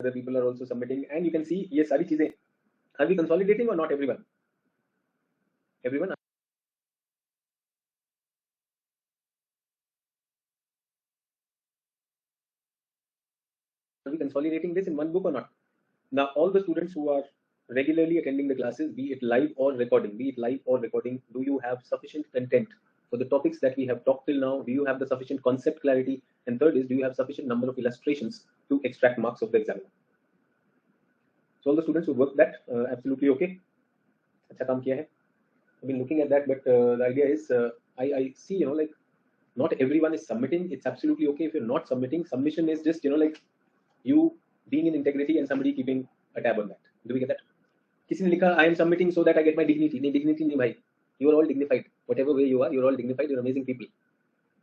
other people are also submitting, and you can see ये सारी चीजें. Are we consolidating or not, everyone? Everyone, are we consolidating this in one book or not? Now, all the students who are regularly attending the classes, be it live or recording, do you have sufficient content for the topics that we have talked till now? Do you have the sufficient concept clarity? And third is, do you have sufficient number of illustrations to extract marks of the examiner? So all the students who worked that, absolutely okay. अच्छा काम किया है. I've been looking at that, but the idea is, I see, you know, like not everyone is submitting. It's absolutely okay if you're not submitting. Submission is just, you know, like you being in integrity and somebody keeping a tab on that. Do we get that? किसी ने लिखा I am submitting so that I get my dignity. नहीं, dignity नहीं भाई. You are all dignified. Whatever way you are, you're all dignified. You're amazing people.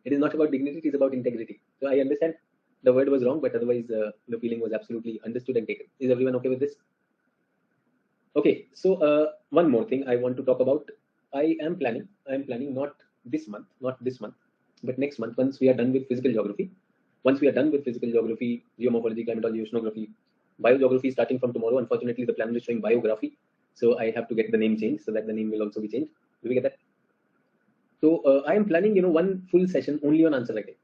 It is not about dignity. It is about integrity. So I understand the word was wrong, but otherwise the feeling was absolutely understood and taken. Is everyone okay with this? Okay. So one more thing I want to talk about. I am planning not this month, but next month, once we are done with physical geography. Once we are done with physical geography, geomorphology, climatology, oceanography, biogeography starting from tomorrow. Unfortunately, the planner is showing biography, so I have to get the name changed so that the name will also be changed. Do we get that? So I am planning, you know, one full session only on answer writing.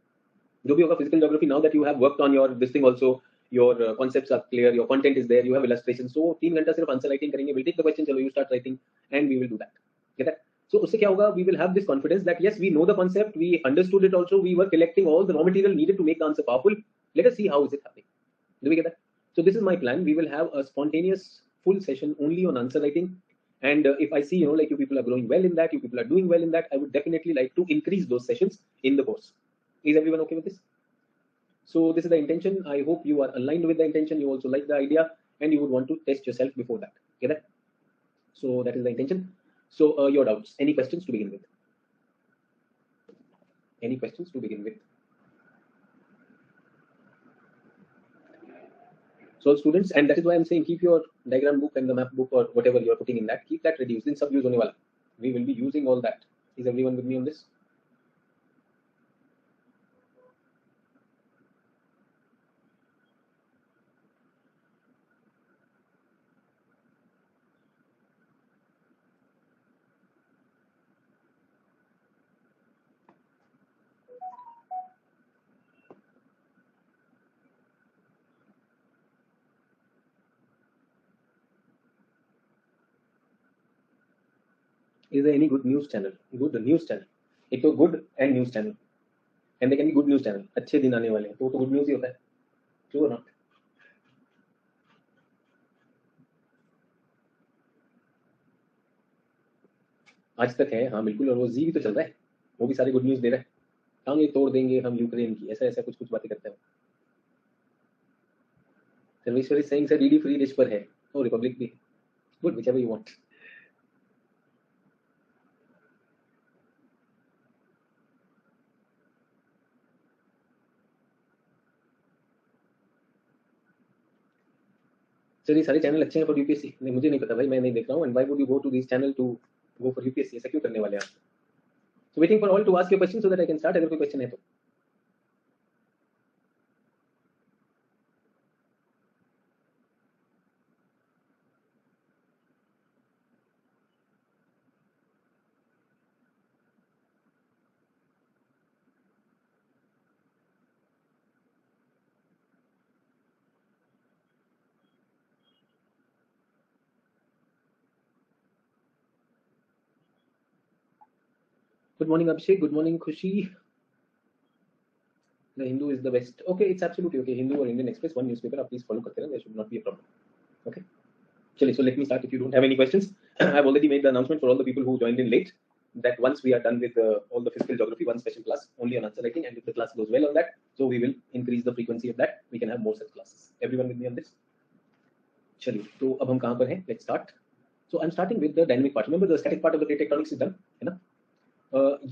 जो भी होगा physical geography, now that you have worked on your this thing also, your concepts are clear, your content is there, you have illustrations. So 3 घंटा सिर्फ answer writing करेंगे. We'll take the question, चलो you start writing, and we will do that. Get that? So उससे क्या होगा? We will have this confidence that yes, we know the concept, we understood it also, we were collecting all the raw material needed to make the answer powerful. Let us see how is it happening. Do we get that? So this is my plan. We will have a spontaneous full session only on answer writing. And if I see, you know, like you people are growing well in that, you people are doing well in that, I would definitely like to increase those sessions in the course. Is everyone okay with this? So this is the intention. I hope you are aligned with the intention. You also like the idea, and you would want to test yourself before that. Get that? So that is the intention. So your doubts? Any questions to begin with? Any questions to begin with? So students, and that is why I'm saying keep your diagram book and the map book or whatever you are putting in that, keep that reduced. In sub use hone wala. We will be using all that. Is everyone with me on this? Is there any good news channel? Good news channel. एक तो good and news channel. And they can be good news channel. अच्छे दिन आने वाले हैं तो good news ही होता है. True or not? आज तक है, हाँ बिल्कुल. और वो जी भी तो चल रहा है, वो भी सारे गुड न्यूज दे रहा है. टांगे तोड़ देंगे हम यूक्रेन की, ऐसा ऐसा कुछ बातें करते हैं. Sarveshwari saying sir DD free dish पर है, और रिपब्लिक भी. Good, whichever you want. Sir ये सारे चैनल अच्छे हैं फॉर यूपीएससी? नहीं, मुझे नहीं पता भाई, मैं नहीं देख रहा हूं. And why would you go to this channel to go for UPSC? ऐसा क्यों करने वाले हैं आप? So waiting for all to ask your question so that I can start. अगर कोई क्वेश्चन है तो. Good morning, Abhishek. Good morning, Khushi. The Hindu is the best. Okay, it's absolutely okay. Hindu or Indian Express, one newspaper. Please follow करते रहना. There should not be a problem. Okay. Chलिए, so let me start. If you don't have any questions, I've already made the announcement for all the people who joined in late that once we are done with all the physical geography, one special class only on answer writing, and if the class goes well on that, so we will increase the frequency of that. We can have more such classes. Everyone with me on this? चलिए, तो अब हम कहाँ पर हैं? Let's start. So I'm starting with the dynamic part. Remember the static part of the plate tectonics is done, है ना?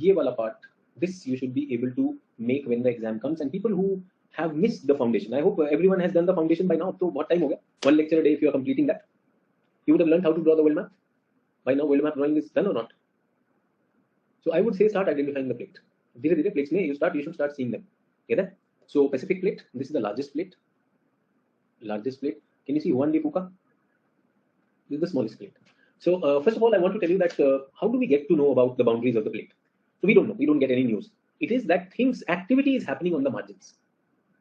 ये वाला part, this you should be able to make when the exam comes. And people who have missed the foundation, I hope everyone has done the foundation by now. So what time हो गया? One lecture a day if you are completing that. You would have learned how to draw the world map. By now world map drawing is done or not? So I would say start identifying the plate. धीरे-धीरे plates में you should start seeing them. Get that? So Pacific plate, this is the largest plate. Largest plate. Can you see one Puka? This is the smallest plate. So first of all, I want to tell you that how do we get to know about the boundaries of the plate? So we don't know. We don't get any news. It is that activity is happening on the margins.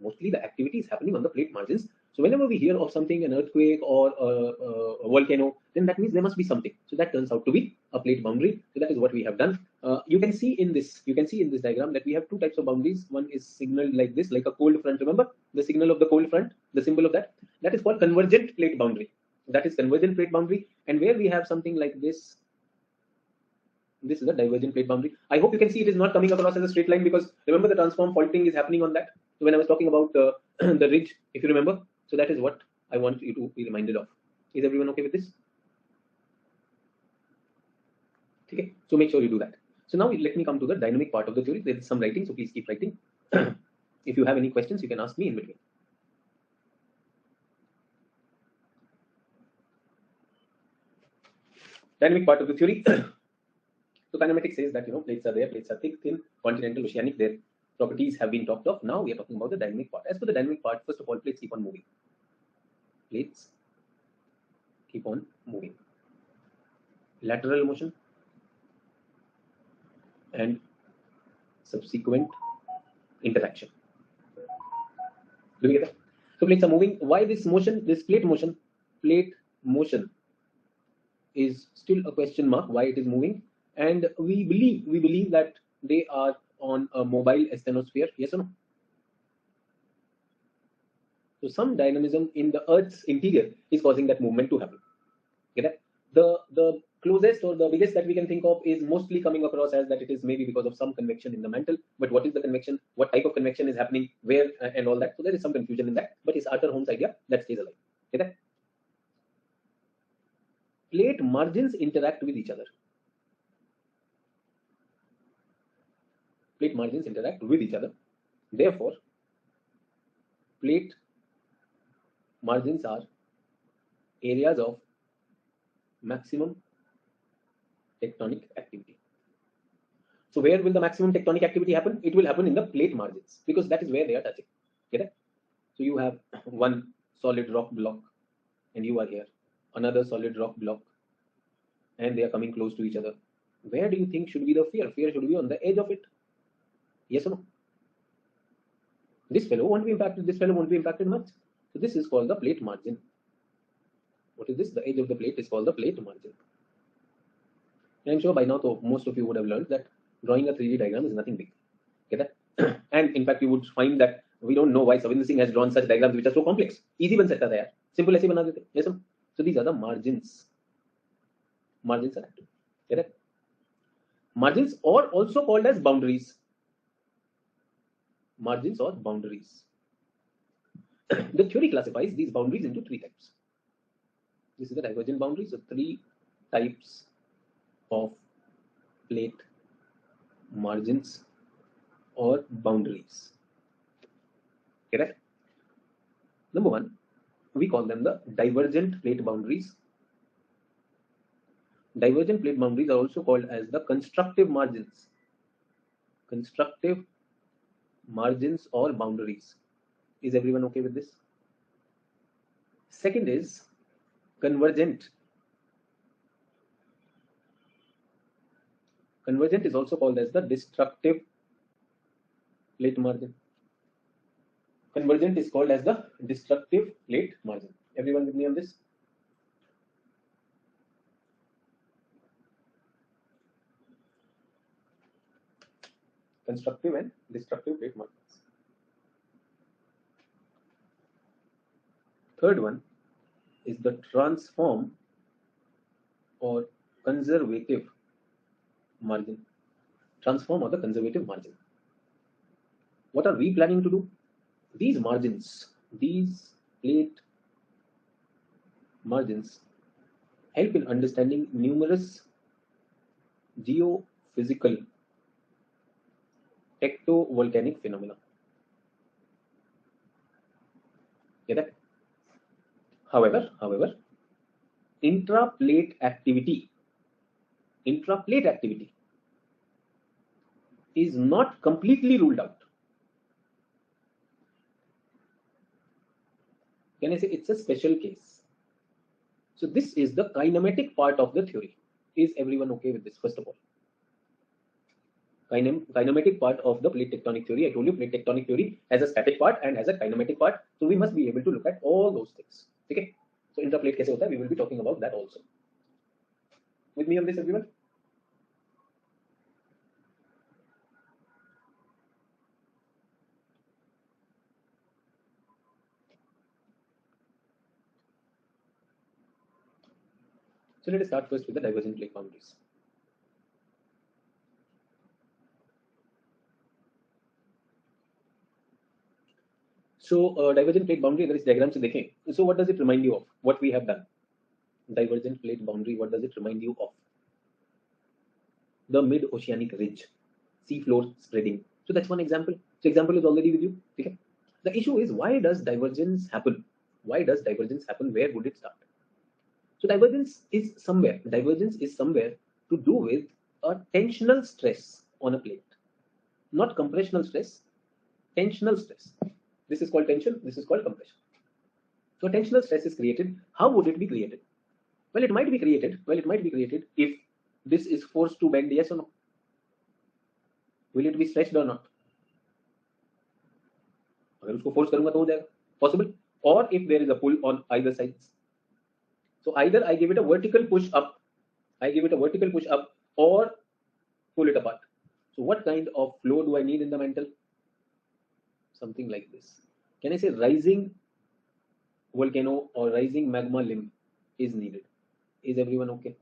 Mostly the activity is happening on the plate margins. So whenever we hear of something, an earthquake or a volcano, then that means there must be something. So that turns out to be a plate boundary. So that is what we have done. You can see in this diagram that we have two types of boundaries. One is signaled like this, like a cold front. Remember the signal of the cold front, the symbol of that. That is called convergent plate boundary. That is convergent plate boundary. And where we have something like this, this is a divergent plate boundary. I hope you can see it is not coming across as a straight line, because remember the transform faulting is happening on that. So when I was talking about the ridge, if you remember, so that is what I want you to be reminded of. Is everyone okay with this? Okay, so make sure you do that. So now let me come to the dynamic part of the theory. There is some writing, so please keep writing. If you have any questions, you can ask me in between. Dynamic part of the theory. So kinematics says that plates are there, plates are thick, thin, continental, oceanic. Their properties have been talked of. Now we are talking about the dynamic part. As for the dynamic part, first of all, plates keep on moving. Plates keep on moving. Lateral motion and subsequent interaction. Do we get that? So plates are moving. Why this motion? This plate motion is still a question mark. Why it is moving? And we believe that they are on a mobile asthenosphere. Yes or no? So some dynamism in the Earth's interior is causing that movement to happen. Get that? The closest or the biggest that we can think of is mostly coming across as that it is maybe because of some convection in the mantle. But what is the convection? What type of convection is happening? Where and all that? So there is some confusion in that. But it's Arthur Holmes' idea that stays alive. Get that? Plate margins interact with each other. Plate margins interact with each other. Therefore, plate margins are areas of maximum tectonic activity. So where will the maximum tectonic activity happen? It will happen in the plate margins, because that is where they are touching. Get it? So you have one solid rock block and you are here, another solid rock block, and they are coming close to each other. Where do you think should be the fear? Fear should be on the edge of it. Yes or no? This fellow won't be impacted, this fellow won't be impacted much. So this is called the plate margin. What is this? The edge of the plate is called the plate margin. And I'm sure by now most of you would have learned that drawing a 3D diagram is nothing big. Get that? And in fact, you would find that we don't know why Savinder Singh has drawn such diagrams which are so complex. Easy ban sakta tha yaar. Simple aise bana dete. Yes, no? So these are the margins. Margins are active. Get it? Margins are also called as boundaries. Margins or boundaries. The theory classifies these boundaries into three types. This is the divergent boundary. So three types of plate margins or boundaries. Correct? Number one, we call them the divergent plate boundaries. Divergent plate boundaries are also called as the constructive margins. Constructive margins or boundaries. Is everyone okay with this? Second is convergent. Convergent is also called as the destructive plate margin. Convergent is called as the destructive plate margin. Everyone with me on this? Constructive and destructive plate margins. Third one is the transform or conservative margin. Transform or the conservative margin. What are we planning to do? These margins, these plate margins, help in understanding numerous geophysical tectovolcanic phenomena. Get that? However, intraplate activity is not completely ruled out. Can I say it's a special case? So this is the kinematic part of the theory. Is everyone okay with this? First of all, kinematic part of the plate tectonic theory. I told you plate tectonic theory has a static part and has a kinematic part. So we must be able to look at all those things. Okay. So interplate kaise hota hai? We will be talking about that also. With me on this, everyone? So let us start first with the divergent plate boundaries. So divergent plate boundary अगर इस diagram से देखें, so what does it remind you of? What we have done? Divergent plate boundary, what does it remind you of? The mid-oceanic ridge, sea floor spreading. So that's one example. So example is already with you. Okay. The issue is, why does divergence happen? Why does divergence happen? Where would it start? So divergence is somewhere. Divergence is somewhere to do with a tensional stress on a plate, not compressional stress. Tensional stress. This is called tension. This is called compression. So tensional stress is created. How would it be created? Well, it might be created. Well, it might be created if this is forced to bend. Yes or no? Will it be stretched or not? अगर उसको force करूंगा तो हो जाएगा. Possible. Or if there is a pull on either sides. So either I give it a vertical push up, or pull it apart. So what kind of flow do I need in the mantle? Something like this. Can I say rising volcano or rising magma limb is needed? Is everyone okay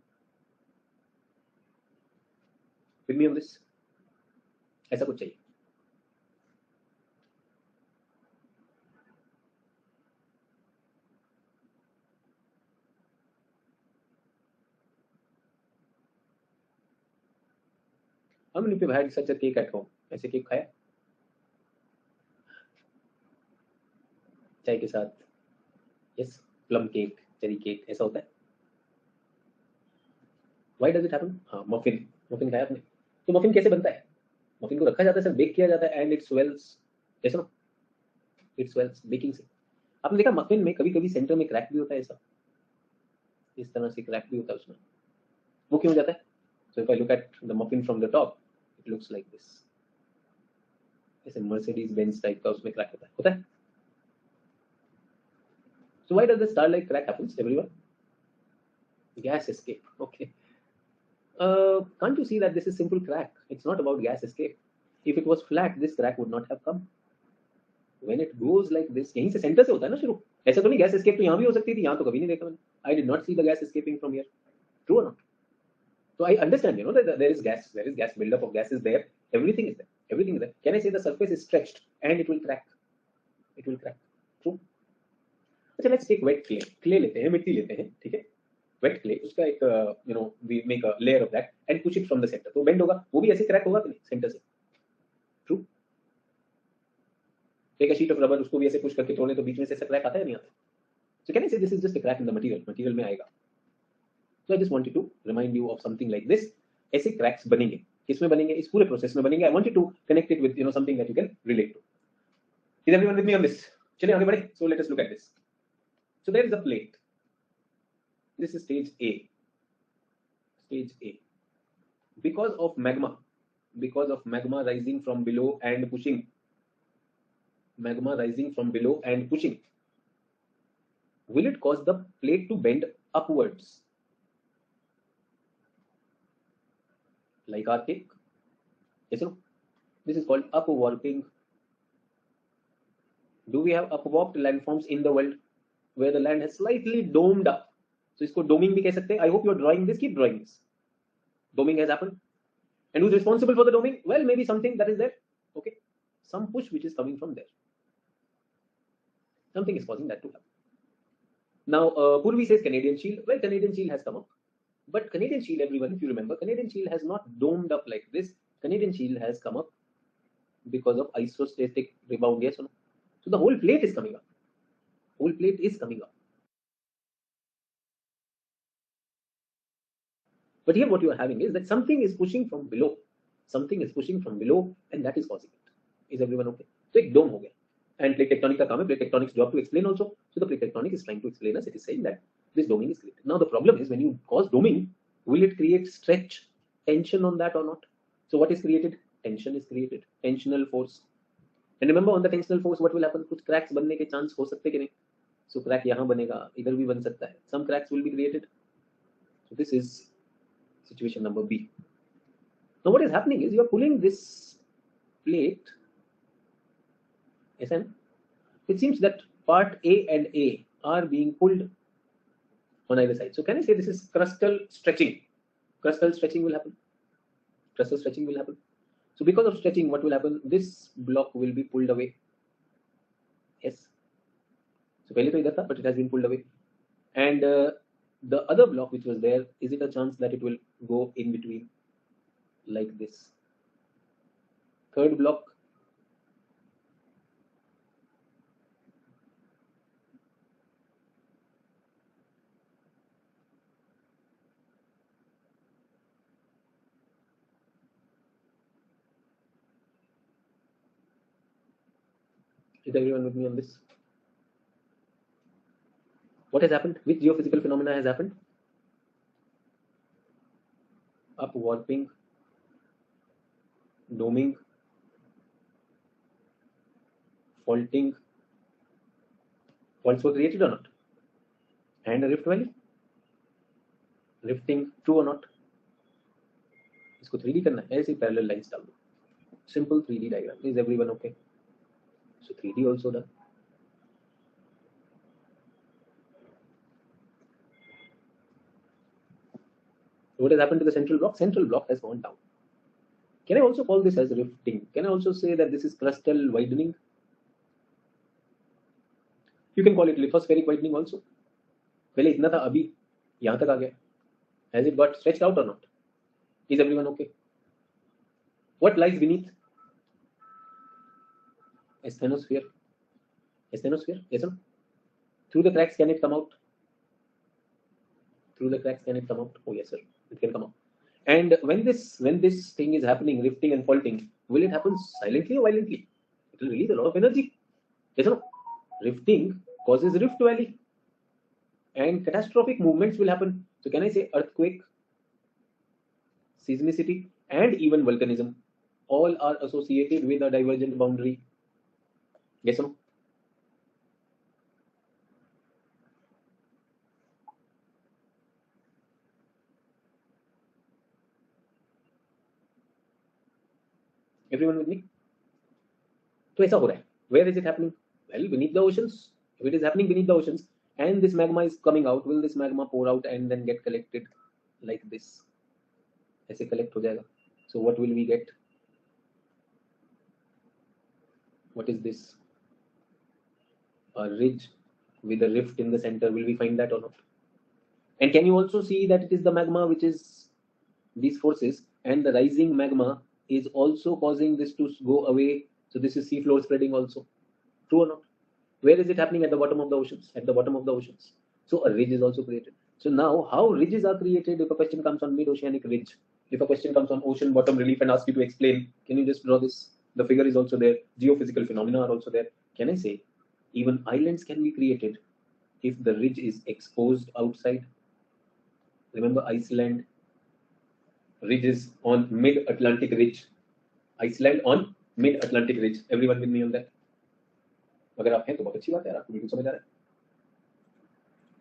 with me on this? ऐसा कुछ चाहिए. How many people had such a cake at home? ऐसे cake खाया चाय के साथ? Yes, plum cake, cherry cake, ऐसा होता है. Why does it happen? हाँ, मफिन. मफिन खाया आपने? तो मफिन कैसे बनता है? मफिन को रखा जाता है, सर बेक किया जाता है एंड इट स्वेल्स. ऐसा ना, इट स्वेल्स बेकिंग से. आपने देखा मफिन में कभी कभी सेंटर में क्रैक भी होता है, ऐसा इस तरह से क्रैक भी होता है उसमें. वो क्यों हो जाता है? So if I look at the muffin from the top, it looks like this. ऐसे मर्सिडीज बेंज टाइप का उसमें क्रैक होता है. So why does the starlight crack happens, everyone? Gas escape. Okay. Can't you see that this is simple crack? It's not about gas escape. If it was flat, this crack would not have come. When it goes like this, यहीं से centre से होता है ना शुरू. ऐसा तो नहीं गैस एस्केप तो यहाँ भी हो सकती थी, यहाँ तो कभी नहीं देखा मैंने. I did not see the gas escaping from here. True or not? So I understand, that there is gas buildup of gas is there. Everything is there. Can I say the surface is stretched and it will crack? It will crack. True. अच्छा, let's take wet clay. Clay लेते हैं, मिट्टी लेते हैं, ठीक है. Wet clay, उसका एक we make a layer of that and push it from the center. तो bend होगा, वो भी ऐसे crack होगा कि नहीं सेंटर से. True. Take a sheet of rubber, उसको भी ऐसे push करके तोड़ने तो बीच में से ऐसा crack आता है नहीं आता. So can I say this is just a crack in the material? Material में आएगा. So I just wanted to remind you of something like this. ऐसे cracks बनेंगे. किसमें बनेंगे? इस पूरे process में बनेंगे. I wanted to connect it with something that you can relate to. Is everyone with me on this? चलिए आगे बढ़े. So let us look at this. So there is a plate. This is stage A. Stage A. Because of magma rising from below and pushing. Magma rising from below and pushing. Will it cause the plate to bend upwards? Like our cake? Yes or no? This is called upwarping. Do we have upwarped landforms in the world where the land has slightly domed up? So इसको doming भी कह सकते हैं. I hope you are drawing this. Keep drawing this. Doming has happened. And who's responsible for the doming? Well, maybe something that is there. Okay. Some push which is coming from there. Something is causing that to happen. Now, Purvi says Canadian shield. Well, Canadian shield has come up. But Canadian shield, everyone, if you remember, Canadian shield has not domed up like this. Canadian shield has come up because of isostatic rebound. Yes or no? So the whole plate is coming up. Whole plate is coming up. But here what you are having is that something is pushing from below. Something is pushing from below and that is causing it. Is everyone okay? So एक dome हो गया. And plate tectonic का काम है. Plate tectonics job to explain also. So the plate tectonic is trying to explain us, it is saying that this doming is created. Now the problem is when you cause doming, will it create stretch, tension on that or not? So what is created? Tension is created, tensional force. And remember on the tensional force what will happen? कुछ cracks बनने के chance हो सकते कि नहीं? So crack यहाँ बनेगा, इधर भी बन सकता है. Some cracks will be created. So this is situation number B. Now what is happening is you are pulling this plate. SN. It seems that part A and A are being pulled on either side. So can I say this is crustal stretching? Crustal stretching will happen. Crustal stretching will happen. So because of stretching, what will happen? This block will be pulled away. Yes. So पहले तो इधर था, but it has been pulled away. And the other block which was there, is it a chance that it will go in between like this? Third block. Is everyone with me on this? What has happened? Which geophysical phenomena has happened? Upwarping, doming, faulting. Faults were created or not? And a rift valley? Rifting, true or not? इसको 3D करना है, ऐसे parallel lines डाल दो. Simple 3D diagram. Is everyone okay? So 3D also done. What has happened to the central block? Central block has gone down. Can I also call this as rifting? Can I also say that this is crustal widening? You can call it lithospheric widening also. पहले इतना था, अभी यहाँ तक आ गया. Has it got stretched out or not? Is everyone okay? What lies beneath? Asthenosphere. Asthenosphere, yes or no? Through the cracks, can it come out? Through the cracks, can it come out? Oh yes, sir, it can come out. And when this thing is happening, rifting and faulting, will it happen silently or violently? It will release a lot of energy. Yes or no? Rifting causes rift valley, and catastrophic movements will happen. So can I say earthquake, seismicity, and even volcanism, all are associated with a divergent boundary? Yes or no? Everyone with me? तो ऐसा हो रहा है. Where is it happening? Well, beneath the oceans. If it is happening beneath the oceans and this magma is coming out, will this magma pour out and then get collected like this? ऐसे collect हो जाएगा. So what will we get? What is this? A ridge with a rift in the center. Will we find that or not? And can you also see that it is the magma which is these forces, and the rising magma is also causing this to go away. So this is seafloor spreading also. True or not? Where is it happening? At the bottom of the oceans. At the bottom of the oceans. So a ridge is also created. So now how ridges are created? If a question comes on mid-oceanic ridge, if a question comes on ocean bottom relief and asks you to explain, can you just draw this? The figure is also there. Geophysical phenomena are also there. Can I say even islands can be created if the ridge is exposed outside? Remember Iceland, ridges on mid-Atlantic ridge. Iceland on mid-Atlantic ridge. Everyone with me on that? अगर आप हैं तो बहुत अच्छी बात है यार, आपको बिल्कुल समझ आ रहा है.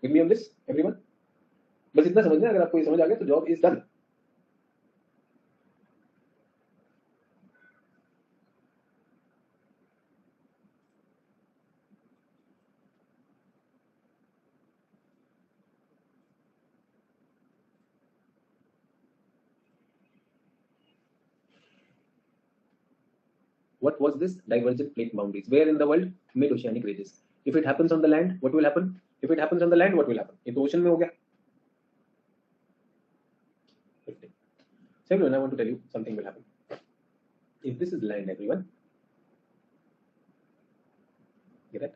With me on this, everyone? बस इतना समझना है, अगर आपको ये समझ आ गया तो job is done. What was this? Divergent plate boundaries. Where in the world? Mid-oceanic ridges. If it happens on the land, what will happen? If it happens on the land, what will happen? If the ocean में हो गया. So everyone, I want to tell you something will happen. If this is land, everyone, get that?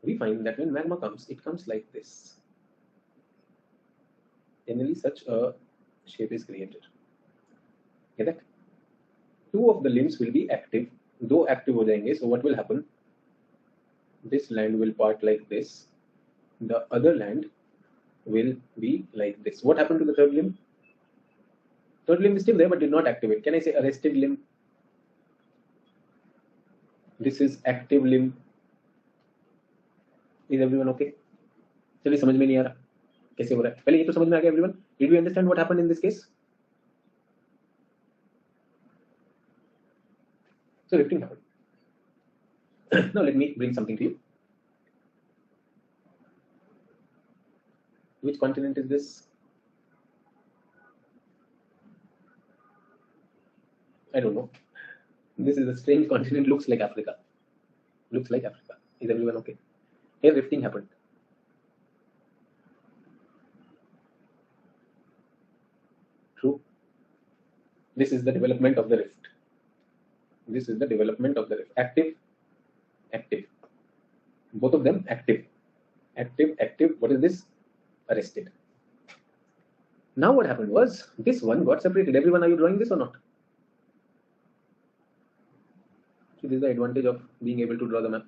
We find that when magma comes, it comes like this. Generally, such a shape is created. Get that? Two of the limbs will be active. दो active हो जाएंगे. So what will happen? this land will part like this, the other land will be like this. What happened to the third limb? Third limb is still there but did not activate. Can I say arrested limb? This is active limb. Is everyone okay? चलिए समझ में नहीं आ रहा कैसे हो रहा है, पहले ये तो समझ में आ गया everyone. Did we understand what happened in this case? So rifting happened. Now let me bring something to you. Which continent is this? I don't know. This is a strange continent. Looks like Africa. Looks like Africa. Is everyone okay? Here rifting happened. True. This is the development of the rift. This is the development of the rift. Active, active. Both of them active. Active, active. What is this? Arrested. Now what happened was this one got separated. Everyone, are you drawing this or not? So this is the advantage of being able to draw the map.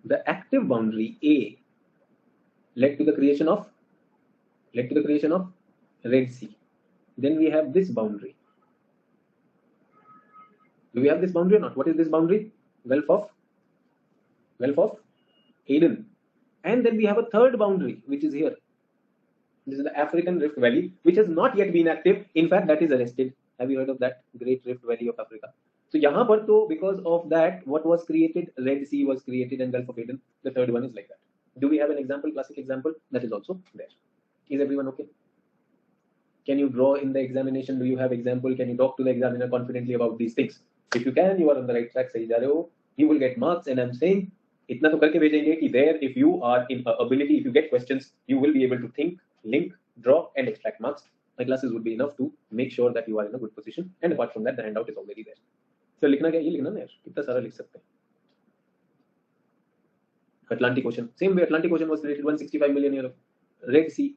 The active boundary A led to the creation of Red Sea. Then we have this boundary. Do we have this boundary or not? What is this boundary? Gulf of Aden. And then we have a third boundary, which is here. This is the African Rift Valley, which has not yet been active. In fact, that is arrested. Have you heard of that? Great Rift Valley of Africa. So yahan par to, because of that, what was created? Red Sea was created and Gulf of Aden. The third one is like that. Do we have an example, classic example? That is also there. Is everyone okay? Can you draw in the examination? Do you have example? Can you talk to the examiner confidently about these things? If you can, you are on the right track. सही जा रहे हो. You will get marks, and I'm saying इतना तो करके भेजेंगे कि there, if you are in ability, if you get questions, you will be able to think, link, draw, and extract marks. My classes would be enough to make sure that you are in a good position. And apart from that, the handout is already there. So लिखना क्या? ये लिखना ना यार. कितना सारा लिख सकते हैं. Atlantic Ocean. Same way, Atlantic Ocean was created 165 million years ago. Red Sea.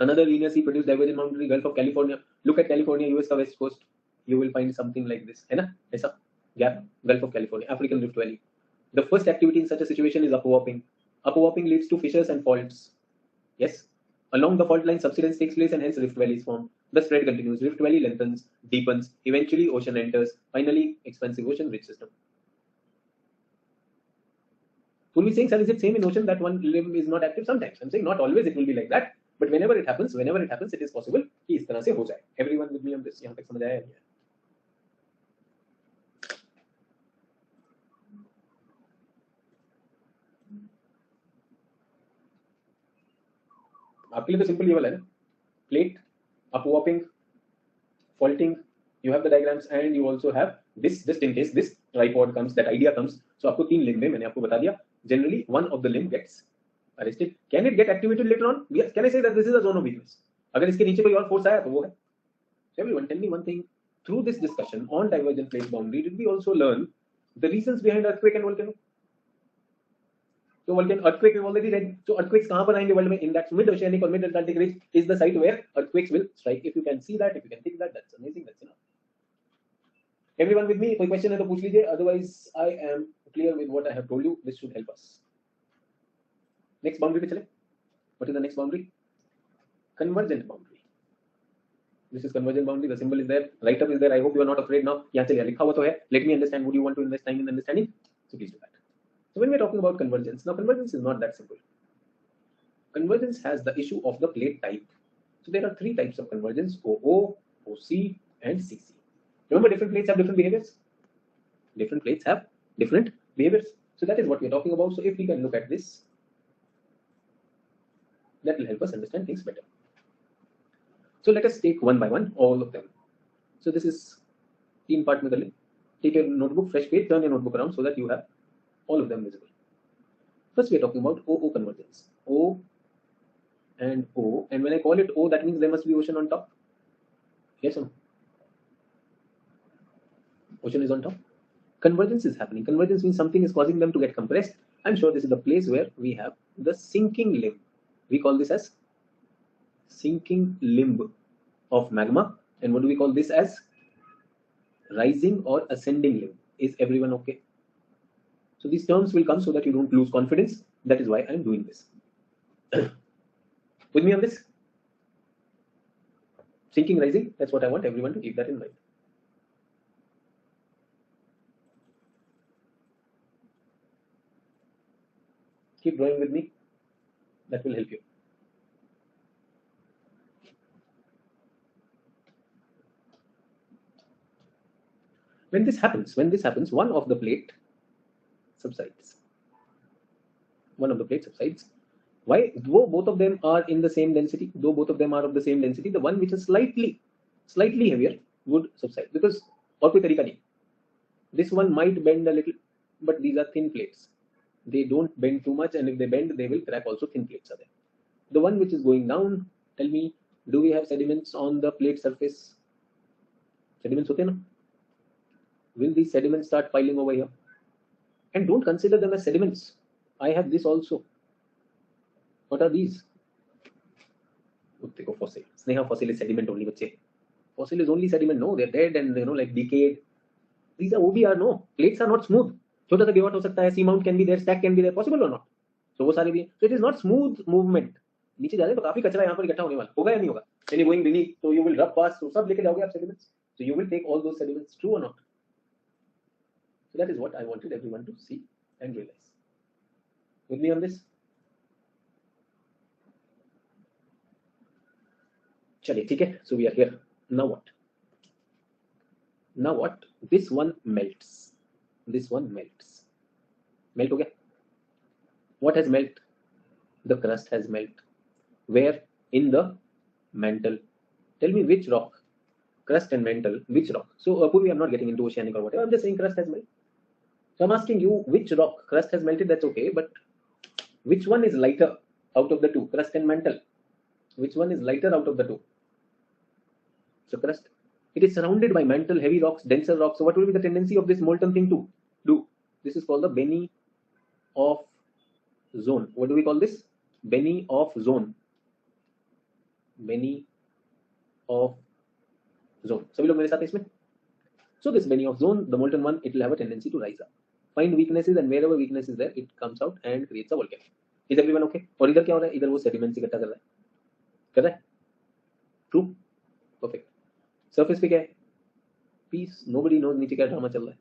Another linear sea produced divergent boundary, Gulf of California. Look at California, US का west coast. You will find something like this. है ना? ऐसा gap. Gulf of California, African Rift Valley. The first activity in such a situation is upwarping. Upwarping leads to fissures and faults. Yes. Along the fault line, subsidence takes place and hence rift valleys form. The spread continues. Rift valley lengthens, deepens. Eventually, ocean enters. Finally, expansive ocean ridge system. Will be saying, sir, is it same in ocean that one limb is not active? Sometimes. I'm saying not always it will be like that. But whenever it happens, it is possible कि इस तरह से हो जाए. Everyone with me on this? यहाँ तक समझ आया? आपके लिए तो सिंपल ये वाला है ना. Plate, upwarping, faulting. You have the diagrams and you also have this, just in case this tripod comes, that idea comes. So आपको तीन limb में मैंने आपको बता दिया. Generally, one of the limb gets arrested. Can it get activated later on? Yes. Can I say that this is a zone of weakness? अगर इसके नीचे कोई और force आया तो वो है. Everyone, tell me one thing. Through this discussion on divergent plate boundary, did we also learn the reasons behind earthquake and volcano? So volcano, earthquake we've already read. So earthquakes कहाँ पर आएंगे world में? In that mid-oceanic or mid-Atlantic ridge is the site where earthquakes will strike. If you can see that, if you can think that, that's amazing. That's enough. Everyone with me? कोई question है तो पूछ लीजिए. Otherwise, I am clear with what I have told you. This should help us. Next boundary पे चले. What is the next boundary? Convergent boundary. This is convergent boundary. The symbol is there. Write up is there. I hope you are not afraid now. यहाँ चलिए लिखा हुआ तो है. Let me understand. Would you want to invest time in understanding? So please do that. So when we're talking about convergence, now convergence is not that simple. Convergence has the issue of the plate type. So there are three types of convergence: OO, OC, and CC. Remember, different plates have different behaviors. Different plates have different behaviors. So that is what we're talking about. So if we can look at this, that will help us understand things better. So let us take one by one all of them. So this is तीन part में कर ले. Take your notebook, fresh page, turn your notebook around so that you have all of them visible. First, we are talking about OO convergence. O and O, and when I call it O, that means there must be ocean on top. Yes or no? Ocean is on top. Convergence is happening. Convergence means something is causing them to get compressed. I'm sure this is the place where we have the sinking limb. We call this as sinking limb of magma. And what do we call this as? Rising or ascending limb. Is everyone okay? So these terms will come so that you don't lose confidence. That is why I am doing this. With me on this? Sinking, rising, that's what I want everyone to keep that in mind. Keep drawing with me. That will help you. When this happens, one of the plate subsides. One of the plate subsides. Why? Though both of them are in the same density, though both of them are of the same density, the one which is slightly heavier would subside, because और कोई तरीका नहीं. This one might bend a little, but these are thin plates. They don't bend too much, and if they bend, they will crack also. Thin plates are there. The one which is going down, tell me, do we have sediments on the plate surface? Sediments होते हैं ना? Will these sediments start piling over here? And don't consider them as sediments. I have this also. What are these? Take fossil. Sneha, fossil is sediment only. Bache. Fossil is only sediment. No, they're dead and like decayed. These are OBR. No, plates are not smooth. छोटा सा गिवट हो सकता है. Seamount can be there. Stack can be there. Possible or not? So वो सारे भी. So it is not smooth movement. नीचे जा रहे तो काफी कचरा यहाँ पर इकट्ठा होने वाला. होगा या नहीं होगा? When you going beneath, so you will rub past. So सब लेके जाओगे आप sediments. So you will take all those sediments. True or not? So that is what I wanted everyone to see and realize. With me on this? चलिए ठीक है. So we are here. Now what? Now what? This one melts. This one melts. Melt हो गया. What has melt? The crust has melt. Where? In the mantle. Tell me which rock? Crust and mantle. Which rock? So Purvi, I'm not getting into oceanic or whatever. I'm just saying crust has melted. So I'm asking you which rock? Crust has melted. That's okay. But which one is lighter out of the two? Crust and mantle. Which one is lighter out of the two? So crust. It is surrounded by mantle, heavy rocks, denser rocks. So what will be the tendency of this molten thing to do? This is called the Benny of zone. What do we call this? Benny of zone. Benny of zone. सभी लोग मेरे साथ हैं इसमें? So this Benny of zone, the molten one, it will have a tendency to rise up. Find weaknesses, and wherever weakness is there, it comes out and creates a volcano. Is everyone okay? और इधर क्या हो रहा है? इधर वो sediments इकट्ठा कर रहा है. कर रहा है? True? Perfect. Surface पे क्या है? Peace. Nobody knows नीचे क्या ड्रामा चल रहा है.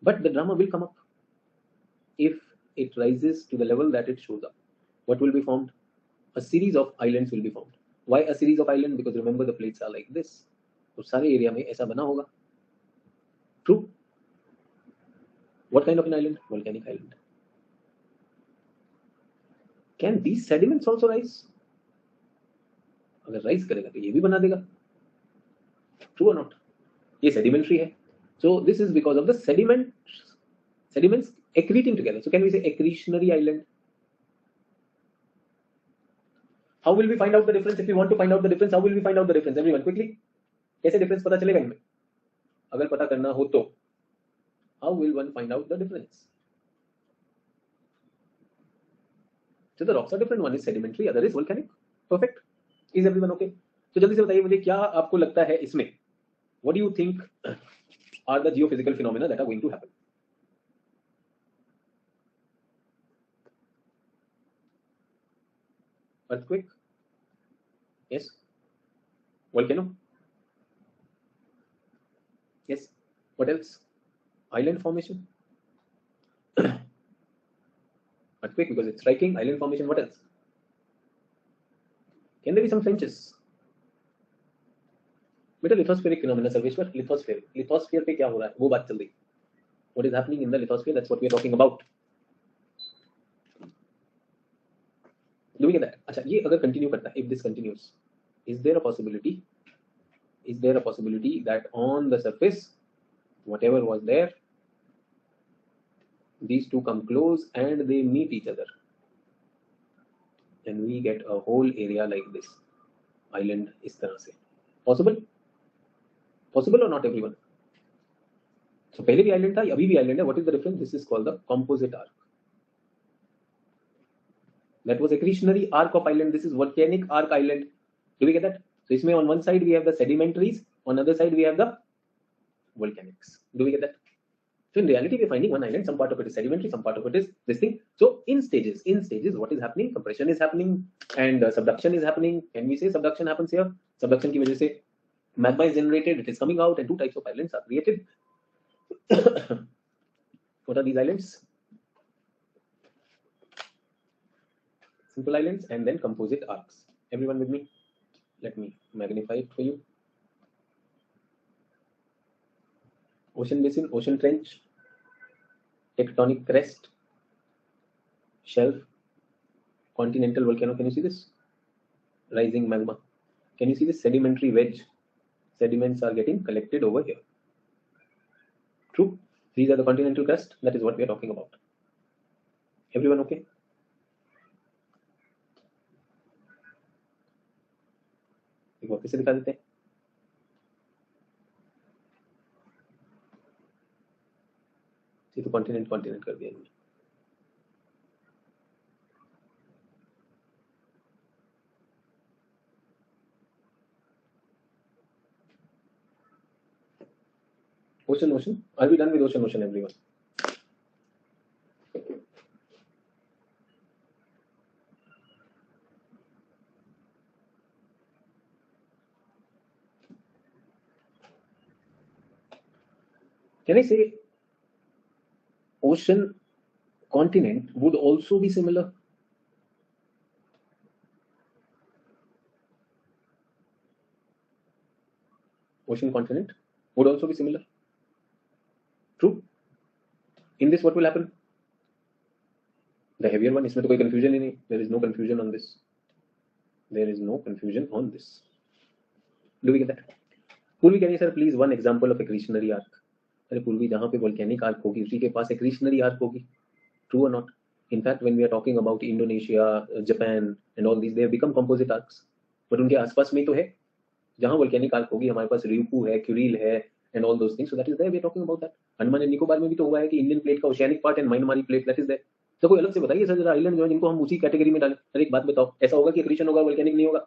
But the drama will come up if it rises to the level that it shows up. What will be formed? A series of islands will be formed. Why a series of islands? Because remember the plates are like this. तो सारे area में ऐसा बना होगा. True? What kind of an island? Volcanic island. Can these sediments also rise? अगर rise करेगा तो ये भी बना देगा. True or not? ये sedimentary है. So this is because of the sediments accreting together. So can we say accretionary island? How will we find out the difference? If we want to find out the difference, how will we find out the difference? Everyone, quickly. कैसे difference पता चलेगा इनमें? अगर पता करना हो तो, how will one find out the difference? So the rocks are different. One is sedimentary, other is volcanic. Perfect. Is everyone okay? So जल्दी से बताइए मुझे क्या आपको लगता है इसमें? What do you think are the geophysical phenomena that are going to happen? Earthquake? Yes. Volcano? Yes. What else? Island formation? Earthquake because it's striking. Island formation. What else? Can there be some trenches? बेटा lithospheric phenomena Sarveshwar. Lithosphere पे क्या हो रहा है वो बात चल रही. What is happening in the lithosphere? That's what we are talking about. Do we get that? अच्छा ये अगर कंटिन्यू करता है, if this continues, is there a possibility that on the surface whatever was there, these two come close and they meet each other and we get a whole area like this island इस तरह से? Possible or not everyone? So पहले भी island था, अभी भी island है. What is the difference? This is called the composite arc. That was accretionary arc of island. This is volcanic arc island. Do we get that? So इसमें on one side we have the sedimentaries, on other side we have the volcanics. Do we get that? So in reality, we're finding one island. Some part of it is sedimentary, some part of it is this thing. So in stages, what is happening? Compression is happening and subduction is happening. Can we say subduction happens here? Subduction की वजह से magma is generated. It is coming out, and two types of islands are created. What are these islands? Simple islands and then composite arcs. Everyone with me? Let me magnify it for you. Ocean basin, ocean trench, tectonic crest, shelf, continental volcano. Can you see this? Rising magma. Can you see this sedimentary wedge? Sediments are getting collected over here. True. These are the continental crust. That is what we are talking about. Everyone okay? एक वापस से दिखा देते हैं. ये तो continent कर दिया इन्होंने. Ocean. Are we done with ocean, everyone? Can I say ocean continent would also be similar? Ocean continent would also be similar. True. In this, what will happen? The heavier one. इसमें तो कोई confusion ही नहीं. There is no confusion on this. There is no confusion on this. Do we get that? Purvi, can you sir please one example of accretionary arc? अरे पूर्वी जहाँ पे volcanic arc होगी उसी के पास accretionary arc होगी. True or not? In fact, when we are talking about Indonesia, Japan, and all these, they have become composite arcs. But उनके आसपास में तो है. जहाँ volcanic arc होगी हमारे पास Ryukyu है, Kuril है, and all those things. So that is there. We are talking about that. Andaman and Nicobar में भी तो हुआ है कि इंडियन प्लेट का ओशियानिक पार्ट एंड म्यांमारी प्लेट दैट इज देयर. तो कोई अलग से बताइए सर जरा आइलैंड जो है जिनको हम उसी कैटेगरी में डालें. अरे एक बात बताओ, ऐसा होगा कि एक्रीशन होगा वोल्केनिक नहीं होगा?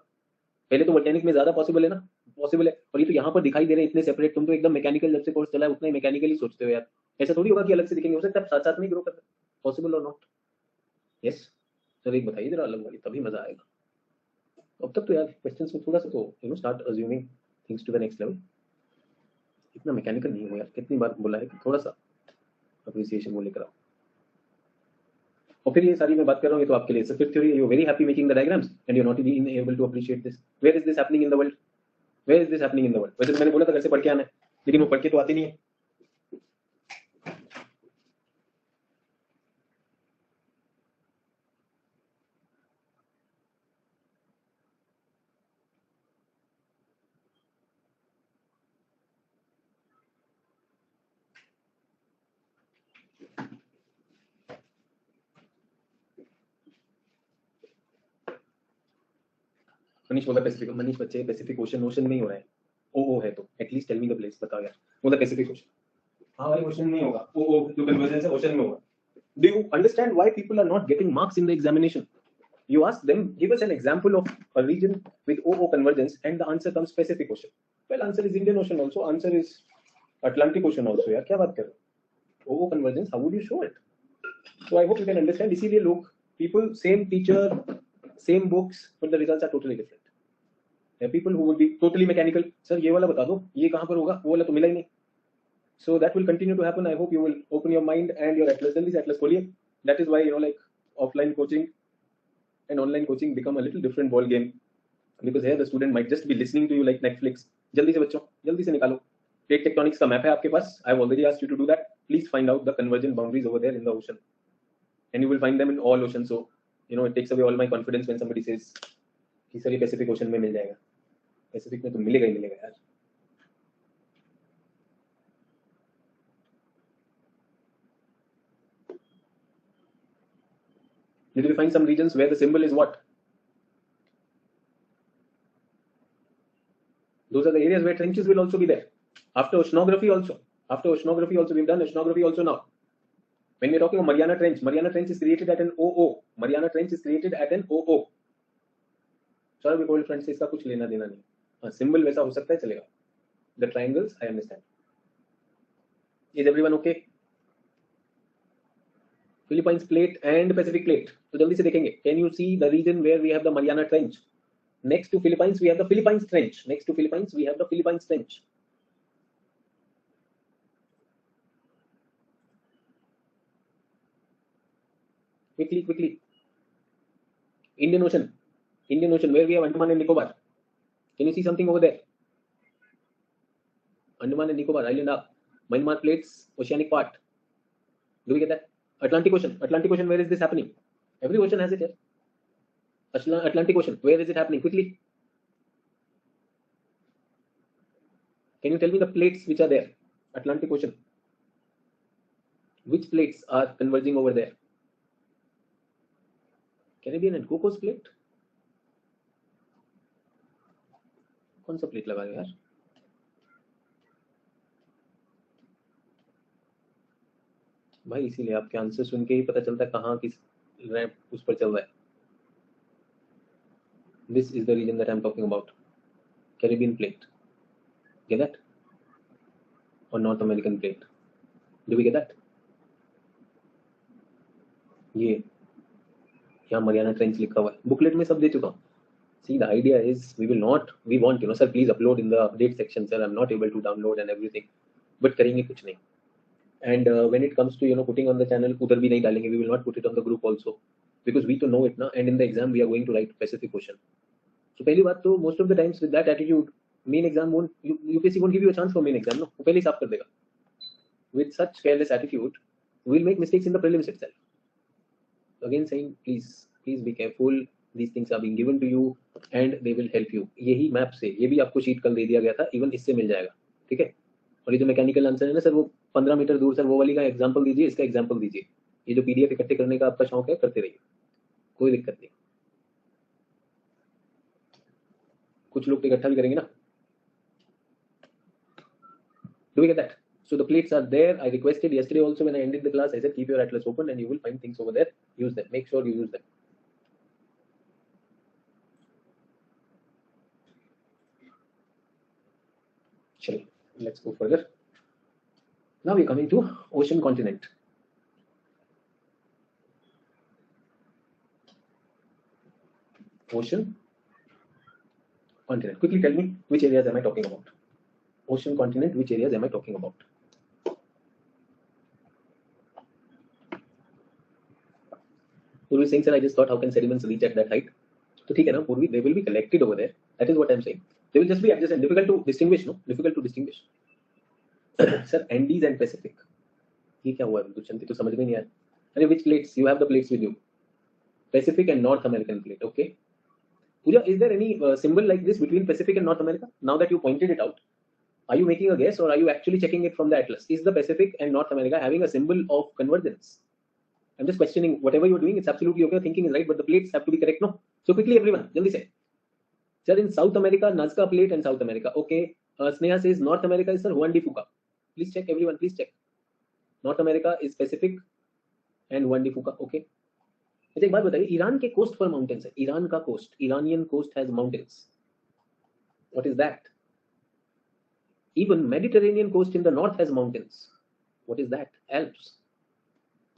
पहले तो वोल्केनिक में ज्यादा पॉसिबल है ना. पॉसिबल है. और ये तो यहाँ पर दिखाई दे रहे हैं इतने सेपरेट. तुम तो एकदम मैकेनिकल जब से कोर्स चला है उतना ही मैकेनिकली सोचते हो यार. ऐसा थोड़ी होगा कि अलग से दिखेंगे. हो सकता है साथ साथ में ग्रो करते. पॉसिबल और नॉट? यस सर एक बताइए जरा अलग वाली, तभी मजा आएगा. अब तक तो यार क्वेश्चंस में थोड़ा सा तो start assuming things to the next level. इतना मैकेनिकल नहीं हो यार. कितनी बार बोला है कि थोड़ा सा अप्रिसिएशन वो लेकर आओ. और फिर ये सारी मैं बात कर रहा हूँ ये तो आपके लिए fifth theory. You very happy making the diagrams and you not being able to appreciate this. Where is this happening in the world? Where is this happening in the world? वैसे मैंने बोला था घर से पढ़ के आना है, लेकिन वो पढ़ के तो आती नहीं है. मनीष बोला पैसिफिक. मनीष बच्चे पैसिफिक ओशन में ही हो रहा है. ओ है तो at least tell me the place. बताओ यार. वो द पैसिफिक ओशन. हाँ वाली ओशन में होगा. ओ जो कन्वर्जेंस है ओशन में होगा. Do you understand why people are not getting marks in the examination? You ask them, give us an example of a region with OO convergence, and the answer comes Pacific Ocean. Well, answer is Indian Ocean also. Answer is Atlantic Ocean also. यार क्या बात कर रहे हो? OO convergence, how would you show it? So I hope you can understand. इसीलिए लोग people same teacher, same books, but the results are totally different. There are people who would be totally mechanical. Sir ये वाला बता दो, ये कहाँ पर होगा? वो वाला तो मिला ही नहीं. So that will continue to happen. I hope you will open your mind and your atlas. Jaldi se atlas खोलिए. That is why like offline coaching and online coaching become a little different ball game, because here the student might just be listening to you like Netflix. जल्दी से बच्चों, जल्दी से निकालो. Plate tectonics का map है आपके पास. I've already asked you to do that. Please find out the convergent boundaries over there in the ocean, and you will find them in all oceans. So it takes away all my confidence when somebody says कि sir ये Pacific Ocean में मिल जाएगा. Pacific में तो मिलेगा ही मिलेगा यार. Did we find some regions where the symbol is what? Those are the areas where trenches will also be there. After oceanography also. We've done oceanography also now. When we're talking of Mariana Trench is created at an OO. Mariana Trench is created at an OO. Sorry, we cold friends, इसका कुछ लेना देना नहीं. Symbol वैसा हो सकता है चलेगा. The triangles, I understand. Is everyone okay? Philippines plate and Pacific plate. तो जल्दी से देखेंगे. Can you see the region where we have the Mariana Trench? Next to Philippines, we have the Philippines Trench. Next to Philippines, we have the Philippines Trench. Quickly. Indian Ocean, where we have Andaman and Nicobar. Can you see something over there? Andaman and Nicobar Island up. Myanmar plates, oceanic part. Do we get that? Atlantic Ocean, where is this happening? Every ocean has it here. Atlantic Ocean, where is it happening? Quickly. Can you tell me the plates which are there? Atlantic Ocean. Which plates are converging over there? Caribbean and Cocos plate? कौन सा plate लगा रहे हो यार? भाई इसीलिए आपके answer सुन के ही पता चलता है कहाँ किस रैंप उस पर चल रहा है. This is the region that I'm talking about. Caribbean plate. Get that? Or North American plate. Do we get that? ये यहाँ मरियाना ट्रेंच लिखा हुआ है. बुकलेट में सब दे चुका हूँ. See, the idea is we want, sir, please upload in the update section, sir. I'm not able to download and everything. But करेंगे कुछ नहीं. And when it comes to putting on the channel, उधर भी नहीं डालेंगे. We will not put it on the group also because we to know it ना. And in the exam we are going to write specific question. So पहली बात तो most of the times with that attitude, main exam won't, UPSC won't give you a chance for main exam. No, वो पहले ही साफ कर देगा. With such careless attitude, we will make mistakes in the prelims itself. Again saying, please be careful. These things are being given to you and they will help you. यही map से, ये भी आपको शीट कल दे दिया गया था, even इससे मिल जाएगा. ठीक है. और ये जो मैकेनिकल आंसर है ना सर, वो 15 मीटर दूर सर वो वाली का एग्जांपल दीजिए, इसका एग्जांपल दीजिए. ये जो पीडीएफ इकट्ठे करने का आपका शौक है, करते रहिए, कोई दिक्कत नहीं. कुछ लोग इकट्ठा भी करेंगे ना. Do we get that? So the plates are there. I requested yesterday also when I ended the class, I said keep your atlas open and you will find things over there. Use them. Make sure you use them. Chalo, let's go further. Now we're coming to ocean continent. Ocean continent. Quickly tell me which areas am I talking about? Ocean continent, which areas am I talking about? Purvi saying, sir, I just thought how can sediments reach at that height? So ठीक है ना Purvi, they will be collected over there. That is what I'm saying. They will just be adjacent. Difficult to distinguish, no? Difficult to distinguish. Sir, Andes and Pacific. ये क्या हुआ दुष्यंती, तो समझ में नहीं आया. अरे which plates? You have the plates with you. Pacific and North American plate. Okay. Pooja, is there any symbol like this between Pacific and North America? Now that you pointed it out, are you making a guess or are you actually checking it from the atlas? Is the Pacific and North America having a symbol of convergence? I'm just questioning whatever you're doing. It's absolutely okay. Thinking is right, but the plates have to be correct. No. So quickly, everyone, jaldi say. Sir, in South America, Nazca plate and South America. Okay. Sneha says North America is sir Juan de Fuca. Please check, everyone. Please check. North America is Pacific and Juan de Fuca. Okay. अच्छा एक बात बताइए, Iran के coast पर mountains है. Iran का coast, Iranian coast has mountains. What is that? Even Mediterranean coast in the north has mountains. What is that? Alps.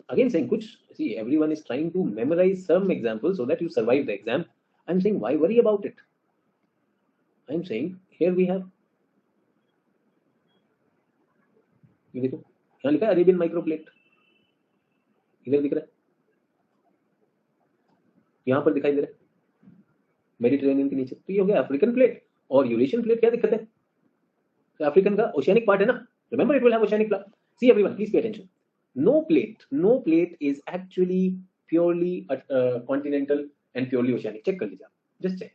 Again saying, kuch, see, everyone is trying to memorize some examples so that you survive the exam. I'm saying, why worry about it? I'm saying, here we have, ये देखो, यहाँ लिखा है Arabian microplate. इधर दिख रहा है, यहाँ पर दिखाई दे रहा है मेडिटेरेनियन के नीचे. तो ये हो गया अफ्रीकन प्लेट और यूरेशियन प्लेट. क्या दिक्कत है? तो अफ्रीकन का ओशियानिक पार्ट है ना. Remember it will have oceanic plate. See everyone, please pay attention. No plate is actually purely continental and purely oceanic. Check कर लीजिए, just check.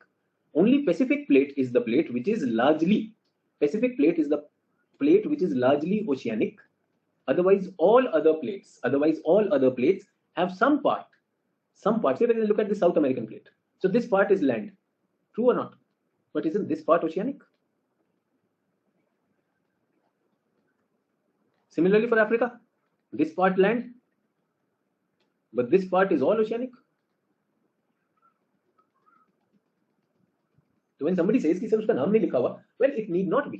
Only Pacific plate is the plate which is largely oceanic. Otherwise, all other plates have some part. Say, look at the South American plate. So this part is land. True or not? But isn't this part oceanic? Similarly for Africa, this part land, but this part is all oceanic. So when somebody says कि sir उसका नाम नहीं लिखा हुआ, well, it need not be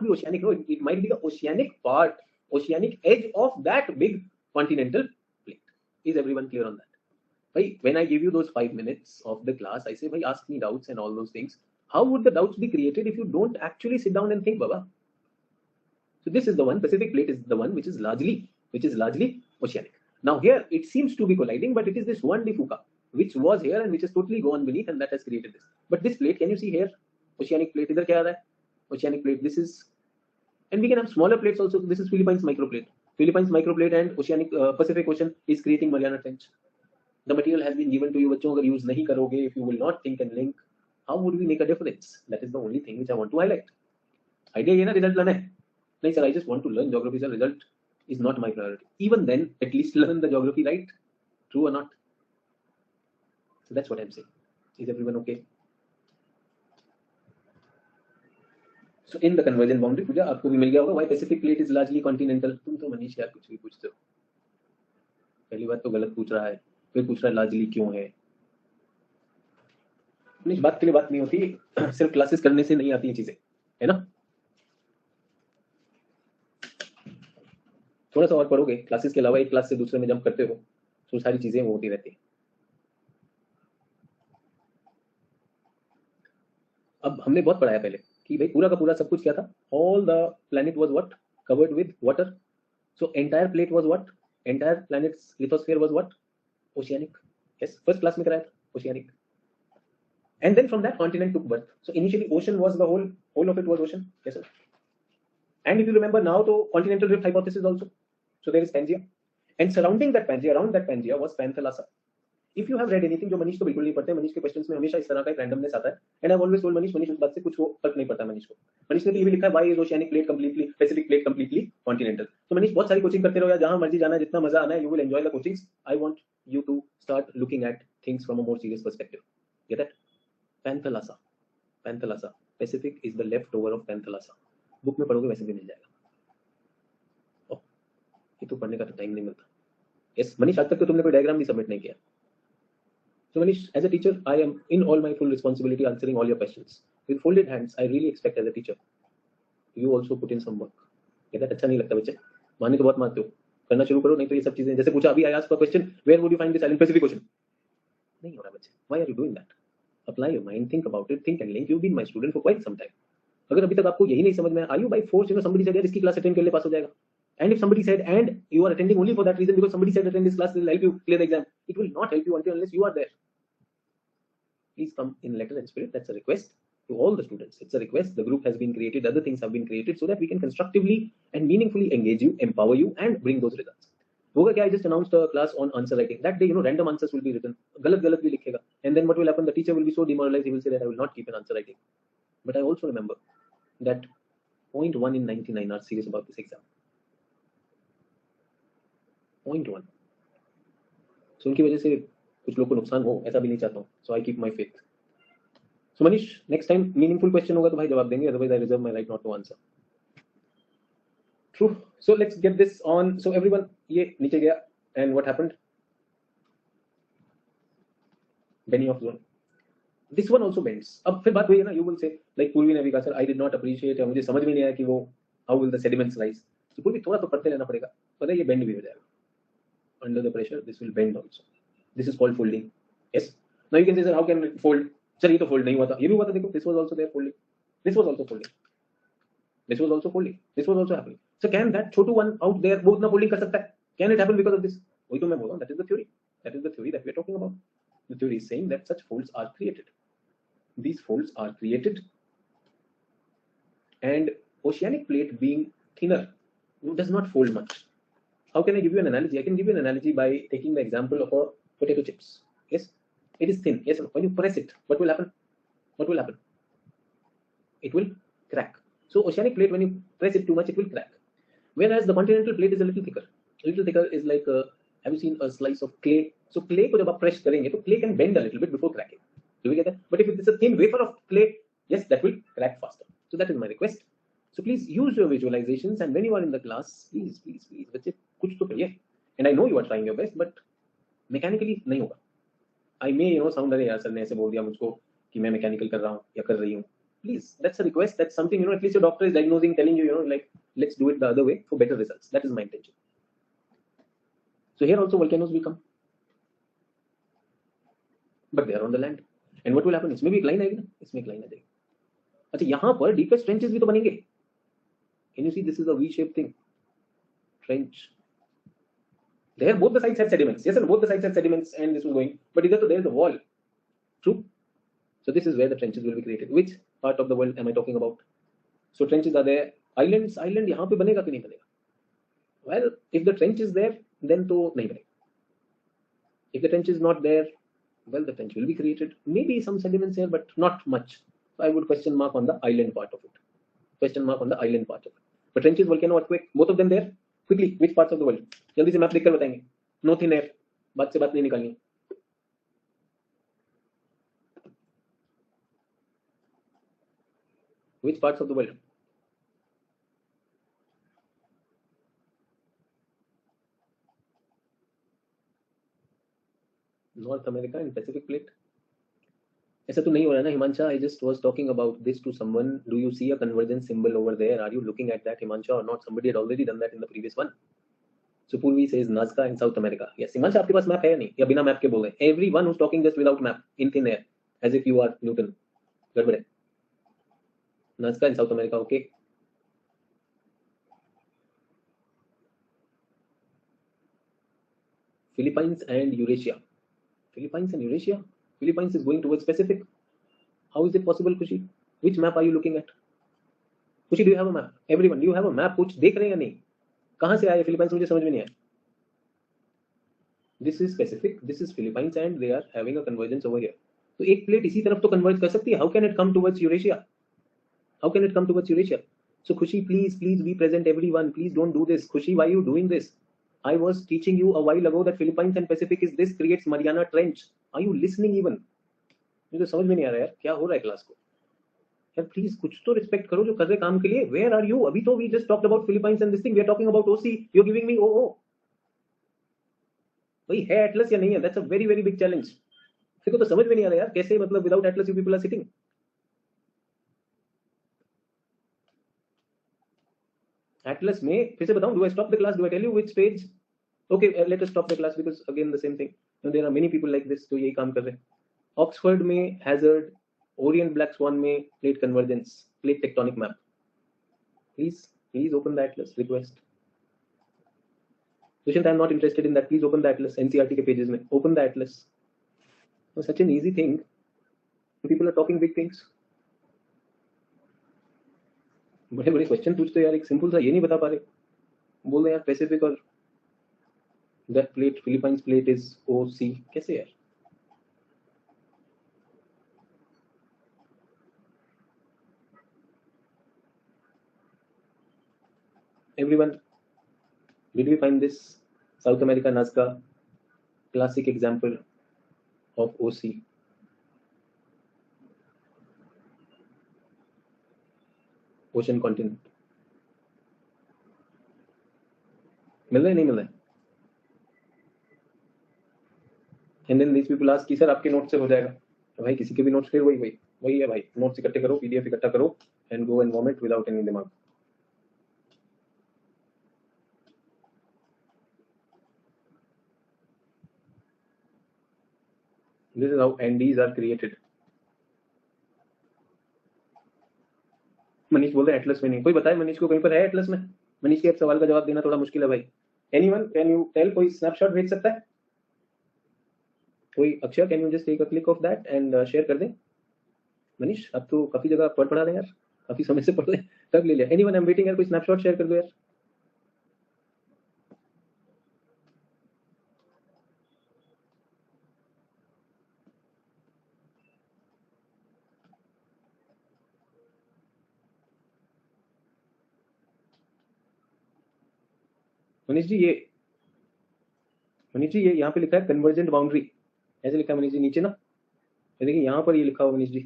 oceanic. No, it might be the oceanic part, oceanic edge of that big continental plate. Is everyone clear on that? Bhai, when I give you those 5 minutes of the class, I say, bhai, ask me doubts and all those things. How would the doubts be created if you don't actually sit down and think, Baba? So this is the one. Pacific Plate is the one which is largely oceanic. Now here it seems to be colliding, but it is this one Fuca which was here and which has totally gone beneath, and that has created this. But this plate, can you see here? Oceanic plate. Idhar kya aa raha hai? Oceanic plate. This is, and we can have smaller plates also. This is Philippines microplate. Philippines microplate and oceanic Pacific Ocean is creating Mariana Trench. The material has been given to you. बच्चों अगर use नहीं करोगे, if you will not think and link, how would we make a difference? That is the only thing which I want to highlight. Idea ये ना result लाना है. नहीं sir, I just want to learn geography. Sir, result is not my priority. Even then, at least learn the geography, right? True or not? So that's what I'm saying. Is everyone okay? So in the convergent boundary, पूजा आपको भी मिल गया होगा. Why Pacific Plate is largely continental? तुम तो मनीष यार कुछ भी पूछते हो. पहली बात तो गलत पूछ रहा है, फिर पूछ रहा है largely क्यों है. मनीष बात के लिए बात नहीं होती, सिर्फ क्लासेस करने से नहीं आती ये चीजें, है ना? थोड़ा सा और पढ़ोगे, क्लासेस के अलावा एक क्लास से दूसरे में जंप करते हो, तो सारी चीजें वो होती रहती हैं. अब हमने बहुत पढ़ाया पहले कि भाई पूरा का पूरा सब कुछ क्या था. All the planet was what? Covered with water. So entire plate was what? Entire planets lithosphere was what? Oceanic. Yes, first class में कराया था oceanic. And then from that continent took birth. So initially ocean was the whole of it was ocean. Yes sir. And if you remember now, the continental drift hypothesis also. So there is Pangea, and surrounding that Pangea, around that Pangea was Panthalassa. If you have read anything, जो मनीष तो बिल्कुल नहीं पढ़ते, मनीष के questions में हमेशा इस तरह का एक रैंडमनेस आता है. And I've always told Manish उस बात से कुछ फर्क नहीं पड़ता मनीष को. मनीष ने तो ये भी लिखा है, why is oceanic plate completely, Pacific plate completely continental. तो मनीष बहुत सारी कोचिंग करते रहो या जहां मर्जी जाना है, जितना मजा आना है, you will enjoy the coachings. I want you to start looking at things from a more serious perspective. Get that? Panthalassa. Panthalassa. Pacific is the leftover of Panthalassa. Book में पढ़ोगे वैसे भी मिल जाएगा. ये तो पढ़ने का तो टाइम नहीं मिलता. यस मनीष, आज तक तो तुमने कोई डायग्राम भी सबमिट नहीं किया. So Manish, as a teacher, I am in all my full responsibility answering all your questions. With folded hands, I really expect as a teacher, you also put in some work. ये that अच्छा नहीं लगता बच्चे? माने तो बहुत मानते हो, करना शुरू करो, नहीं तो ये सब चीजें जैसे पूछा अभी, I asked for a question, where would you find this island Pacific Ocean? नहीं हो रहा बच्चे. Why are you doing that? Apply your mind, think about it, think and link. You've been my student for quite some time. अगर अभी तक आपको यही नहीं समझ में आया, are you by force, somebody said यार इसकी क्लास अटेंड कर ले पास हो जाएगा. And if somebody said, and you are attending only for that reason because somebody said attend this class, it will help you clear the exam. It will not help you until unless you are there. Please come in letter and spirit. That's a request to all the students. It's a request. The group has been created, other things have been created so that we can constructively and meaningfully engage you, empower you, and bring those results. होगा क्या? I just announced a class on answer writing. That day, random answers will be written. गलत भी लिखेगा. And then what will happen? The teacher will be so demoralized. He will say that I will not keep an answer writing. But I also remember that 0.1 in 99 are serious about this exam. 0.1. So उनकी वजह से कुछ लोग को नुकसान हो, ऐसा भी नहीं चाहता हूँ. So I keep my faith. So Manish, next time meaningful question होगा तो भाई जवाब देंगे, otherwise I reserve my right not to answer. True. So let's get this on. So everyone, ये नीचे गया, and what happened? Bending of zone. This one also bends. अब फिर बात वही है ना, you will say like पूर्वी ने भी कहा, sir I did not appreciate, या मुझे समझ में नहीं आया कि वो how will the sediments rise. So पूर्वी थोड़ा तो पढ़ते रहना पड़ेगा, पता है ये bend भी हो जाएगा. Under the pressure, this will bend also. This is called folding. Yes. Now you can say, sir, how can it fold? Sir, ये तो fold नहीं हुआ था. ये भी हुआ था, देखो. This was also there folding. This was also folding. This was also folding. This was also happening. So can that Chhotu one out there both ना folding कर सकता है? Can it happen because of this? वही तो मैं बोल रहा हूँ. That is the theory. That is the theory that we are talking about. The theory is saying that such folds are created. These folds are created, and oceanic plate being thinner does not fold much. How can I give you an analogy? I can give you an analogy by taking the example of a potato chips. Yes, it is thin. Yes, when you press it, what will happen? What will happen? It will crack. So oceanic plate, when you press it too much, it will crack. Whereas the continental plate is a little thicker. A little thicker is like, have you seen a slice of clay? So clay को जब आप press करेंगे, तो clay can bend a little bit before cracking. Do we get that? But if it's a thin wafer of clay, yes, that will crack faster. So that is my request. So please use your visualizations, and when you are in the class, please, बच्चे कुछ तो करिए. And I know you are trying your best, but mechanically नहीं होगा. I may sound अरे यार sir ने ऐसे बोल दिया मुझको कि मैं mechanical कर रहा हूँ या कर रही हूँ. Please, that's a request. That's something at least your doctor is diagnosing, telling you, like let's do it the other way for better results. That is my intention. So here also volcanoes will come. But they are on the land. And what will happen, इसमें भी एक line आएगी ना, इसमें एक line आ जाएगी। अच्छा, यहाँ पर डीपेस्ट ट्रेंचेस भी तो बनेंगे। Can you see this is a V shape thing, trench. There both the sides had sediments. Yes, and both the sides had sediments, and this was going. But either so there is a wall. True. So this is where the trenches will be created. Which part of the world am I talking about? So trenches are there. Islands, island यहाँ पे बनेगा कि नहीं बनेगा? Well, if the trench is there, then तो नहीं बनेगा. If the trench is not there, well, the trench will be created. Maybe some sediments here, but not much. So I would question mark on the island part of it. Question mark on the island part of it. But trenches, volcano, earthquake, both of them there. Quickly, which parts of the world? जल्दी से map देखकर बताएंगे. No thin air. बात से बात नहीं निकालनी. Which parts of the world? North America and Pacific plate. ऐसा तो नहीं हो रहा ना हिमांशा? I just was talking about this to someone. Do you see a convergence symbol over there? Are you looking at that, Himansha, or not? Somebody had already done that in the previous one. So Purvi says Nazca in South America. Yes, Himansha, आपके पास map है या नहीं, या बिना map के बोल रहे हैं? Everyone who's talking just without map, in thin air, as if you are Newton. गड़बड़ है. Nazca in South America, okay. Philippines and Eurasia. Philippines and Eurasia. Philippines is going towards Pacific. How is it possible, Kushi? Which map are you looking at? Kushi, do you have a map? Everyone, do you have a map? कुछ देख रहे हैं या नहीं? कहाँ से आए Philippines? मुझे समझ में नहीं आया. This is Pacific, this is Philippines, and they are having a convergence over here. तो एक प्लेट इसी तरफ तो कन्वर्ज कर सकती है. How can it come towards Eurasia? How can it come towards Eurasia? So Khushi, please be present, everyone. Please don't do this. Khushi, why are you doing this? I was teaching you a while ago that Philippines and Pacific is this creates Mariana Trench. Are you listening even? मुझे समझ में नहीं आ रहा यार, क्या हो रहा है क्लास को यार. प्लीज कुछ तो रिस्पेक्ट करो जो कर रहे काम के लिए. Where are you? अभी तो we just talked about Philippines and this thing, we are talking about OC, you are giving me O. भाई है एटलस या नहीं है? That's a very very big challenge. देखो तो समझ में नहीं आ रहा यार, कैसे मतलब without atlas you people are sitting. Atlas में फिर से बताऊं, do I stop the class, do I tell you which page? Okay, let us stop the class because again the same thing. There are many people like this जो यही काम कर रहे हैं. ऑक्सफोर्ड में हैजर्ड, ओरिएंट ब्लैक स्वान में plate convergence, plate tectonic map. Please open the Atlas, request. Dushant, I am not interested in that. Please open the atlas. NCERT के pages में open the atlas. It's such an easy thing. People are talking big things. बड़े बड़े question पूछते यार, एक simple सा ये नहीं बता पा रहे. बोल रहे यार पैसिफिक और that plate, Philippines plate is OC. कैसे यार? Everyone, did we find this South America Nazca classic example of OC? Ocean continent. मिल रहा है नहीं मिल रहा है? And then these people ask कि सर आपके नोट से हो जाएगा. तो भाई किसी के भी नोट्स फिर वही है भाई. नोट्स इकट्ठे करो, PDF इकट्ठा करो and go and vomit without any दिमाग. This is how Andes are created. Manish बोल रहे हैं एटलस में नहीं. कोई बताए मनीष को कहीं पर है एटलस में? मनीष के एक सवाल का जवाब देना थोड़ा मुश्किल है भाई. Anyone can you tell? कोई स्नैपशॉट भेज सकता है? कोई अक्षर, can you just take a click of that and share कर दें? मनीष आप तो काफी जगह पढ़ा रहे हैं यार, काफी समय से पढ़ रहे हैं, तब ले लिया. एनीवन आई एम वेटिंग यार, कोई स्नैपशॉट शेयर कर दो यार. मनीष जी ये यहाँ पे लिखा है कन्वर्जेंट बाउंड्री. ऐसे लिखा है मनीष जी नीचे ना, देखिए यहाँ पर ये लिखा हुआ मनीष जी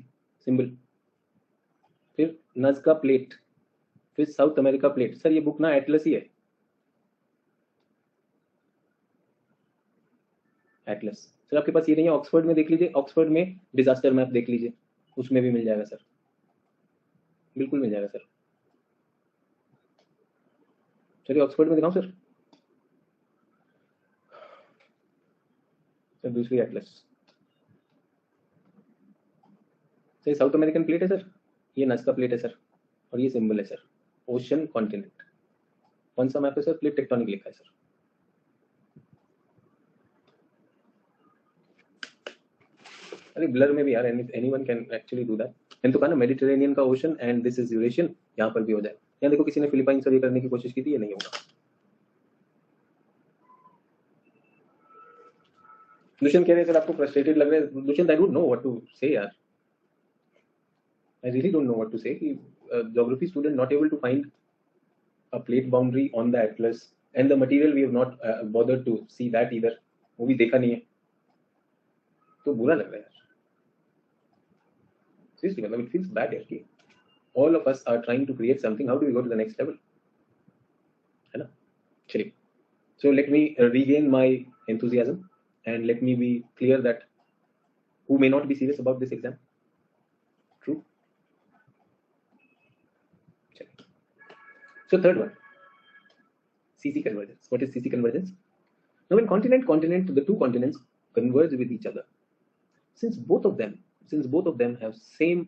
सिंबल. फिर नज़का प्लेट, फिर साउथ अमेरिका प्लेट. सर ये बुक ना एटलस ही है. एटलस सर आपके पास ये नहीं है? ऑक्सफोर्ड में देख लीजिए, ऑक्सफोर्ड में डिजास्टर मैप देख लीजिए, उसमें भी मिल जाएगा सर, बिल्कुल मिल जाएगा सर. चलिए ऑक्सफोर्ड में दिखाऊं सर. सर दूसरी Atlas, sir south American plate है सर, ये नस्का प्लेट है सर, और ये सिंबल है सर ओशन कॉन्टिनेंट। कौन सा मैप है सर? प्लेट टेक्टोनिक लिखा है सर। अरे ब्लर में भी यार anyone can actually do that. मैंने तो कहा ना मेडिटेरेनियन का ocean and this is Eurasian, यहाँ पर भी हो जाए। यहाँ देखो किसी ने फिलीपाइंस से ये करने की कोशिश की थी, ये नहीं होगा। दुष्यंत कह रहे सर आपको फ्रस्ट्रेटेड लग रहा है। Dushyant I don't know what to say यार, I really don't know what to say कि geography student not able to find a plate boundary on the atlas and the material we have not bothered to see that either, वो भी देखा नहीं है, तो बुरा लग रहा है यार seriously, मतलब it feels bad यार कि all of us are trying to create something, how do we go to the next level, है ना? चलिए, so let me regain my enthusiasm and let me be clear that who may not be serious about this exam. True. चलिए, so third one, CC convergence. What is CC convergence? Now when continent, the two continents converge with each other, since both of them have same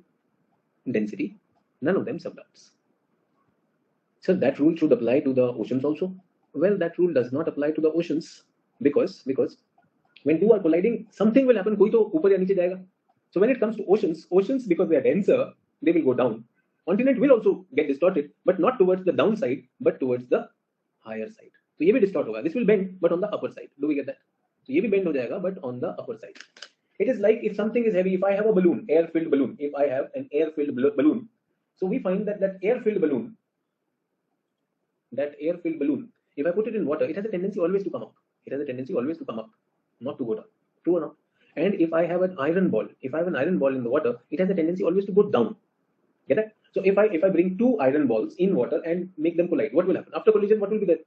density, none of them subducts. So that rule should apply to the oceans also. Well, that rule does not apply to the oceans because when two are colliding, something will happen, koi to upar ya niche jayega. So when it comes to oceans because they are denser, they will go down. Continent will also get distorted, but not towards the downside, but towards the higher side. So ye bhi distort hoga, this will bend but on the upper side. Do we get that? So ye bhi bend ho jayega but on the upper side. It is like if something is heavy, if I have a balloon, air-filled balloon, if I have an air-filled balloon, so we find that air-filled balloon, if I put it in water, it has a tendency always to come up. It has a tendency always to come up, not to go down. True or not? And if I have an iron ball, in the water, it has a tendency always to go down. Get it? So if I bring two iron balls in water and make them collide, what will happen? After collision, what will be there?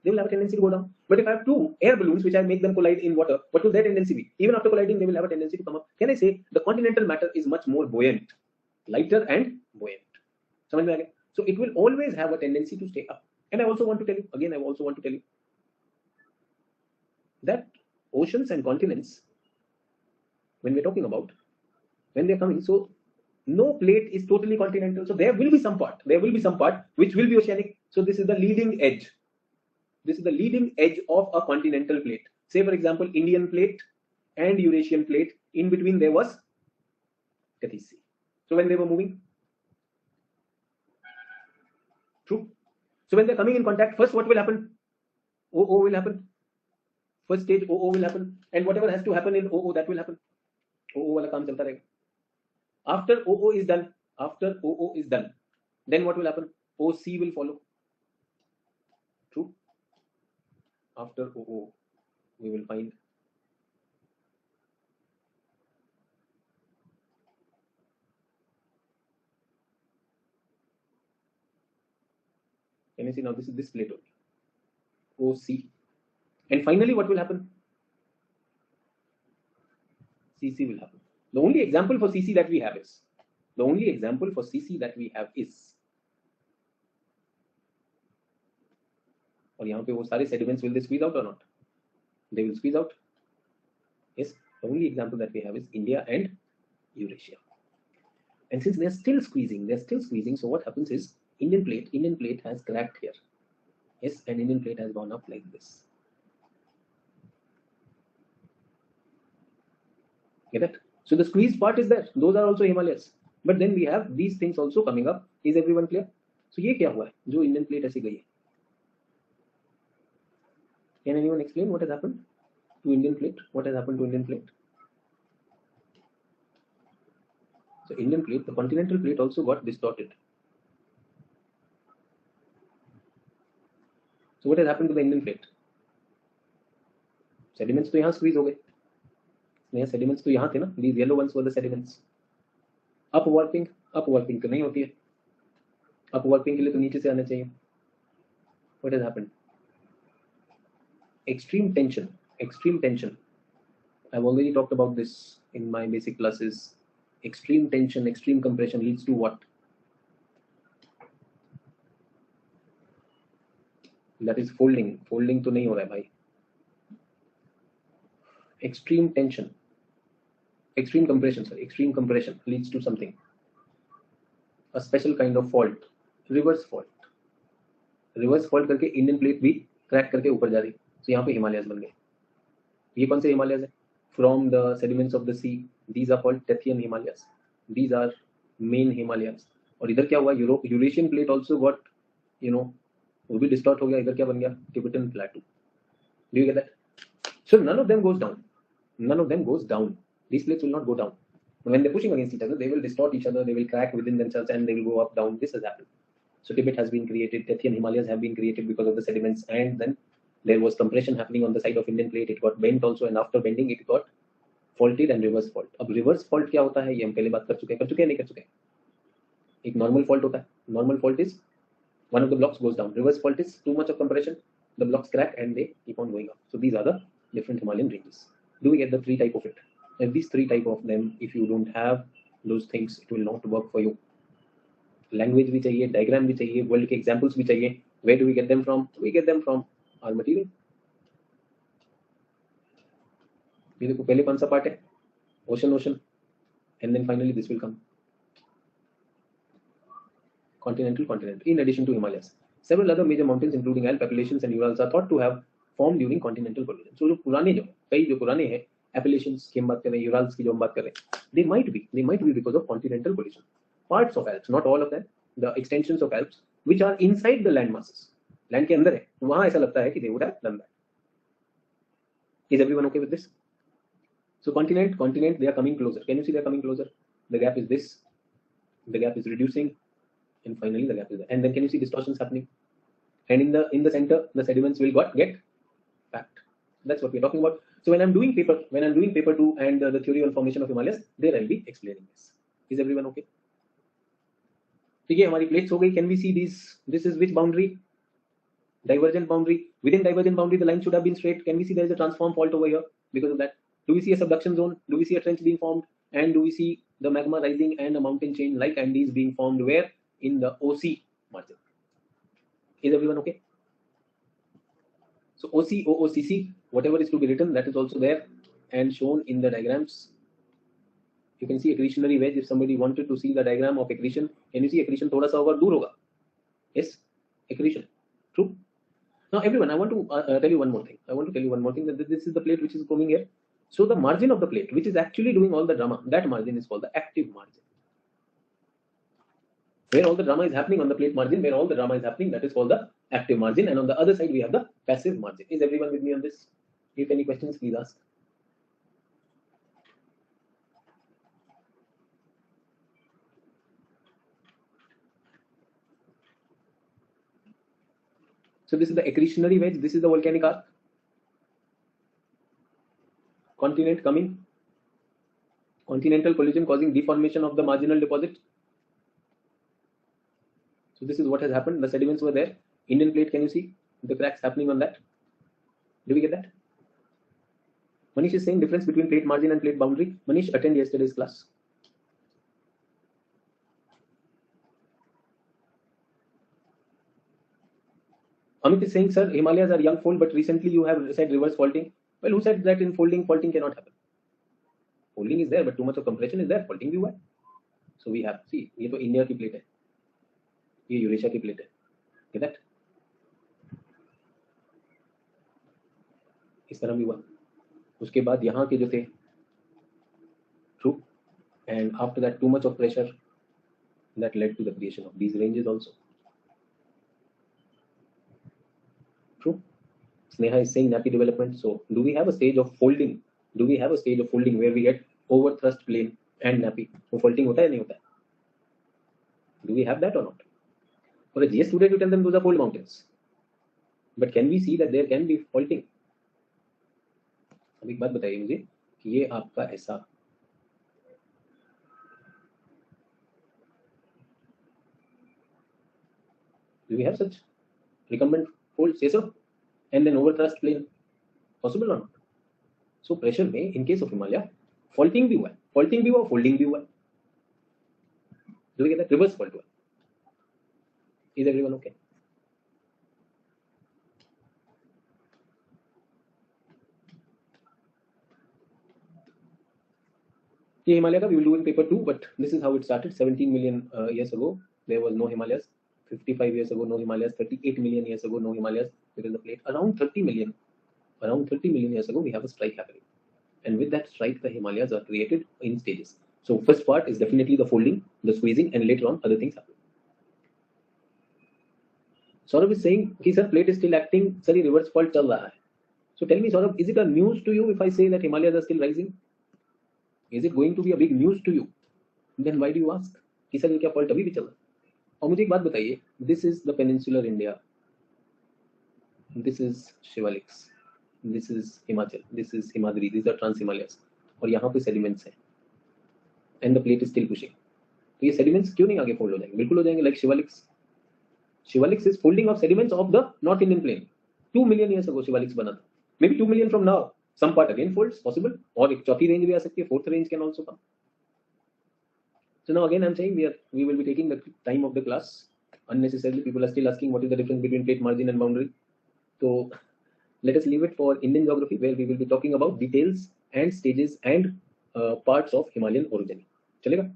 They will have a tendency to go down. But if I have two air balloons which I make them collide in water, what will their tendency be? Even after colliding, they will have a tendency to come up. Can I say the continental matter is much more buoyant, lighter and buoyant? So it will always have a tendency to stay up. And I also want to tell you, that oceans and continents, when we're talking about, when they're coming, so no plate is totally continental. So there will be some part which will be oceanic. So this is the leading edge. Of a continental plate. Say for example, Indian plate and Eurasian plate. In between there was Tethys Sea. So when they were moving, true. So when they're coming in contact, first what will happen? OO will happen. First stage OO will happen, and whatever has to happen in OO, that will happen. OO wala kaam chalta rahega. After OO is done, then what will happen? OC will follow. True. After OO, we will find can you see now? This is this plate only. OC. And finally, what will happen? CC will happen. The only example for CC that we have is, और यहाँ पे वो सारे sediments, will they squeeze out or not? They will squeeze out. Yes. The only example that we have is India and Eurasia. And since they're still squeezing, so what happens is Indian plate has cracked here. Yes, and Indian plate has gone up like this. Get it? So the squeezed part is there. Those are also Himalayas. But then we have these things also coming up. Is everyone clear? So ये क्या हुआ है जो Indian plate ऐसे गई है? Can anyone explain what has happened to Indian plate? What has happened to Indian plate? So Indian plate, the continental plate also got distorted. So what has happened to the Indian plate? Sediments तो यहाँ squeeze हो गए. नया sediments तो यहाँ थे ना. These yellow ones were the sediments. Upwarping तो नहीं होती है. Upwarping के लिए तो नीचे से आना चाहिए. What has happened? Extreme tension. I've already talked about this in my basic classes. Extreme tension, extreme compression leads to what? That is folding. Folding तो नहीं हो रहा है भाई. Extreme tension extreme compression leads to something, a special kind of fault, reverse fault करके Indian plate भी crack करके ऊपर जा रही, तो यहाँ पे हिमालयस बन गए। ये कौन से हिमालयस है? From the sediments of the sea, these are called Tethyan Himalayas, these are main Himalayas. और इधर क्या हुआ, यूरेशियन प्लेट ऑल्सो गॉट वो भी डिस्टॉर्ट हो गया, इधर क्या बन गया, Tibetan प्लेटू। Do you get that? So none of them goes down. None of them goes down. These plates will not go down. When they're pushing against each other, they will distort each other, they will crack within themselves, and they will go up, down. This has happened. So Tibet has been created, Tethyan Himalayas have been created because of the sediments, and then there was compression happening on the side of Indian plate. It got bent also, and after bending, it got faulted and reverse fault. अब reverse fault क्या होता है, ये हम पहले बात कर चुके हैं नहीं कर चुके हैं? एक normal fault होता है. Normal fault is one of the blocks goes down. Reverse fault is too much of compression, the blocks crack and they keep on going up. So these are the different Himalayan ranges. Do we get the three type of it? And these three type of them, if you don't have those things, it will not work for you. Language भी चाहिए, diagram भी चाहिए, world के examples भी चाहिए. Where do we get them from? We get them from our material. ये देखो पहले कौन सा पार्ट है, ocean, and then finally this will come continental. In addition to Himalayas, several other major mountains including Alps, Appalachians and Urals are thought to have formed during continental collision. So कई जो पुराने हैं, Appalachians की हम बात कर रहे हैं, Urals की जो हम बात कर रहे हैं, they might be because of continental collision. Parts of Alps, not all of them, the extensions of Alps which are inside the land masses, land के अंदर है, वहां ऐसा लगता है कि they would have done that. Is everyone okay with this? So continent, they are coming closer. Can you see they are coming closer? The gap is this, the gap is reducing, and finally the gap is there. And then can you see distortions happening? And in the center, the sediments will get packed. That's what we're talking about. So when I'm doing paper 2 and the theory on formation of Himalayas, there I'll be explaining this. Is everyone okay? ठीक है, हमारी plates हो गई. Can we see these? This is which boundary? Divergent boundary. Within divergent boundary, the line should have been straight. Can we see there is a transform fault over here because of that? Do we see a subduction zone? Do we see a trench being formed? And do we see the magma rising and a mountain chain like Andes being formed where? In the OC margin. Is everyone okay? So OC, OOCC, whatever is to be written, that is also there and shown in the diagrams. You can see accretionary wedge. If somebody wanted to see the diagram of accretion, can you see accretion thoda sa hoga, dur hoga? Yes, accretion. True. Now everyone, I want to tell you one more thing. That this is the plate which is coming here. So the margin of the plate, which is actually doing all the drama, that margin is called the active margin. Where all the drama is happening on the plate margin, that is called the active margin, and on the other side we have the passive margin. Is everyone with me on this? If any questions, please ask. So this is the accretionary wedge, this is the volcanic arc. Continent coming, continental collision causing deformation of the marginal deposit. So this is what has happened. The sediments were there. Indian plate, can you see the cracks happening on that? Do we get that? Manish is saying difference between plate margin and plate boundary. Manish, attend yesterday's class. Amit is saying, sir, Himalayas are young fold, but recently you have said reverse faulting. Well, who said that in folding cannot happen? Folding is there, but too much of compression is there. Faulting भी हुआ है. So we have, see, ये तो India की plate है, ये Eurasia की plate है. Get that? इस तरह भी हुआ. उसके बाद यहाँ के जो थे, true, and after that too much of pressure that led to the creation of these ranges also. True. Sneha is saying nappy development. So do we have a stage of folding? Where we get over thrust plane and nappy? वो folding होता है नहीं होता है? Do we have that or not? For a GS student, you tell them those are fold mountains. But can we see that there can be faulting? अब एक बात बताइए मुझे कि ये आपका ऐसा do we have such recumbent folds? Yes, sir. And then over thrust plane, possible or not? So pressure में in case of Himalaya, faulting भी हुआ है, folding भी हुआ है. Do we get that? Reverse fault हुआ. Is everyone okay? ये हिमालय का we will do in paper 2, but this is how it started. 17 million years ago there was no Himalayas. 55 years ago no Himalayas. 38 million years ago no Himalayas. There is a plate. Around 30 million years ago we have a strike happening, and with that strike the Himalayas are created in stages. So first part is definitely the folding, the squeezing, and later on other things happen. Saurabh is saying कि sir plate is still acting, sir ये reverse fault चल रहा है. So tell me Saurabh, is it a news to you if I say that Himalayas are still rising? Is it going to be a big news to you? Then why do you ask कि sir ये क्या fault अभी भी चल रहा है? और मुझे एक बात बताइए, this is the peninsular India, this is Shivaliks, this is Himachal, this is Himadri, these are trans Himalayas, और यहाँ पे sediments हैं, and the plate is still pushing. तो ये sediments क्यों नहीं आगे fold हो जाएंगे? बिल्कुल हो जाएंगे. Like Shivaliks. Shivaliks is folding of sediments of the North Indian plain. 2 million years ago Shivaliks बना था. Maybe 2 million from now. Some part again folds, possible. और एक चौथी range भी आ सकती है. Fourth range can also come. So now again I'm saying we will be taking the time of the class unnecessarily. People are still asking what is the difference between plate margin and boundary. So let us leave it for Indian geography, where we will be talking about details and stages and parts of Himalayan orogeny. चलेगा?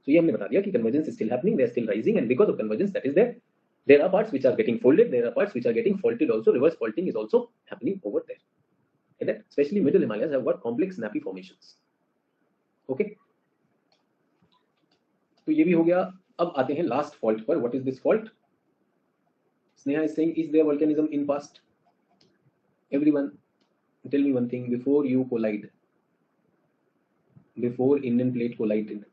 So ये हमने बता दिया कि convergence is still happening, they are still rising, and because of convergence that is there are parts which are getting folded, there are parts which are getting faulted also. Reverse faulting is also happening over there. Okay, that especially middle Himalayas have got complex snappy formations. Okay, तो ये भी हो गया. अब आते हैं last fault पर. What is this fault? Sneha is saying, is there volcanism in past? Everyone, tell me one thing. Before you collide, before Indian plate collided,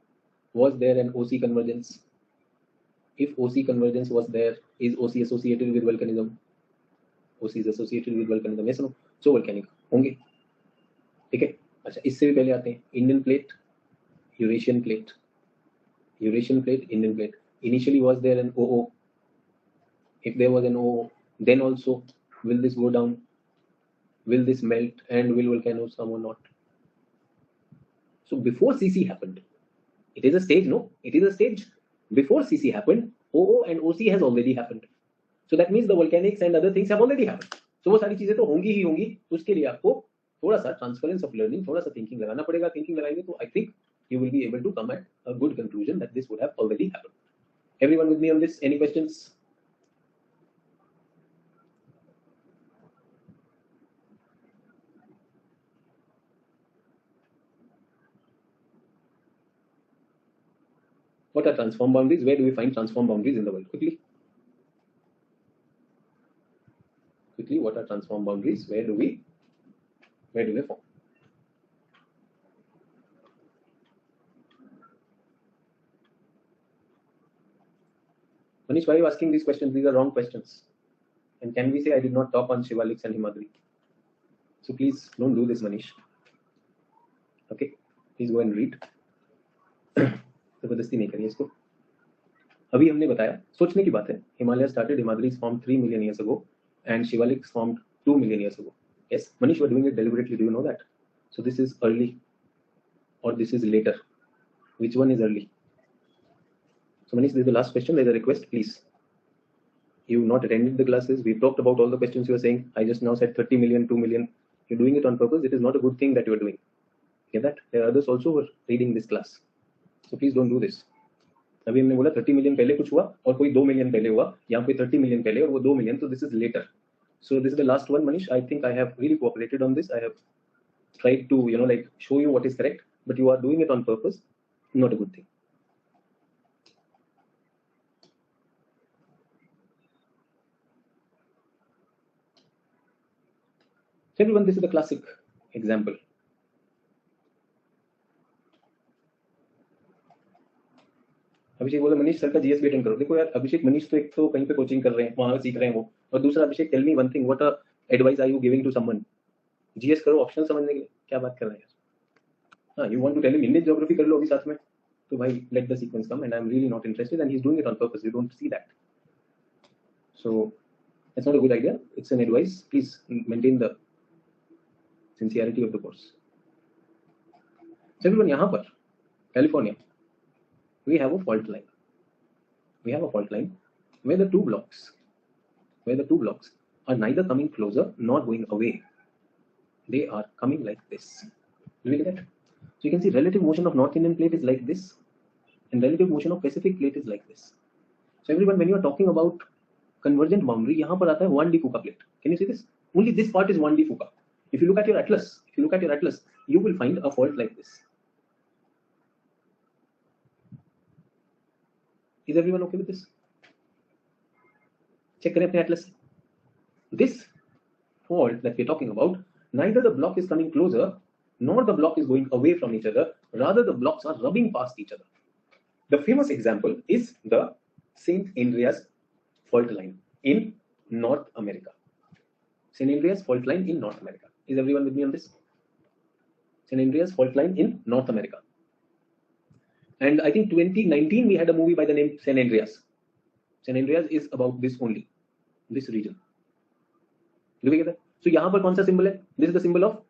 was there an OC convergence? If OC convergence was there, is OC associated with volcanism? OC is associated with volcanism. Yes or no? So volcanic होंगे. ठीक है. अच्छा, इससे भी पहले आते हैं Indian plate, Eurasian plate. Eurasian plate, Indian plate. Initially was there an OO? If there was an OO, then also will this go down? Will this melt and will volcanoes come or not? So before CC happened, it is a stage, no? It is a stage. Before CC happened, OO and OC has already happened. So that means the volcanics and other things have already happened. So वो सारी चीजें तो होंगी ही होंगी. उसके लिए आपको थोड़ा सा transference of learning, थोड़ा सा thinking लगाना पड़ेगा. Thinking लगाएंगे तो I think you will be able to come at a good conclusion that this would have already happened. Everyone with me on this? Any questions? What are transform boundaries? Where do we find transform boundaries in the world? Quickly, what are transform boundaries? Where do they form? Manish, why are you asking these questions? These are wrong questions. And can we say I did not talk on Shivaliks and Himadri? So please don't do this, Manish. Okay, please go and read. जबरदस्ती नहीं करिए इसको. अभी हमने बताया, सोचने की बात है. Himalaya started, Himadris formed 3 million years ago, and Shivaliks formed 2 million years ago. Yes, Manish, you are doing it deliberately. Do you know that? So this is early, or this is later. Which one is early? So Manish, this is the last question. There's a request, please. You've not attended the classes. We've talked about all the questions you were saying. I just now said 30 million, 2 million. You're doing it on purpose. It is not a good thing that you're doing. Get that? There are others also who are reading this class. So please don't do this. अभी हमने बोला 30 million पहले कुछ हुआ और कोई 2 million पहले हुआ. यहाँ पे 30 million पहले और वो 2 million. So this is later. So this is the last one, Manish. I think I have really cooperated on this. I have tried to, like show you what is correct, but you are doing it on purpose. Not a good thing. So everyone, this is the classic example. अभिषेक बोला Manish sir का GS भी attend करो. देखो यार अभिषेक, मनीष तो एक तो कहीं पे कोचिंग कर रहे हैं, वहां सीख रहे हैं वो, और दूसरा Abhishek, tell me one thing, what advice are you giving to someone? GS करो ऑप्शनल समझने के लिए, क्या बात कर रहे हैं? हाँ, you want to tell him Indian geography कर लो अभी साथ में, तो भाई let the sequence come, and I am really not interested, and he is doing it on purpose. You don't see that. So it's not a good idea. It's an advice. Please maintain the sincerity of the course. Everyone, यहाँ पर California we have a fault line. We have a fault line where the two blocks are neither coming closer nor going away. They are coming like this. Do you get that? So you can see relative motion of North Indian plate is like this, and relative motion of Pacific plate is like this. So everyone, when you are talking about convergent boundary, यहाँ पर आता है 1D Fuka plate. Can you see this? Only this part is 1D Fuka. If you look at your atlas, you will find a fault like this. Is everyone okay with this? Check करें अपने atlas. This fault that we're talking about, neither the block is coming closer nor the block is going away from each other. Rather, the blocks are rubbing past each other. The famous example is the St. Andreas fault line in North America. St. Andreas fault line in North America. Is everyone with me on this? St. Andreas fault line in North America. And I think 2019 we had a movie by the name St. Andreas. St. Andreas is about this only, this region. Do we get that? So यहाँ पर कौन सा symbol है? This is the symbol of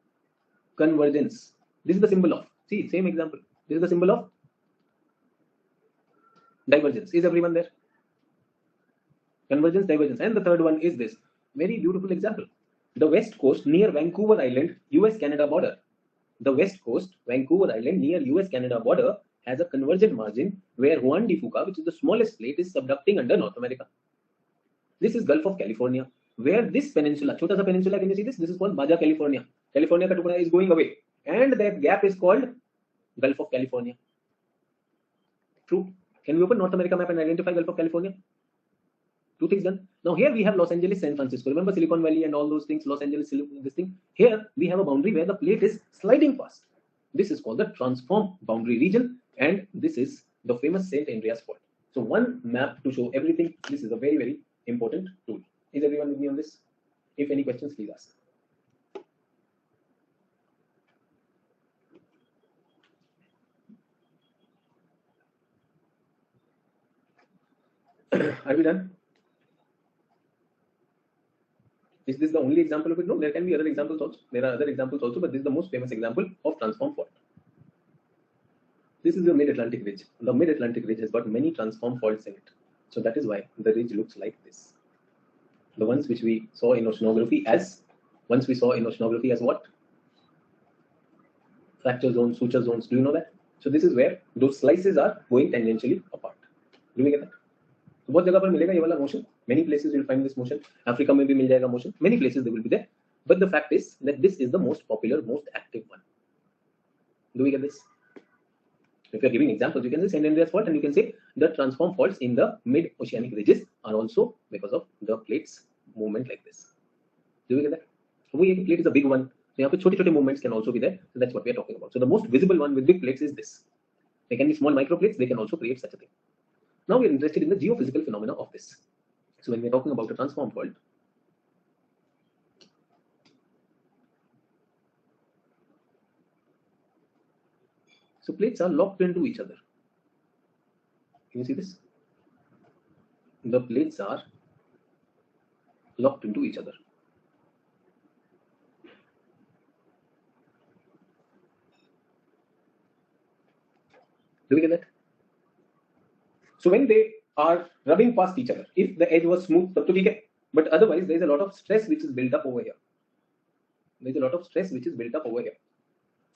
convergence. This is the symbol of, see, same example. This is the symbol of divergence. Is everyone there? Convergence, divergence. And the third one is this. Very beautiful example. The West Coast near Vancouver Island, US-Canada border. The West Coast, Vancouver Island near US-Canada border has a convergent margin where Juan de Fuca, which is the smallest plate, is subducting under North America. This is Gulf of California, where this peninsula, chota sa peninsula, can you see this? This is called Baja California. California ka tukda is going away, and that gap is called Gulf of California. True. Can we open North America map and identify Gulf of California? Two things done. Now here we have Los Angeles, San Francisco. Remember Silicon Valley and all those things, Los Angeles, this thing. Here we have a boundary where the plate is sliding past. This is called the transform boundary region, and this is the famous St. Andreas fault. So one map to show everything. This is a very, very important tool. Is everyone with me on this? If any questions, please ask. Are we done? Is this the only example of it? No, there can be other examples also. There are other examples also, but this is the most famous example of transform fault. This is the Mid-Atlantic Ridge. The Mid-Atlantic Ridge has got many transform faults in it. So that is why the ridge looks like this. The ones which we saw in oceanography as, what? Fracture zones, suture zones. Do you know that? So this is where those slices are going tangentially apart. Do we get that? बहुत जगह पर मिलेगा ये वाला motion. Many places you'll find this motion. Africa में भी मिल जाएगा motion. Many places they will be there. But the fact is that this is the most popular, most active one. Do we get this? If you're giving examples, you can say St. Andreas fault, and you can say the transform faults in the mid-oceanic ridges are also because of the plates movement like this. Do we get that? The plate is a big one. So यहाँ पे छोटे-छोटे movements can also be there. So that's what we are talking about. So the most visible one with big plates is this. They can be small microplates. They can also create such a thing. Now we are interested in the geophysical phenomena of this. So when we are talking about a transform fault, so plates are locked into each other. Can you see this? The plates are locked into each other. Do we get that? So when they are rubbing past each other, if the edge was smooth, tab to theek hai. But otherwise, there is a lot of stress which is built up over here. There is a lot of stress which is built up over here.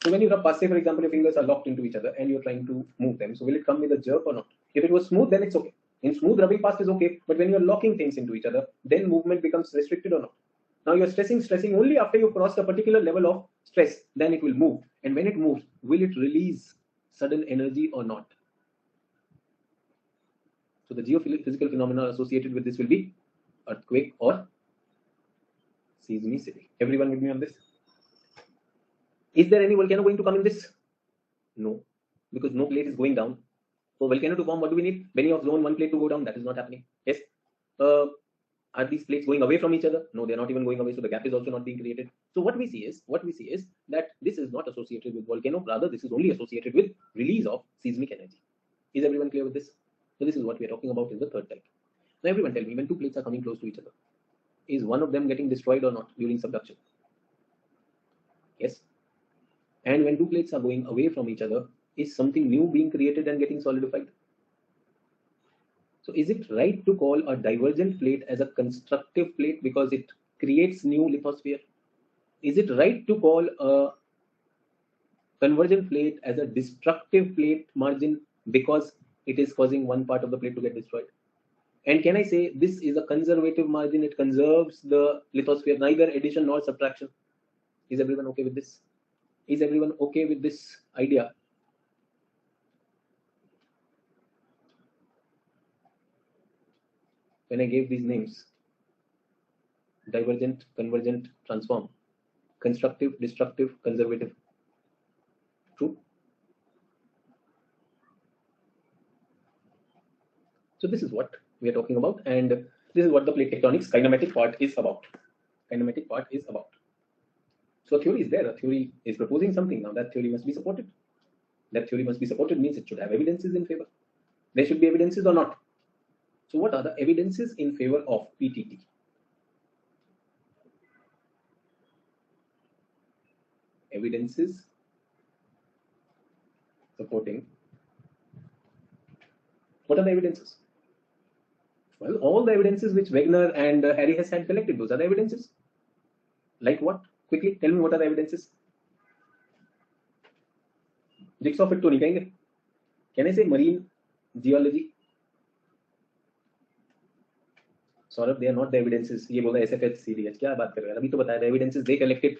So when you rub past, say for example, your fingers are locked into each other and you're trying to move them. So will it come with a jerk or not? If it was smooth, then it's okay. In smooth, rubbing past is okay. But when you're locking things into each other, then movement becomes restricted or not. Now you're stressing only after you cross a particular level of stress, then it will move. And when it moves, will it release sudden energy or not? So the geophysical phenomena associated with this will be earthquake or seismicity. Everyone with me on this? Is there any volcano going to come in this? No, because no plate is going down. For volcano to form, what do we need? Benioff zone, one plate to go down. That is not happening. Yes. Are these plates going away from each other? No, they're not even going away. So the gap is also not being created. So what we see is that this is not associated with volcano. Rather, this is only associated with release of seismic energy. Is everyone clear with this? So this is what we are talking about in the third type. Now everyone tell me, when two plates are coming close to each other, is one of them getting destroyed or not during subduction? Yes. And when two plates are going away from each other, is something new being created and getting solidified? So is it right to call a divergent plate as a constructive plate because it creates new lithosphere? Is it right to call a convergent plate as a destructive plate margin because it is causing one part of the plate to get destroyed. And can I say this is a conservative margin? It conserves the lithosphere, neither addition nor subtraction. Is everyone okay with this? Is everyone okay with this idea? When I gave these names, divergent, convergent, transform, constructive, destructive, conservative. True? So this is what we are talking about, and this is what the plate tectonics kinematic part is about. Kinematic part is about. So a theory is there. A theory is proposing something. Now that theory must be supported. That theory must be supported means it should have evidences in favor. There should be evidences or not. So what are the evidences in favor of PTT? Evidences supporting. What are the evidences? Well, all the evidences which Wegener and Harry Hess had collected, those are the evidences. Like what? Quickly, tell me what are the evidences? Jigsaw fit to nahi kahenge. Can I say marine geology? Saurabh, they are not the evidences. ये बोला SFH CDH. क्या बात कर रहे हैं? अभी तो बताया the evidences they collected.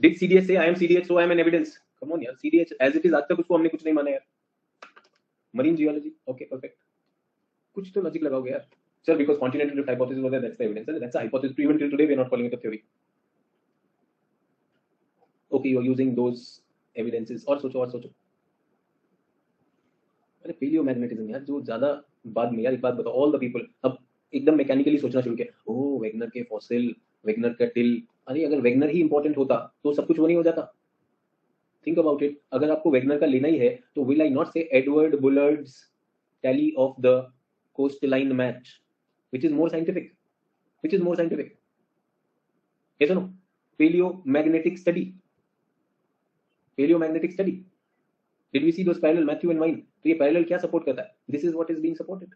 Did CDH say I am CDH so I am an evidence? Come on यार, CDH as it is आज तक उसको हमने कुछ नहीं माना यार. Marine geology, okay, perfect. कुछ तो logic लगाओगे यार. Sir, because continental drift hypothesis was there, that's the evidence. That's a hypothesis. Even till today, we are not calling it a theory. Okay, you are using those evidences. और सोचो. अरे palaeomagnetism यार, जो ज्यादा बाद में यार एक बात बताओ, all the people अब एकदम मैकेनिकली सोचना शुरू किया. ओह, वेगनर के फॉसिल, वेगनर का टिल. अरे अगर वेगनर ही इंपॉर्टेंट होता तो सब कुछ वो नहीं हो जाता. Think about it. अगर आपको वेगनर का लेना ही है तो will I not say Edward Bullard's tally of the coastline match, which is more scientific? Which is more scientific? Yes or no? Paleomagnetic study. Paleomagnetic study. Did we see those parallel, Matthew and mine? तो ये parallel क्या support करता है? This is what is being supported.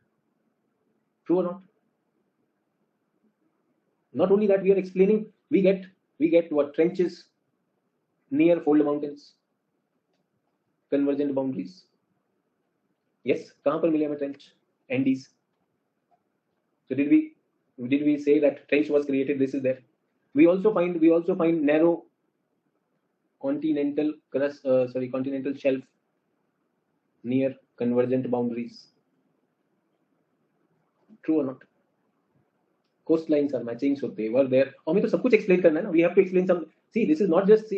True or not? Not only that, we are explaining. We get what? Trenches near fold mountains, convergent boundaries. Yes, कहाँ पर मिले हमें trench? Andes. So did we say that trench was created? This is there. We also find narrow continental crust, continental shelf near convergent boundaries. True or not? Coastlines are matching, so they were there. हमें तो सब कुछ explain करना है ना. We have to explain some. See, this is not just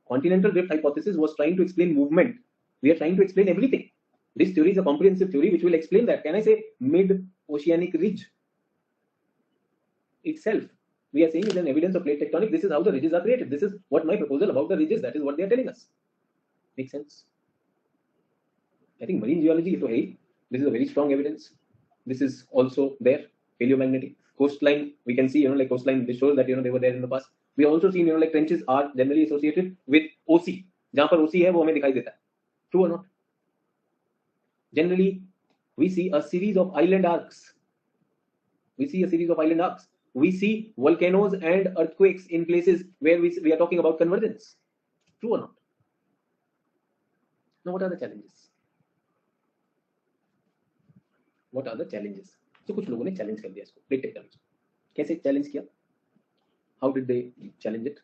continental drift hypothesis was trying to explain movement. We are trying to explain everything. This theory is a comprehensive theory which will explain that. Can I say mid-oceanic ridge itself? We are saying is an evidence of plate tectonics. This is how the ridges are created. This is what my proposal about the ridges. That is what they are telling us. Makes sense? I think marine geology is hey, this is a very strong evidence. This is also there. Paleomagnetic coastline. We can see, like coastline. This shows that they were there in the past. We also seen, like trenches are generally associated with OC. जहाँ पर OC है वो हमें दिखाई देता है. True or not? Generally, we see a series of island arcs. We see volcanoes and earthquakes in places where we are talking about convergence. True or not? Now, what are the challenges? What are the challenges? So, कुछ लोगों ने challenge कर दिया इसको, plate tectonics. कैसे challenge किया? How did they challenge it?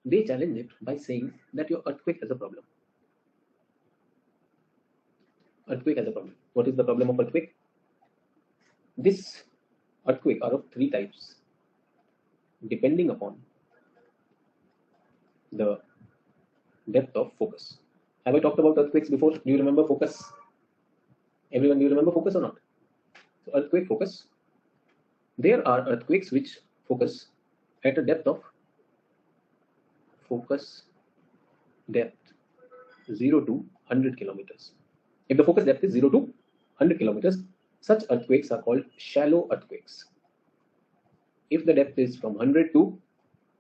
They challenge it by saying that your earthquake has a problem. Earthquake has a problem. What is the problem of earthquake? This earthquake are of three types, depending upon the depth of focus. Have I talked about earthquakes before? Do you remember focus? Everyone, do you remember focus or not? So earthquake focus. There are earthquakes which focus at a depth of focus depth 0 to 100 kilometers. If the focus depth is 0 to 100 kilometers, such earthquakes are called shallow earthquakes. If the depth is from 100 to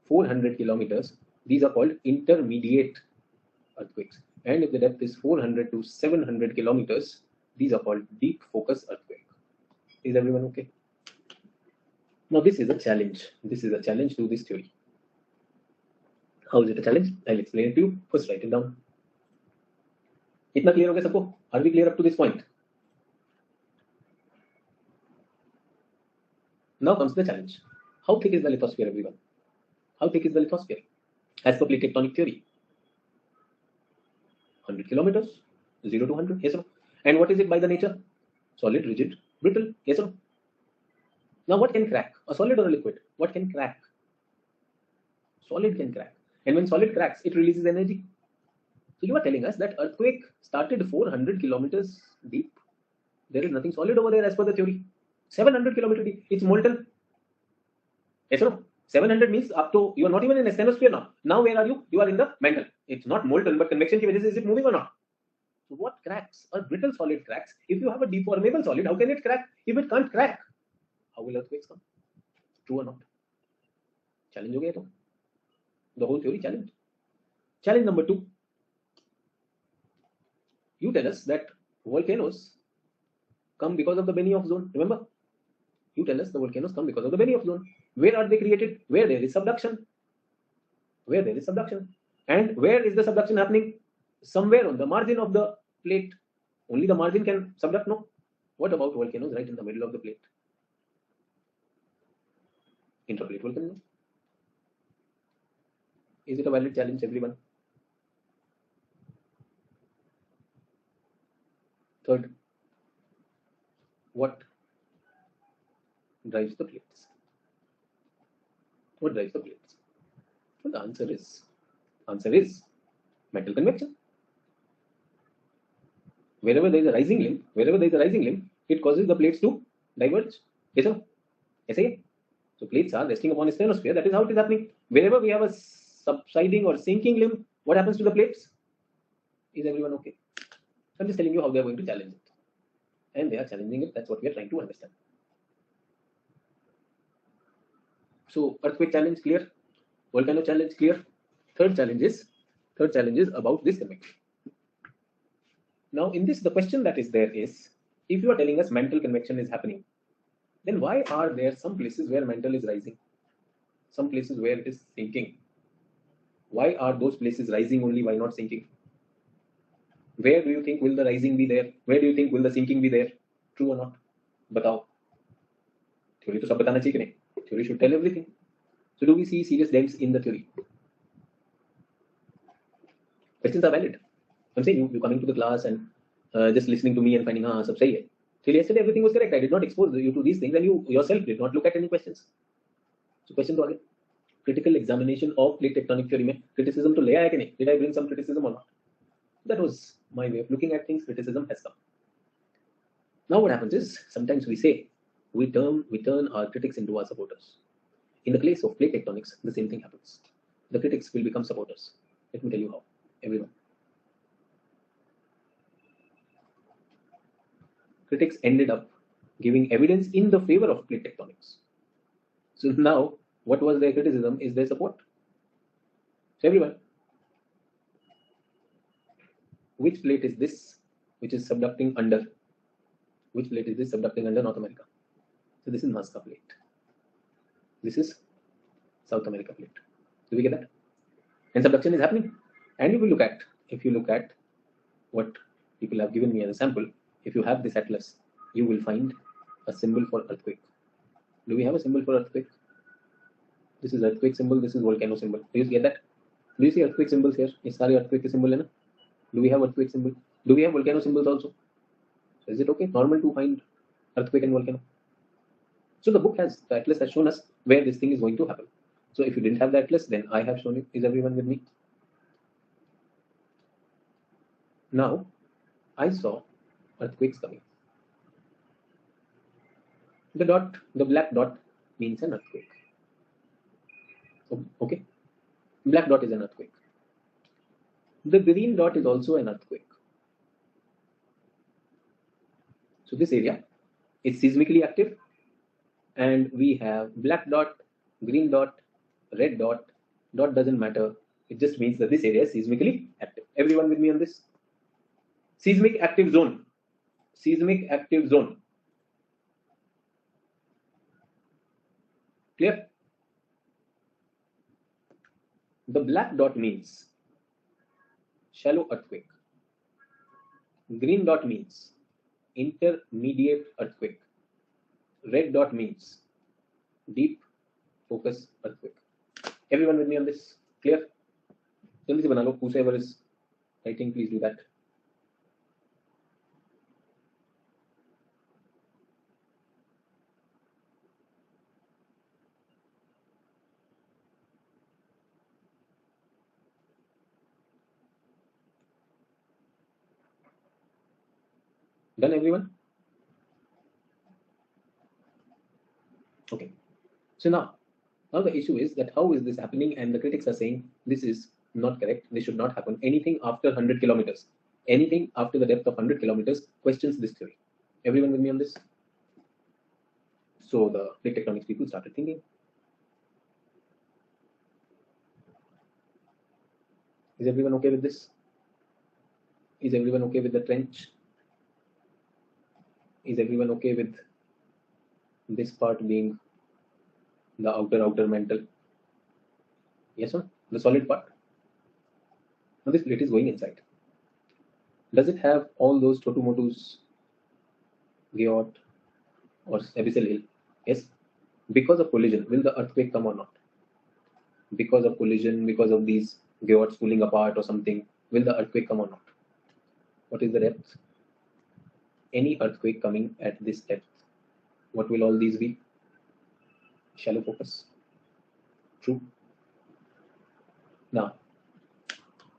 400 kilometers, these are called intermediate earthquakes. And if the depth is 400 to 700 kilometers, these are called deep focus earthquake. Is everyone okay? Now this is a challenge. This is a challenge to this theory. How is it a challenge? I'll explain it to you. First, write it down. इतना clear हो गया सबको? Are we clear up to this point? Now comes the challenge. How thick is the lithosphere, everyone? How thick is the lithosphere? As per plate tectonic theory, 100 kilometers, 0 to 100, yes or no? And what is it by the nature? Solid, rigid, brittle, yes or no? Now what can crack? A solid or a liquid? What can crack? Solid can crack. And when solid cracks, it releases energy. So you are telling us that earthquake started 400 kilometers deep. There is nothing solid over there as per the theory. 700 kilometers deep. It's molten. Yes or no? 700 means up to, you are not even in a asthenosphere now. Now where are you? You are in the mantle. It's not molten, but convection ki wajah se is it moving or not? So what cracks? A brittle solid cracks. If you have a deformable solid, how can it crack? If it can't crack, how will earthquakes come? True or not? Challenge ho gaya to. The whole theory challenge. Challenge number 2. You tell us that volcanoes come because of the Benioff zone. Remember? You tell us the volcanoes come because of the Benioff zone. Where are they created? Where there is subduction. Where there is subduction. And where is the subduction happening? Somewhere on the margin of the plate. Only the margin can subduct, no? What about volcanoes right in the middle of the plate? Intraplate volcano. Is it a valid challenge, everyone? Third, what drives the plates? What drives the plates? Well, the answer is metal convection. Wherever there is a rising limb, it causes the plates to diverge. Yes or no? Yes again. So plates are resting upon a asthenosphere. That is how it is happening. Wherever we have a subsiding or sinking limb, what happens to the plates? Is everyone okay? I'm just telling you how they are going to challenge it. And they are challenging it. That's what we are trying to understand. So earthquake challenge clear. Volcano challenge clear. Third challenge is about this convection. Now in this, the question that is there is, if you are telling us mantle convection is happening, then why are there some places where mantle is rising, some places where it is sinking? Why are those places rising only? Why not sinking? Where do you think will the rising be there? Where do you think will the sinking be there? True or not? Batao. Theory to sab batana chahiye ki nahi? Theory should tell everything. So do we see serious dents in the theory? Questions are valid. I'm saying you coming to the class and just listening to me and finding sab sahi hai. Till yesterday everything was correct. I did not expose you to these things and you yourself did not look at any questions. So question to again. Critical examination of plate tectonic theory mein criticism to le aaya ki nahi? Did I bring some criticism or not? That was my way of looking at things. Criticism has come. Now what happens is, sometimes we say we turn our critics into our supporters. In the case of plate tectonics, the same thing happens. The critics will become supporters. Let me tell you how, everyone. Critics ended up giving evidence in the favor of plate tectonics. So now, what was their criticism is their support. So everyone, which plate is this which is subducting under? Which plate is this subducting under North America? So this is Nazca plate. This is South America plate. Do we get that? And subduction is happening. And if you look at what people have given me as a sample, if you have this atlas, you will find a symbol for earthquake. Do we have a symbol for earthquake? This is earthquake symbol, this is volcano symbol. Do you get that? Do you see earthquake symbols here? Is सारे earthquake symbol है ना? Do we have earthquake symbol? Do we have volcano symbols also? So is it okay, normal to find earthquake and volcano? So the atlas has shown us where this thing is going to happen. So if you didn't have the atlas, then I have shown it. Is everyone with me? Now, I saw earthquakes coming. The black dot means an earthquake. Okay, black dot is an earthquake. The green dot is also an earthquake. So this area is seismically active, and we have black dot, green dot, red dot. Dot doesn't matter. It just means that this area is seismically active. Everyone with me on this? Seismic active zone. Seismic active zone. Clear? The black dot means shallow earthquake. Green dot means intermediate earthquake. Red dot means deep focus earthquake. Everyone with me on this? Clear? जल्दी से बना लो. Whoever is writing, please do that. Done, everyone? Okay. So now the issue is that how is this happening? And the critics are saying this is not correct. This should not happen. Anything after 100 kilometers, anything after the depth of 100 kilometers questions this theory. Everyone with me on this? So the plate tectonics people started thinking, is everyone okay with this? Is everyone okay with the trench? Is everyone okay with this part being the outer mantle? Yes or no? The solid part. Now this plate is going inside. Does it have all those totumotus, Geot, or abyssal hill? Yes. Because of collision, will the earthquake come or not? Because of collision, because of these geots pulling apart or something, will the earthquake come or not? What is the depth? Any earthquake coming at this depth, what will all these be? Shallow focus. True. Now,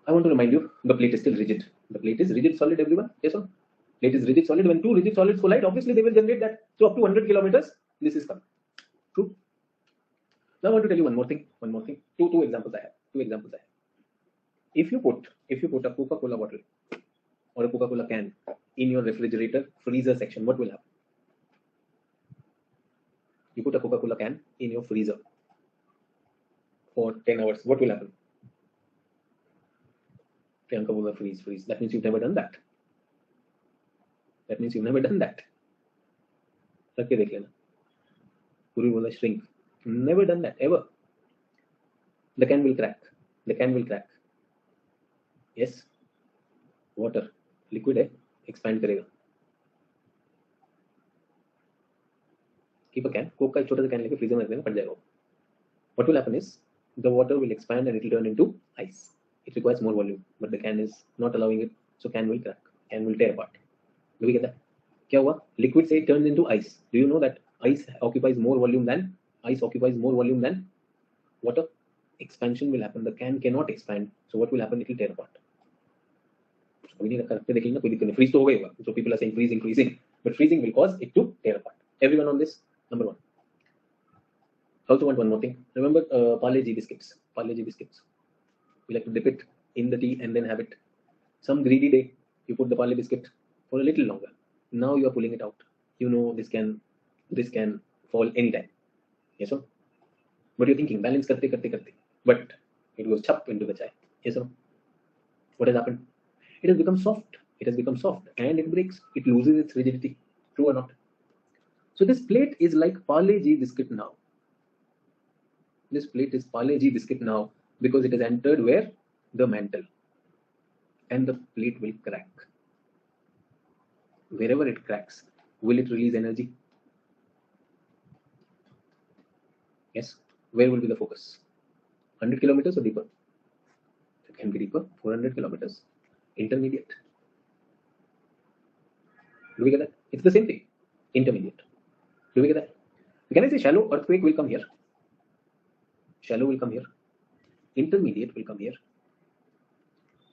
I want to remind you, the plate is still rigid. The plate is rigid solid, everyone. Yes or no? Plate is rigid solid. When two rigid solids collide, obviously they will generate that. So up to 100 kilometers, this is coming. True. Now I want to tell you one more thing. Two examples I have. If you put a Coca-Cola bottle or a Coca-Cola can in your refrigerator freezer section, what will happen? You put a Coca-Cola can in your freezer for 10 hours. What will happen? Priyanka will freeze. That means you've never done that. रख के देख लेना. Puri will shrink. Never done that ever. The can will crack. Yes. Water, liquid है, expand करेगा. Keep a can, Coke का एक छोटा सा can लेके freezer में रख देना, फट जाएगा. What will happen is the water will expand and it will turn into ice. It requires more volume, but the can is not allowing it, so can will crack, can will tear apart. Do we get that? क्या हुआ? Liquid say it turns into ice. Do you know that ice occupies more volume than water? Expansion will happen. The can cannot expand. So what will happen? It will tear apart. अभी नहीं रखा, रखते देखेंगे, कोई दिक्कत नहीं. Freeze तो हो गया होगा. So people are saying freezing, but freezing will cause it to tear apart. Everyone on this? Number one. I also want one more thing. Remember Parle-G biscuits. We like to dip it in the tea and then have it. Some greedy day, you put the Parle biscuit for a little longer. Now you are pulling it out. You know this can fall anytime. Yes or no? But you're thinking balance karte, but it goes chap into the chai. Yes or no? What has happened? It has become soft. And it breaks. It loses its rigidity. True or not? So this plate is like Parle-G biscuit now. This plate is Parle-G biscuit now because it has entered where? The mantle. And the plate will crack. Wherever it cracks, will it release energy? Yes. Where will be the focus? 100 kilometers or deeper? It can be deeper, 400 kilometers. Intermediate. Do we get that? It's the same thing. Intermediate. Do we get that? Can I say shallow earthquake will come here? Shallow will come here. Intermediate will come here.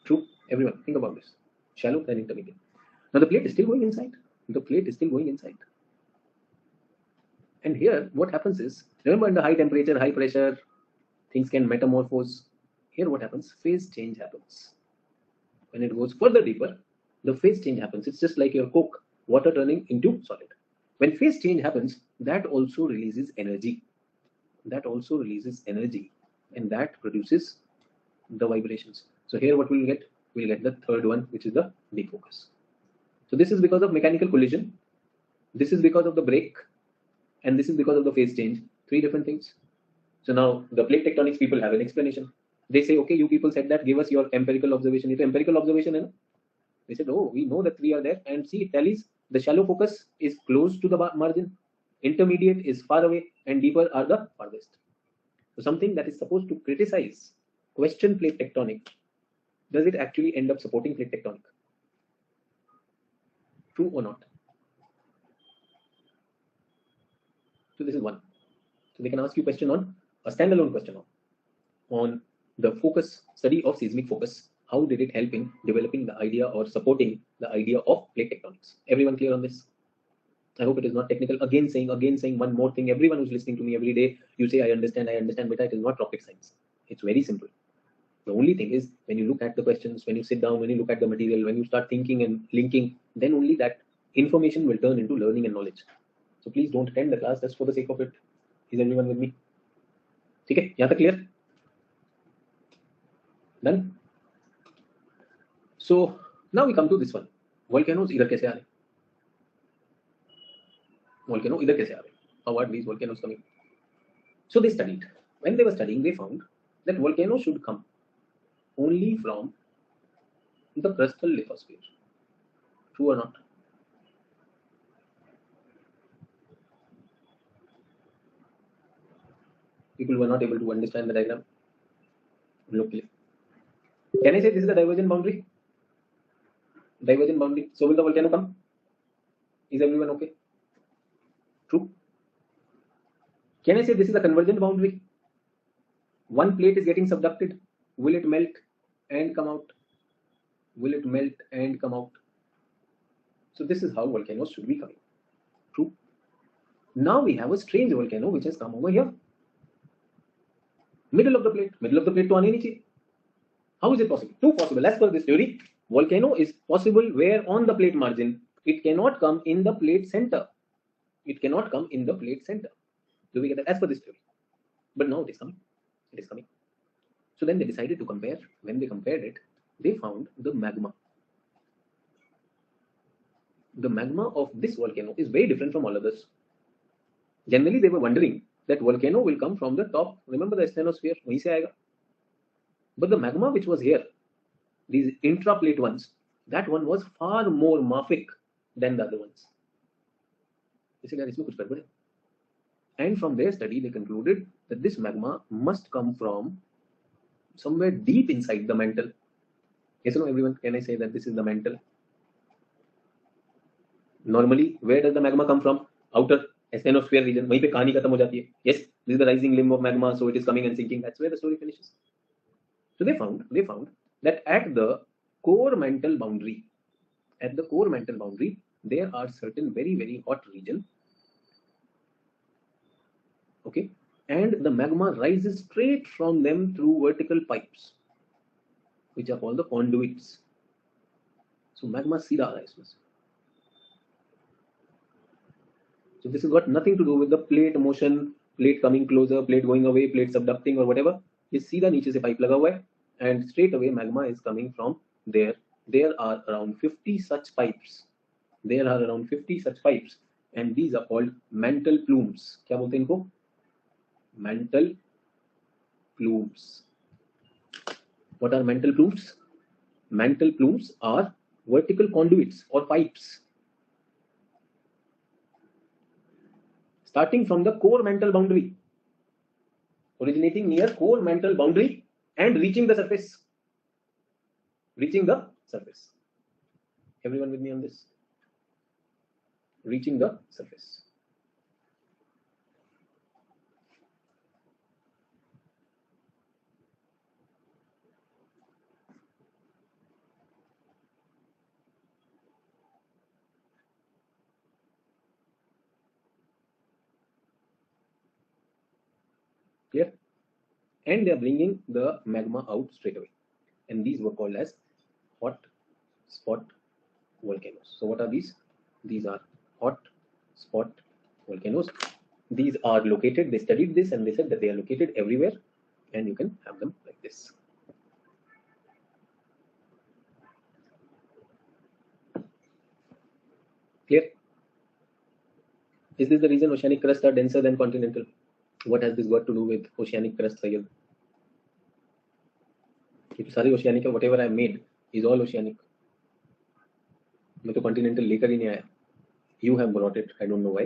True. Everyone, think about this. Shallow and intermediate. Now the plate is still going inside. And here, what happens is, remember under high temperature, high pressure, things can metamorphose. Here what happens? Phase change happens. When it goes further deeper, the phase change happens. It's just like your Coke, water turning into solid. When phase change happens, that also releases energy. And that produces the vibrations. So here what we'll get? We'll get the third one, which is the defocus. So this is because of mechanical collision. This is because of the break. And this is because of the phase change. Three different things. So now the plate tectonics people have an explanation. They say, okay, you people said that, give us your empirical observation. It's empirical observation, hai na? They said, oh, we know that three are there, and see, it tallies. The shallow focus is close to the margin, intermediate is far away, and deeper are the farthest. So something that is supposed to criticize, question plate tectonic, does it actually end up supporting plate tectonic? True or not? So this is one. So they can ask you question on a standalone question on the focus study of seismic focus. How did it help in developing the idea or supporting the idea of plate tectonics? Everyone clear on this? I hope it is not technical. Again saying one more thing. Everyone who's listening to me every day, you say, I understand, but it is not rocket science. It's very simple. The only thing is, when you look at the questions, when you sit down, when you look at the material, when you start thinking and linking, then only that information will turn into learning and knowledge. So please don't attend the class just for the sake of it. Is everyone with me? Okay, यहाँ तक clear? Done? So now we come to this one. Volcanoes इधर कैसे आ रहे? Volcano इधर कैसे आ रहे? How are these volcanoes coming? So they studied. When they were studying, they found that volcanoes should come only from the crustal lithosphere. True or not? People were not able to understand the diagram. Look clear. Can I say this is the divergent boundary? Divergent boundary. So will the volcano come? Is everyone okay? True. Can I say this is the convergent boundary? One plate is getting subducted. Will it melt and come out? Will it melt and come out? So this is how volcanoes should be coming. True. Now we have a strange volcano which has come over here. Middle of the plate. Middle of the plate to आने नहीं चाहिए. How is it possible? Two possible. As per this theory, volcano is possible where on the plate margin. It cannot come in the plate center. It cannot come in the plate center. Do we get that? As per this theory. But now it is coming. It is coming. So then they decided to compare. When they compared it, they found the magma. The magma of this volcano is very different from all others. Generally, they were wondering that volcano will come from the top. Remember the asthenosphere? वहीं से आएगा. But the magma which was here, these intraplate ones, that one was far more mafic than the other ones. And from their study, they concluded that this magma must come from somewhere deep inside the mantle. Yes or no, everyone? Can I say that this is the mantle? Normally, where does the magma come from? Outer asthenosphere region. वहीं पे कहानी खत्म हो जाती है. Yes, this is the rising limb of magma, so it is coming and sinking. That's where the story finishes. So they found that at the core mantle boundary, there are certain very, very hot region. Okay, and the magma rises straight from them through vertical pipes, which are called the conduits. So magma सीधा आ रहा है इसमें से. So this has got nothing to do with the plate motion, plate coming closer, plate going away, plate subducting or whatever. ये सीधा नीचे से pipe लगा हुआ है, and straight away magma is coming from there. There are around 50 such pipes. And these are called mantle plumes. क्या बोलते हैं इनको? Mantle plumes. What are mantle plumes? Mantle plumes are vertical conduits or pipes starting from the core mantle boundary, originating near core mantle boundary and reaching the surface. Everyone with me on this? Reaching the surface. Clear? And they are bringing the magma out straight away. And these were called as hot spot volcanoes. So what are these? These are hot spot volcanoes. These are located, they studied this and they said that they are located everywhere and you can have them like this. Clear? Is this the reason oceanic crusts are denser than continental? What has this got to do with oceanic crust, Sayyid? If sorry oceanic, whatever I made is all oceanic. मैं तो continental लेकर ही नहीं आया. You have brought it. I don't know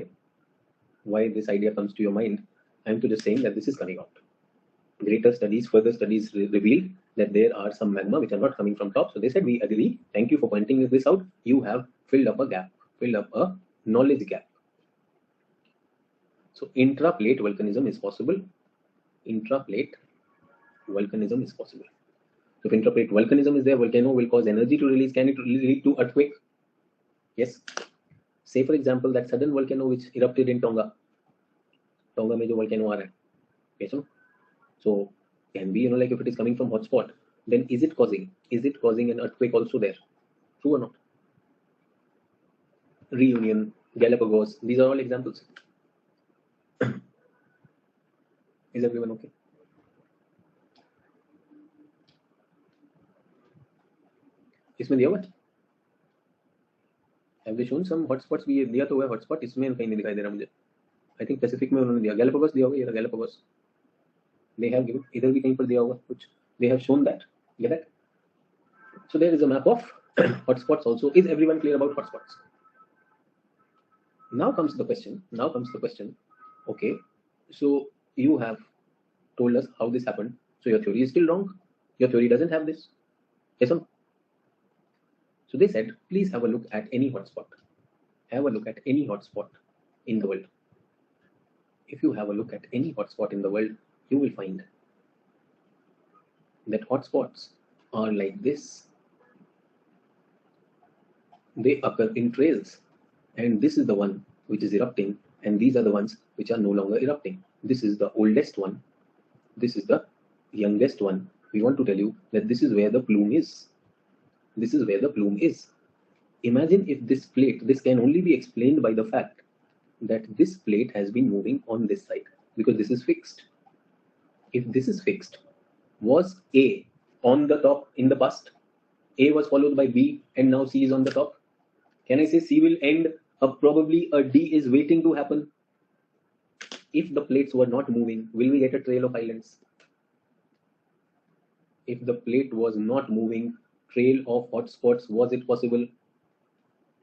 why this idea comes to your mind. I'm to just saying that this is coming out. Greater studies, further studies revealed that there are some magma which are not coming from top. So they said, we agree. Thank you for pointing this out. You have filled up a gap, filled up a knowledge gap. So intraplate volcanism is possible. Intraplate volcanism is possible. So if intraplate volcanism is there, volcano will cause energy to release. Can it lead to earthquake? Yes. Say for example that sudden volcano which erupted in Tonga. Tonga में जो volcano आ रहा है, yes, no? So can be, like if it is coming from hotspot, then is it causing an earthquake also there? True or not? Reunion, Galapagos, these are all examples. Is everyone okay? इसमें दिया हुआ है? Have they shown some hotspots? भी दिया तो हुआ है hotspot, इसमें कहीं नहीं दिखाई दे रहा मुझे. I think Pacific में उन्होंने दिया. Galapagos दिया होगा, ये Galapagos. They have given, इधर भी कहीं पर दिया होगा कुछ. They have shown that. Get that? So there is a map of hotspots also. Is everyone clear about hotspots? Now comes the question. Okay, so you have told us how this happened. So your theory is still wrong. Your theory doesn't have this. Yes or no? So they said, please have a look at any hotspot. Have a look at any hotspot in the world. If you have a look at any hotspot in the world, you will find that hotspots are like this. They occur in trails, and this is the one which is erupting, and these are the ones which are no longer erupting. This is the oldest one. This is the youngest one. We want to tell you that this is where the plume is. This is where the plume is. Imagine if this plate, this can only be explained by the fact that this plate has been moving on this side, because this is fixed. If this is fixed, was A on the top in the past? A was followed by B, and now C is on the top. Can I say C will end up? Probably a D is waiting to happen. If the plates were not moving, will we get a trail of islands? If the plate was not moving, trail of hotspots, was it possible?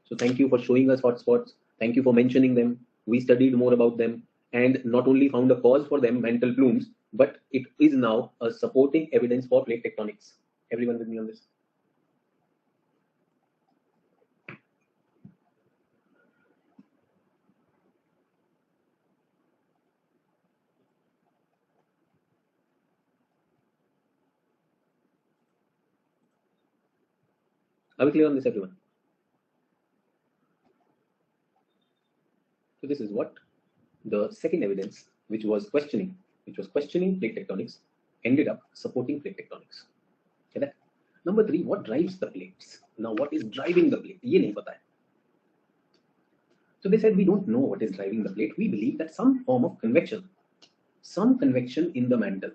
So thank you for showing us hotspots. Thank you for mentioning them. We studied more about them and not only found a cause for them, mantle plumes, but it is now a supporting evidence for plate tectonics. Everyone with me on this? Are we clear on this, everyone? So this is what the second evidence, which was questioning plate tectonics, ended up supporting plate tectonics. Okay, that? Number 3, what drives the plates? Now, what is driving the plate? ये नहीं पता है. So they said, we don't know what is driving the plate. We believe that some form of convection, some convection in the mantle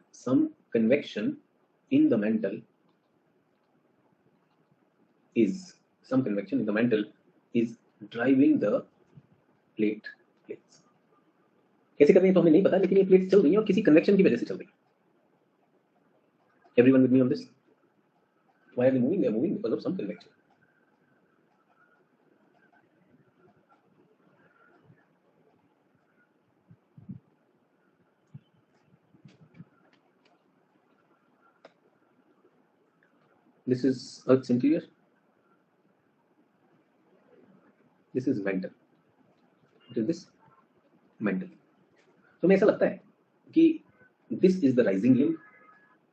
is driving the plates. कैसे कर रही हैं तो हमें नहीं पता, लेकिन ये प्लेट्स चल रही हैं और किसी कन्वेक्शन की वजह से चल रही हैं. Everyone with me on this? Why are they moving? They are moving because of some convection. This is Earth's interior. This is mantle. What is this? Mantle. तो हमें ऐसा लगता है कि this is the rising limb.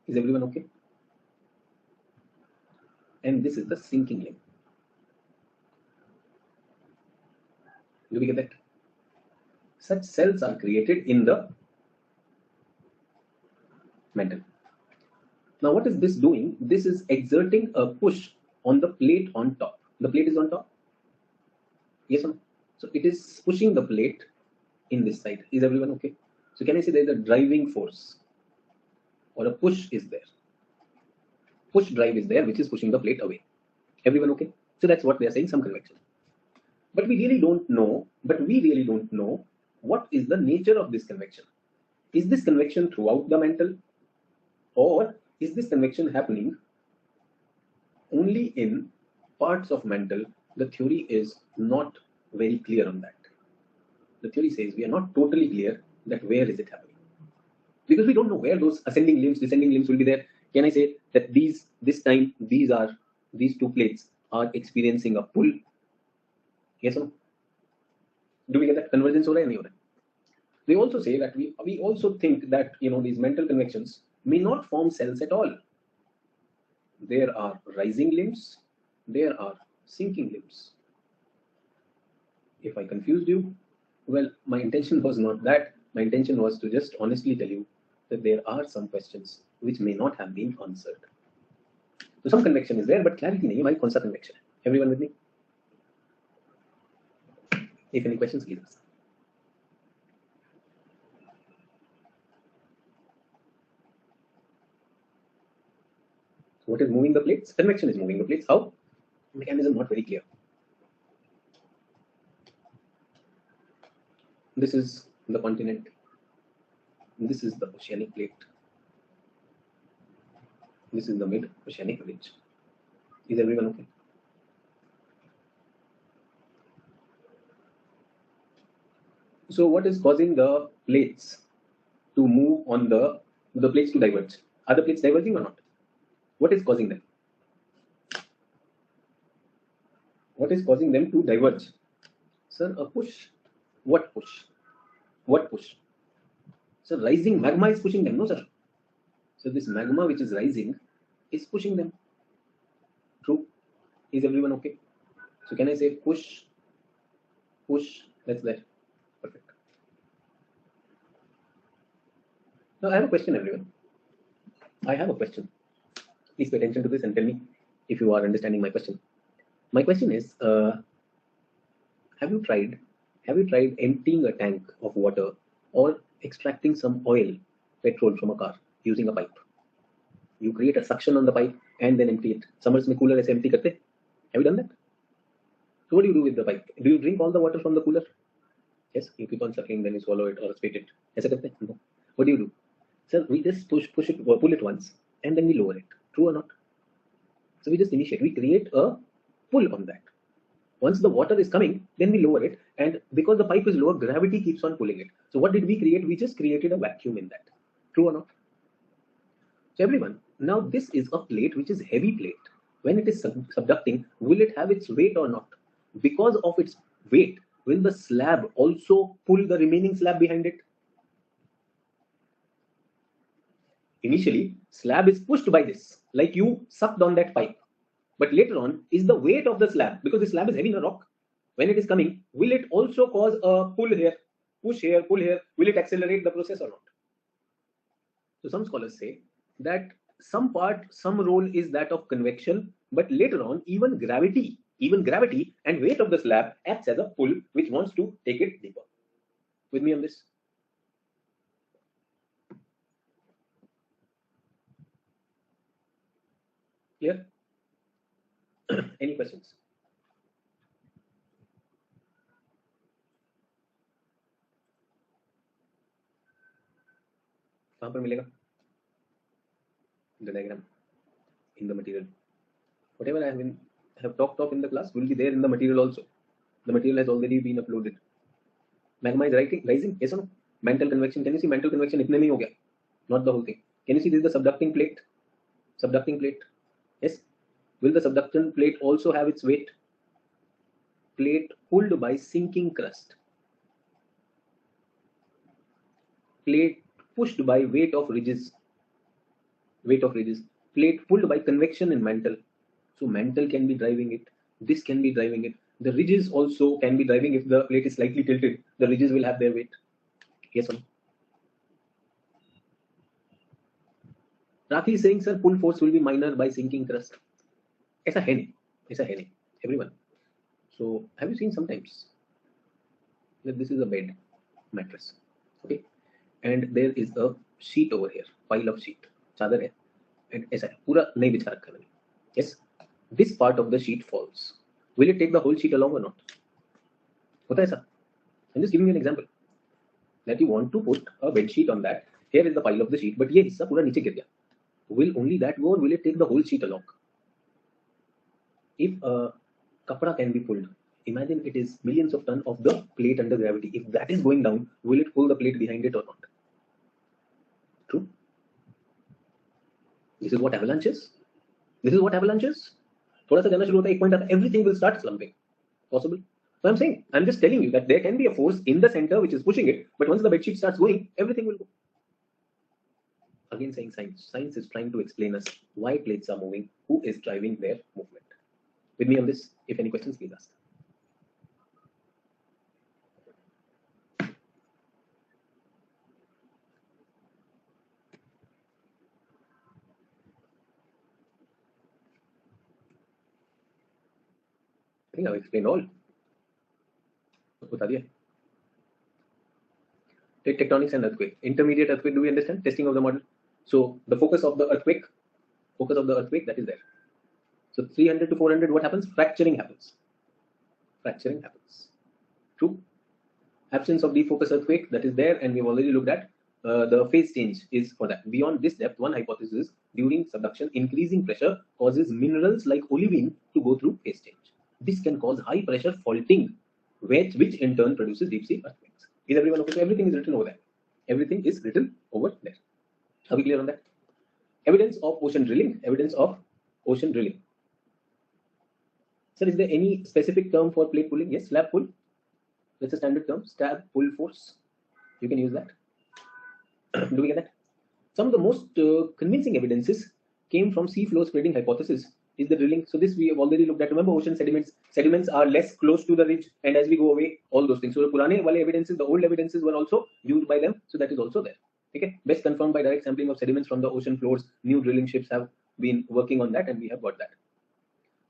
Is everyone okay? And this is the sinking limb. Do we get that? Such cells are created in the mantle. Now, what is this doing? This is exerting a push on the plate on top. The plate is on top. Yes or no? So it is pushing the plate in this side. Is everyone okay? So can I say there is a driving force or a push is there? Push drive is there, which is pushing the plate away. Everyone okay? So that's what they are saying, some convection. But we really don't know. What is the nature of this convection. Is this convection throughout the mantle, or is this convection happening only in parts of mantle The theory is not very clear on that. The theory says we are not totally clear that where is it happening, because we don't know where those ascending limbs, descending limbs will be there. Can I say that this time these two plates are experiencing a pull? Yes or no? Do we get that convergence or any of that? They also say that we also think that these mental convections may not form cells at all. There are rising limbs, there are sinking limbs. If I confused you, well, my intention was not that. My intention was to just honestly tell you that there are some questions which may not have been answered. So some convection is there, but clarity nahi hai, bhai, kaun sa convection hai? Everyone with me? If any questions, please ask. So what is moving the plates? Convection is moving the plates. How? Mechanism not very clear. This is the continent. This is the oceanic plate. This is the mid-oceanic ridge. Is everyone okay? So what is causing the plates to move on the plates to diverge? Are the plates diverging or not? What is causing them? What is causing them to diverge? Sir, a push. What push? What push? So rising magma is pushing them, no sir? So this magma which is rising is pushing them. True? Is everyone okay? So can I say push, push, that's that. Perfect. Now I have a question, everyone. I have a question. Please pay attention to this and tell me if you are understanding my question. My question is, have you tried emptying a tank of water or extracting some oil, petrol from a car using a pipe? You create a suction on the pipe and then empty it. Summers mein cooler aise empty karte? Have you done that? So what do you do with the pipe? Do you drink all the water from the cooler? Yes, you keep on sucking, then you swallow it or spit it. Aise karte? No. What do you do? Sir, we just push it, or pull it once, and then we lower it. True or not? So we just initiate. We create a pull on that. Once the water is coming, then we lower it, and because the pipe is lower, gravity keeps on pulling it. So what did we create? We just created a vacuum in that. True or not? So everyone, now this is a plate which is heavy plate. When it is subducting, will it have its weight or not? Because of its weight, will the slab also pull the remaining slab behind it? Initially, slab is pushed by this, like you sucked on that pipe. But later on is the weight of the slab, because the slab is heavy in a rock. When it is coming, will it also cause a pull here, push here, pull here? Will it accelerate the process or not? So some scholars say that some role is that of convection, but later on, even gravity and weight of the slab acts as a pull which wants to take it deeper. With me on this? Clear? Any questions? कहाँ पर मिलेगा? The diagram in the material. Whatever I have talked of in the class will be there in the material also. The material has already been uploaded. Magma is rising, yes or no? Mantle convection. Can you see mantle convection? इतने में ही हो गया. Not the whole thing. Can you see this is the subducting plate? Subducting plate. Yes. Will the subducting plate also have its weight? Plate pulled by sinking crust. Plate pushed by weight of ridges. Weight of ridges. Plate pulled by convection in mantle. So mantle can be driving it. This can be driving it. The ridges also can be driving. If the plate is slightly tilted, the ridges will have their weight. Yes or no? Rathi is saying, sir, pull force will be minor by sinking crust. ऐसा है नहीं. Everyone. So have you seen sometimes that this is a bed mattress, okay, and there is a sheet over here, pile of sheet, चादर है, and ऐसा है, पूरा नहीं बिछा रखा मैंने. Yes, this part of the sheet falls. Will it take the whole sheet along or not? होता है ऐसा? I'm just giving you an example that you want to put a bed sheet on that. Here is the pile of the sheet, but ये हिस्सा पूरा नीचे गिर गया. Will only that go, or will it take the whole sheet along? If Kapra can be pulled. Imagine it is millions of tons of the plate under gravity. If that is going down, will it pull the plate behind it or not? True. This is what avalanche is. This is what avalanche is. थोड़ा सा जाना शुरू होता है, एक point आता है, everything will start slumping. Possible. So I'm saying, I'm just telling you that there can be a force in the center which is pushing it, but once the bedsheet starts going, everything will go. Again saying science. Science is trying to explain us why plates are moving, who is driving their movement. With me on this, if any questions, please ask. I think I've explained all. बता दिया. Plate tectonics and earthquake. Intermediate earthquake, do we understand? Testing of the model. So the focus of the earthquake, that is there. So 300 to 400, what happens? Fracturing happens. Fracturing happens. True. Absence of deep focus earthquake, that is there, and we've already looked at. The phase change is for that. Beyond this depth, one hypothesis is during subduction, increasing pressure causes minerals like olivine to go through phase change. This can cause high pressure faulting, which in turn produces deep sea earthquakes. Is everyone okay? So everything is written over there. Everything is written over there. Are we clear on that? Evidence of ocean drilling. Evidence of ocean drilling. Sir, is there any specific term for plate pulling? Yes, slab pull. That's a standard term. Stab pull force. You can use that. Do we get that? Some of the most convincing evidences came from sea floor spreading hypothesis. Is the drilling. So this we have already looked at. Remember, ocean sediments are less close to the ridge, and as we go away, all those things. So the Purane wale evidences, the old evidences were also used by them. So that is also there. Okay, best confirmed by direct sampling of sediments from the ocean floors. New drilling ships have been working on that, and we have got that.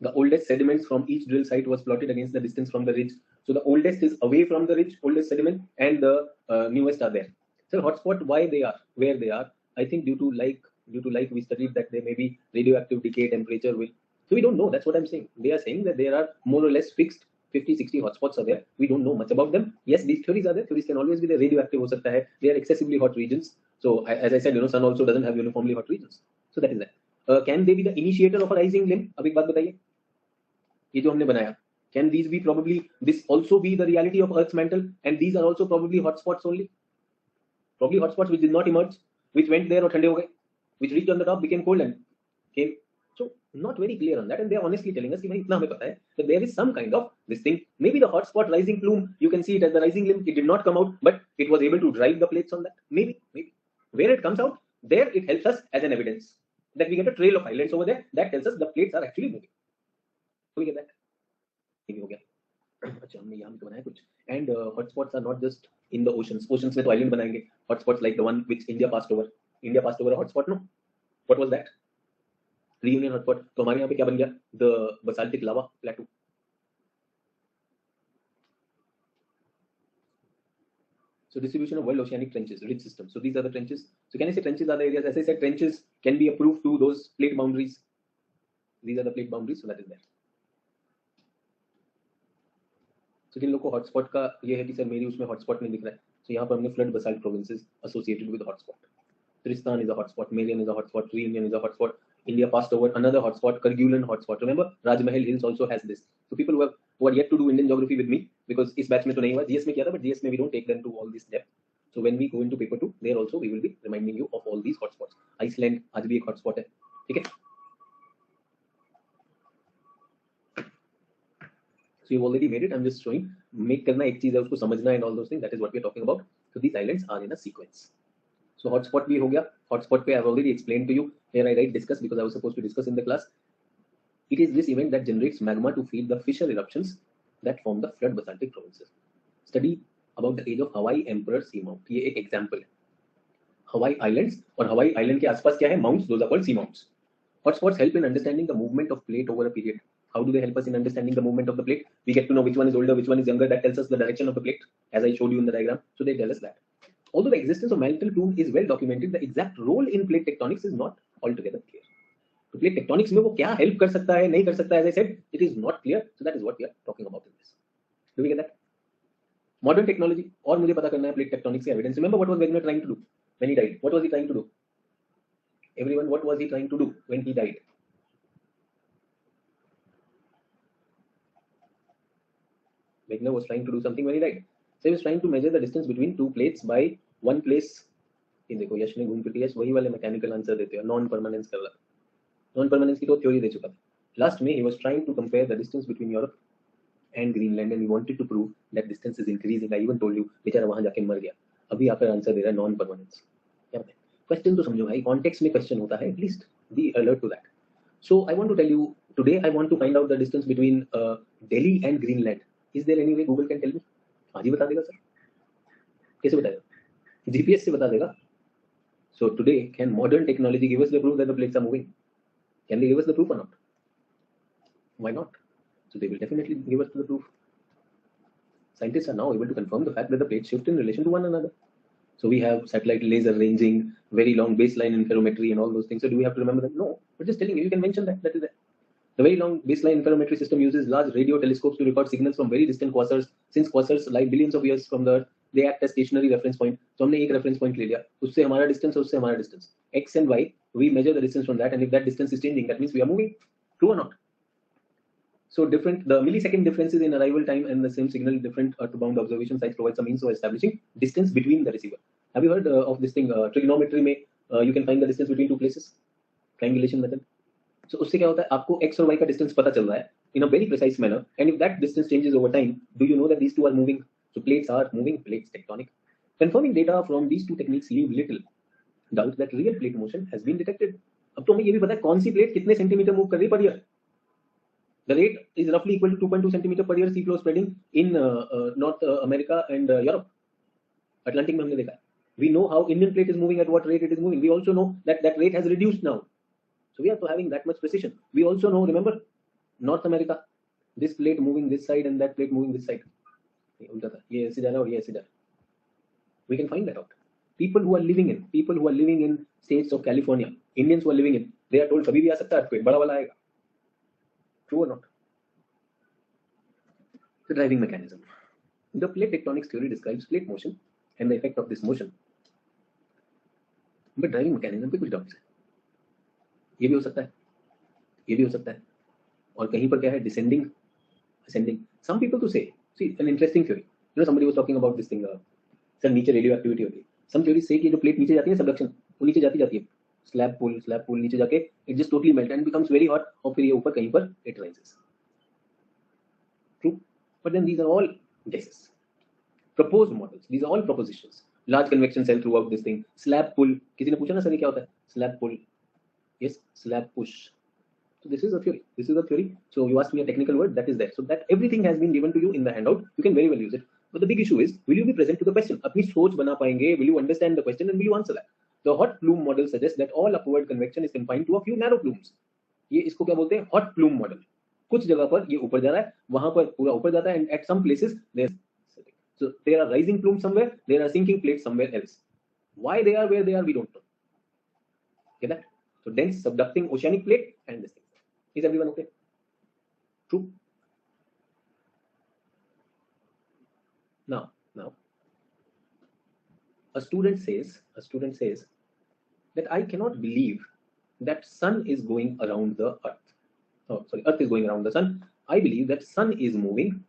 The oldest sediments from each drill site was plotted against the distance from the ridge. So the oldest is away from the ridge, oldest sediment, and the newest are there. So hotspot, why they are, where they are, I think due to like we studied that there may be radioactive decay, temperature will. So we don't know. That's what I'm saying. They are saying that there are more or less fixed 50, 60 hotspots are there. We don't know much about them. Yes, these theories are there. Theories can always be there. Radioactive ho sakta hai. They are excessively hot regions. So as I said, sun also doesn't have uniformly hot regions. So that is that. Can they be the initiator of a rising limb? अब एक बात बताइए. ये जो हमने बनाया. Can these be probably this also be the reality of Earth's mantle? And these are also probably hotspots only. Probably hotspots which did not emerge, which went there or ठंडे हो गए, which reached on the top, became cold and came. So not very clear on that, and they are honestly telling us कि भाई इतना हमें पता है that there is some kind of this thing. Maybe the hotspot rising plume, you can see it as the rising limb. It did not come out, but it was able to drive the plates on that. Maybe where it comes out, there it helps us as an evidence that we get a trail of islands over there that tells us the plates are actually moving. Do we get that? ये भी हो गया. अच्छा हमने यहाँ पे बनाया कुछ. And hotspots are not just in the oceans. Oceans में तो island बनाएंगे. Hotspots like the one which India passed over. India passed over a hotspot, no? What was that? Reunion hotspot. तो हमारे यहाँ पे क्या बन गया? The basaltic lava plateau. So distribution of world oceanic trenches, ridge system. So these are the trenches. So can I say trenches are the areas? As I said, trenches can be approved to those plate boundaries. These are the plate boundaries. So that is there. So जिन लोगों को hotspot का ये है कि sir मेरी उसमें hotspot नहीं दिख रहा है, तो यहाँ पर हमने flood basalt provinces associated with hotspot. Tristan is a hotspot, Marian is a hotspot, Reunion is a hotspot. India passed over another hotspot, Kerguelen hotspot. Remember, Rajmahal Hills also has this. So people who are yet to do Indian geography with me, because इस batch में तो नहीं हुआ, GS में किया था, but GS में we don't take them to all this depth. So when we go into paper 2, there also we will be reminding you of all these hotspots. Iceland आज भी एक hotspot है, ठीक है? So you've already made it. I'm just showing. Make करना एक चीज है, उसको समझना and all those things. That is what we are talking about. So these islands are in a sequence. So hotspot भी हो गया. Hotspot पे I've already explained to you. Here I write discuss because I was supposed to discuss in the class. It is this event that generates magma to feed the fissure eruptions that form the flood basaltic provinces. Study about the age of Hawaii Emperor Seamount. ये एक example है. Hawaii Islands और Hawaii Island के आसपास क्या है? Mounts. Those are called seamounts. Hotspots help in understanding the movement of plate over a period. How do they help us in understanding the movement of the plate? We get to know which one is older, which one is younger. That tells us the direction of the plate, as I showed you in the diagram. So they tell us that. Although the existence of mantle plume is well documented, the exact role in plate tectonics is not altogether clear. So plate tectonics में वो क्या help कर सकता है, नहीं कर सकता है, as I said, it is not clear. So that is what we are talking about in this. Do we get that? Modern technology. और मुझे पता करना है plate tectonics के evidence. Remember what was Wegener trying to do when he died? What was he trying to do? Everyone, what was he trying to do when he died? Wegener was trying to do something very right. So he was trying to measure the distance between two plates by one place. ये देखो यश ने घूम फिर के यश वही वाले mechanical answer देते हैं, नॉन परमानेंस कर रहा, नॉन परमानेंस की तो थ्योरी दे चुका था. लास्ट में he was trying to compare the distance between Europe and Greenland and he wanted to prove that distance is increasing. I even told you बेचारा वहां जाके मर गया, अभी आकर आंसर दे रहा है नॉन परमानेंस. क्वेश्चन तो समझो भाई, कॉन्टेक्स्ट में क्वेश्चन होता है, at least be alert to that. So I want to tell you today, I want to find out the distance between Delhi and Greenland. Is there any way Google can tell me? आज ही बता देगा sir, कैसे बताएगा? GPS से बता देगा. So today, can modern technology give us the proof that the plates are moving? Can they give us the proof or not? Why not? So they will definitely give us the proof. Scientists are now able to confirm the fact that the plates shift in relation to one another. So we have satellite laser ranging, very long baseline interferometry and all those things. So do we have to remember that? No, but just telling you, you can mention that, that is there. The very long baseline interferometry system uses large radio telescopes to record signals from very distant quasars. Since quasars lie billions of years from the Earth, they act as stationary reference point. So हमने एक reference point ले लिया, उससे हमारा distance और उससे हमारा distance, x and y, we measure the distance from that, and if that distance is changing, that means we are moving. True or not? So different, the millisecond differences in arrival time and the same signal, different earthbound observation sites provide some means of establishing distance between the receiver. Have you heard of this thing? Trigonometry में you can find the distance between two places. Triangulation method. So उससे क्या होता है, आपको x और y का distance पता चल रहा है in a very precise manner, and if that distance changes over time, do you know that these two are moving? So plates are moving, plates tectonic. Confirming data from these two techniques leave little doubt that real plate motion has been detected. अब तो हमें ये भी पता है कौन सी plate कितने centimetre move कर रही है per year. The rate is roughly equal to 2.2 centimeter per year sea flow spreading in North America and Europe. Atlantic में हमने देखा है. We know how Indian plate is moving, at what rate it is moving. We also know that that rate has reduced now. So we are having that much precision. We also know, remember, North America, this plate moving this side and that plate moving this side. ये ऐसे जा रहा है और ये ऐसे जा रहा है. We can find that out. People who are living in states of California, Indians who are living in, they are told कभी भी आ सकता है earthquake, बड़ा वाला आएगा. True or not? The driving mechanism. The plate tectonics theory describes plate motion and the effect of this motion. But driving mechanism पे कुछ doubts है. ये भी हो सकता है, ये भी हो सकता है, और कहीं पर क्या है, descending, ascending. Some people to say, see, an interesting theory. You know, somebody was talking about this thing. Sir नीचे रेडियो एक्टिविटी होती है. Some theories say कि जो प्लेट नीचे जाती है सबडक्शन, वो नीचे जाती है. स्लैब पुल नीचे जाके it just totally melt and becomes very hot, और फिर ये ऊपर कहीं पर it rises. True, but then these are all guesses, proposed models. These are all propositions. Large convection cell throughout this thing. Slab pull. किसी ने पूछा ना सर ये क्या होता है? Slab pull. Yes, slab push. So this is a theory. This is a theory. So you asked me a technical word, that is there. So that everything has been given to you in the handout. You can very well use it. But the big issue is, will you be present to the question? अपनी सोच बना पाएंगे? Will you understand the question and will you answer that? The hot plume model suggests that all upward convection is confined to a few narrow plumes. ये इसको क्या बोलते हैं? Hot plume model. कुछ जगह पर ये ऊपर जा रहा है, वहां पर पूरा ऊपर जाता है, and at some places there's so there are rising plumes somewhere, there are sinking plates somewhere else. Why they are where they are, we don't know. Get that? So dense subducting oceanic plate and this thing. Is everyone okay? True. Now, a student says that I cannot believe that sun is going around the earth. Oh, sorry, earth is going around the sun. I believe that sun is moving.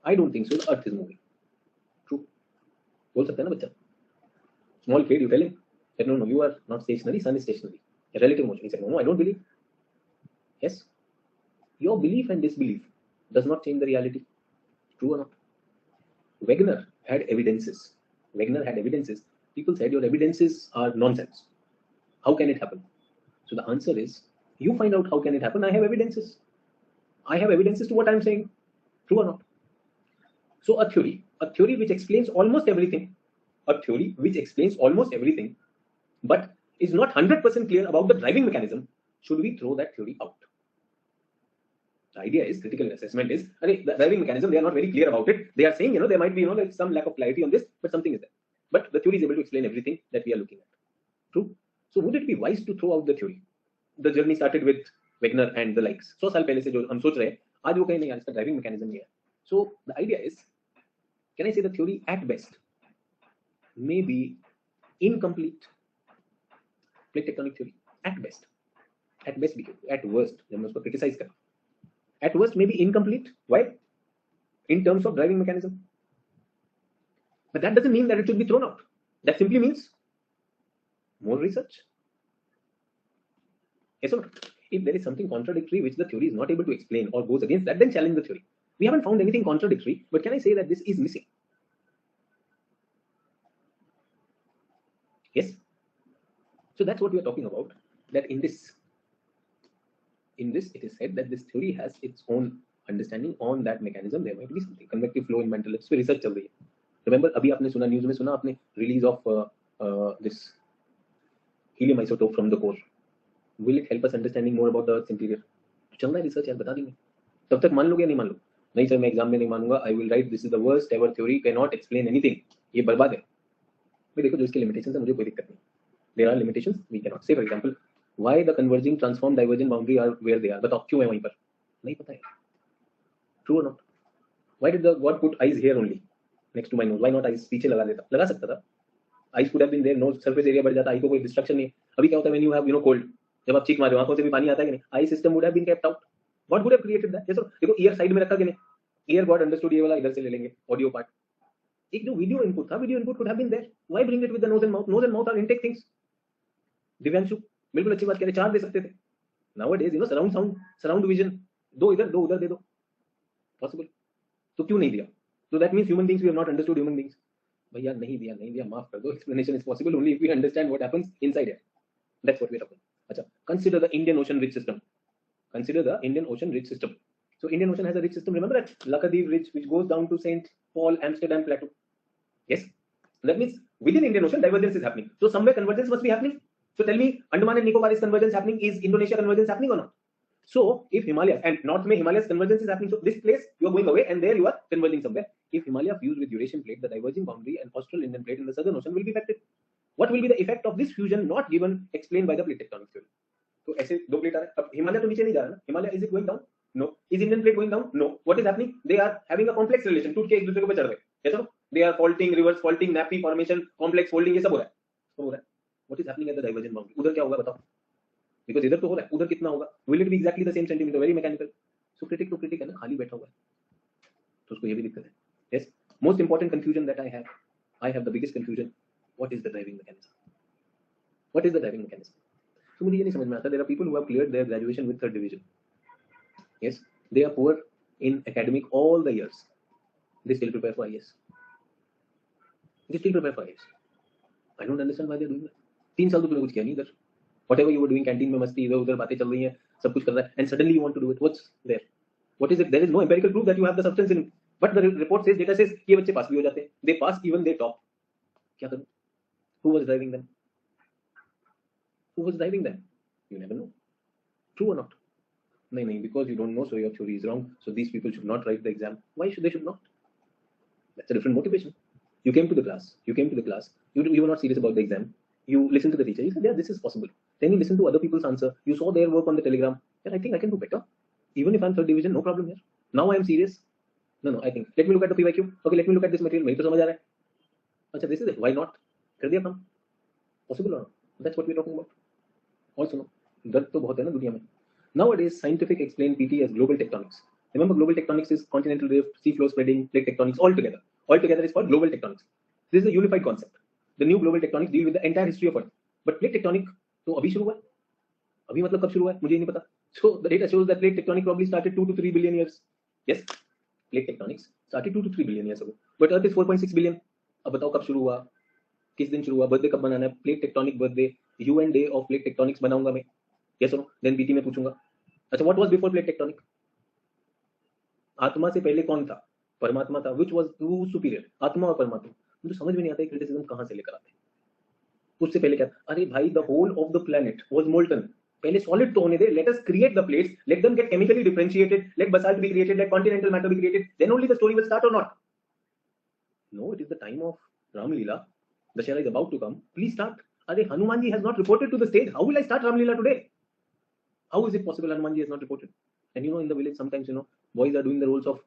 I don't think so. The earth is moving. True. बोल सकते हैं ना बच्चा? Small kid, you tell him that no, you are not stationary. Sun is stationary. A relative motion. He said, no, I don't believe. Yes. Your belief and disbelief does not change the reality. True or not? Wegener had evidences. People said your evidences are nonsense. How can it happen? So the answer is, you find out how can it happen. I have evidences. To what I'm saying. True or not? So a theory which explains almost everything, but is not 100% clear about the driving mechanism, should we throw that theory out? The idea is, critical assessment is, the driving mechanism, they are not very clear about it. They are saying, there might be, like some lack of clarity on this, but something is there. But the theory is able to explain everything that we are looking at. True. So would it be wise to throw out the theory? The journey started with Wegener and the likes. 100 साल पहले से जो हम सोच रहे हैं, आज वो कहीं नहीं, आज का driving mechanism नहीं है. So the idea is, can I say the theory at best may be incomplete? Plate tectonic theory at best, at worst, जब मैं उसको criticize करूं, at worst may be incomplete. Why? in terms of driving mechanism. But that doesn't mean that it should be thrown out. That simply means more research. Yes or no? If there is something contradictory which the theory is not able to explain or goes against that, then challenge the theory. We haven't found anything contradictory, but can I say that this is missing? Yes. So that's what we are talking about. That in this, it is said that this theory has its own understanding on that mechanism. There might be something convective flow in mental. इस पे research चल रही है. Remember, अभी आपने सुना news में सुना आपने release of this helium isotope from the core. Will it help us understanding more about the Earth's interior? चल रहा है research यार, बता देंगे. तब तक मान लोगे या नहीं मान लो? नहीं सर, मैं एग्जाम में नहीं मानूंगा. I will write this is the worst ever theory, cannot explain anything. ये बर्बाद है. भाई देखो, जो इसके limitations है मुझे कोई दिक्कत नहीं. There are limitations we cannot. Say for example, why the converging transform divergent boundary are where they are. बताओ क्यों है वहीं पर? नहीं पता है. True or not? Why did the God put eyes here only next to my nose? Why not eyes पीछे लगा देता? लगा सकता था. Eyes could have been there. Nose surface area बढ़ जाता. Eye को कोई distraction नहीं. अभी क्या होता है when you have cold? जब आप चीख मारे हो आंखों से भी पानी आता है कि नहीं? Eye system would have been kept out. God would have created that. Yes or no? देखो ear side में रखा कि नहीं? Ear God understood ये वाला इधर से ले लेंगे audio part. एक जो video input था, video input could have been there. Why bring it with the nose and mouth? Nose and mouth are intake things. Divyanshu बिल्कुल अच्छी बात कह रहे, चार दे सकते थे. Nowadays, surround sound, surround vision, दो इधर दो उधर दे दो. Possible. तो क्यों नहीं दिया? So that means human beings, we have not understood human beings. भैया नहीं दिया, माफ कर दो. Explanation is possible only if we understand what happens inside here. That's what we are talking. अच्छा, consider the Indian Ocean ridge system. Consider the Indian Ocean ridge system. So Indian Ocean has a ridge system. Remember that Lakshadweep ridge which goes down to Saint Paul Amsterdam plateau. Yes. That means within Indian Ocean divergence is happening. So somewhere convergence must be happening. So tell me, Andaman and Nicobar is convergence happening? Is Indonesia convergence happening or not? So if Himalayas and North में Himalayas convergence is happening, so this place you are going away and there you are converging somewhere. If Himalaya fuse with Eurasian plate, the diverging boundary and Austral Indian plate in the Southern Ocean will be affected. What will be the effect of this fusion not given, explained by the plate tectonic theory? तो ऐसे दो plate आ रहे हैं. अब हिमालय तो नीचे नहीं जा रहा ना. Himalaya is it going down? No. Is Indian plate going down? No. What is happening? They are having a complex relation. टूट के एक दूसरे के ऊपर चढ़ रहे हैं. Yes or no? They are faulting, reverse faulting, nappy formation, complex folding, ये सब हो रहा है. तो हो रहा है. What is happening at the divergent boundary? उधर क्या होगा बताओ? Because इधर तो हो रहा है, उधर कितना होगा? Will it be exactly the same centimeter? Very mechanical. So critic to critic है ना, खाली बैठा हुआ है. तो उसको ये भी दिक्कत है. Yes. Most important confusion that I have the biggest confusion. What is the driving mechanism? What is the driving mechanism? तो मुझे ये नहीं समझ में आता. There are people who have cleared their graduation with third division. Yes, they are poor in academic all the years. They still prepare for IAS. They still prepare for IAS. I don't understand why they are doing that. 3 साल तो तुमने कुछ किया नहीं इधर. Whatever you were doing, canteen में मस्ती, इधर उधर बातें चल रही हैं, सब कुछ कर रहा है, and suddenly you want to do it. What's there? What is it? There is no empirical proof that you have the substance in. But the report says, data says, ये बच्चे पास भी हो जाते हैं. They pass, even they top. क्या करूं? Who was driving them? Who was driving them? You never know. True or not? No, because you don't know, so your theory is wrong. So these people should not write the exam. Why should they should not? That's a different motivation. You came to the class. You were not serious about the exam. You listened to the teacher. You said, yeah, this is possible. Then you listened to other people's answer. You saw their work on the Telegram. Yeah, I think I can do better. Even if I'm third division, no problem here. Now I am serious. No, I think. Let me look at the PYQ. Okay, let me look at this material. मेरी तो समझ आ रहा है. अच्छा, this is it. Why not? कर दिया काम. Possible or not? That's what we're talking about. Also, no. दर्द तो बहुत है ना दुनिया में. Nowadays, scientific explain PT as global tectonics. Remember, global tectonics is continental drift, sea flow spreading, plate tectonics all together. All together is called global tectonics. This is a unified concept. The new global tectonics deal with the entire history of Earth. But plate tectonic तो अभी शुरू हुआ है. अभी मतलब कब शुरू हुआ है मुझे नहीं पता. So the data shows that plate tectonic probably started 2 to 3 billion years. Yes, plate tectonics started 2 to 3 billion years ago. But Earth is 4.6 billion. अब बताओ कब शुरू हुआ, किस दिन शुरू हुआ, बर्थडे कब बनाना है, plate tectonic birthday, UN day of plate tectonics बनाऊंगा मैं. यस और नो? देन बीटी में पूछूंगा, अच्छा what was before plate tectonic? आत्मा से पहले कौन था? परमात्मा था. व्हिच वाज टू सुपीरियर, आत्मा और परमात्मा? मुझे समझ में नहीं आता है क्रिटिसिज्म कहां से लेकर आते हैं. उससे पहले क्या? अरे भाई, the whole of the planet was molten. पहले सॉलिड तो होने दे. Let us create the plates, let them get chemically differentiated, let basalt be created, let continental matter be created, then only the story will start और not. No, it is the time of Ramlila. Dashera is about to come. Please start. Are Hanumanji has not reported to the stage. How will I start Ramlila today? How is it possible Hanumanji has not reported? And in the village sometimes boys are doing the roles of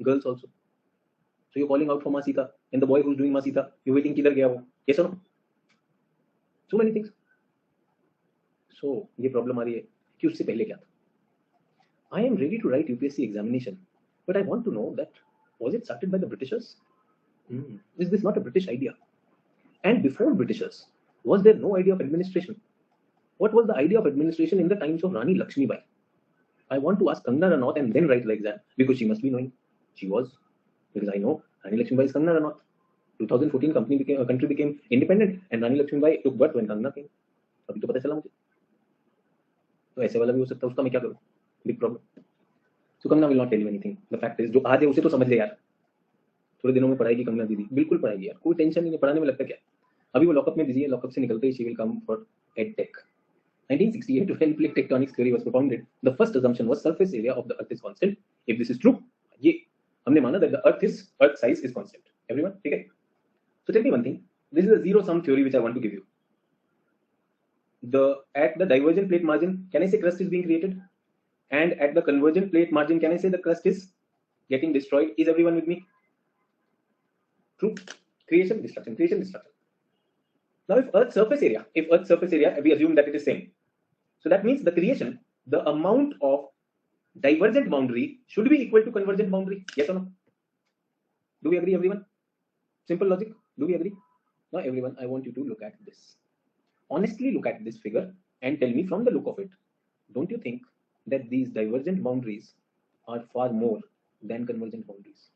girls also. So you're calling out for Ma Sita, and the boy who's doing Ma Sita, you're waiting kidhar gaya wo. Yes or no? So many things. So ये problem आ रही है कि उससे पहले क्या था. I am ready to write UPSC examination, but I want to know that Was it started by the Britishers? Is this not a British idea? And before Britishers, was there no idea of administration? What was the idea of administration in the times of Rani Lakshmibai? I want to ask Kangana Ranaut and then write like that because she must be knowing. She was, because I know Rani Lakshmibai is Kangana Ranaut. 2014 country became independent and Rani Lakshmibai took birth when Kangana came. अभी तो पता चला मुझे. तो ऐसे वाला भी हो सकता है, उसका मैं क्या करूँ? Big problem. So Kangana will not tell you anything. The fact is, जो आज है उसे तो समझ ले यार. थोड़े दिनों में पढ़ाएगी कंगना दीदी, बिल्कुल पढ़ाएगी यार, कोई टेंशन नहीं है, पढ़ाने में लगता क्या. अभी वो लॉकअप में बिजी है, लॉकअप से निकलते ही she will come for EdTech. 1968, when plate tectonics theory was propounded, the first assumption was surface area of the earth is constant. If this is true, ये हमने माना that the earth size is constant. Everyone, ठीक है? So tell me one thing. This is a zero sum theory which I want to give you. At the divergent plate margin, can I say crust is being created? And at the convergent plate margin, can I say the crust is getting destroyed? Is everyone with me? True. Creation, destruction, creation, destruction. Now, if Earth's surface area, we assume that it is same. So that means the creation, the amount of divergent boundary should be equal to convergent boundary. Yes or no? Do we agree, everyone? Simple logic. Do we agree? Now, everyone, I want you to look at this. Honestly, look at this figure and tell me from the look of it, don't you think that these divergent boundaries are far more than convergent boundaries?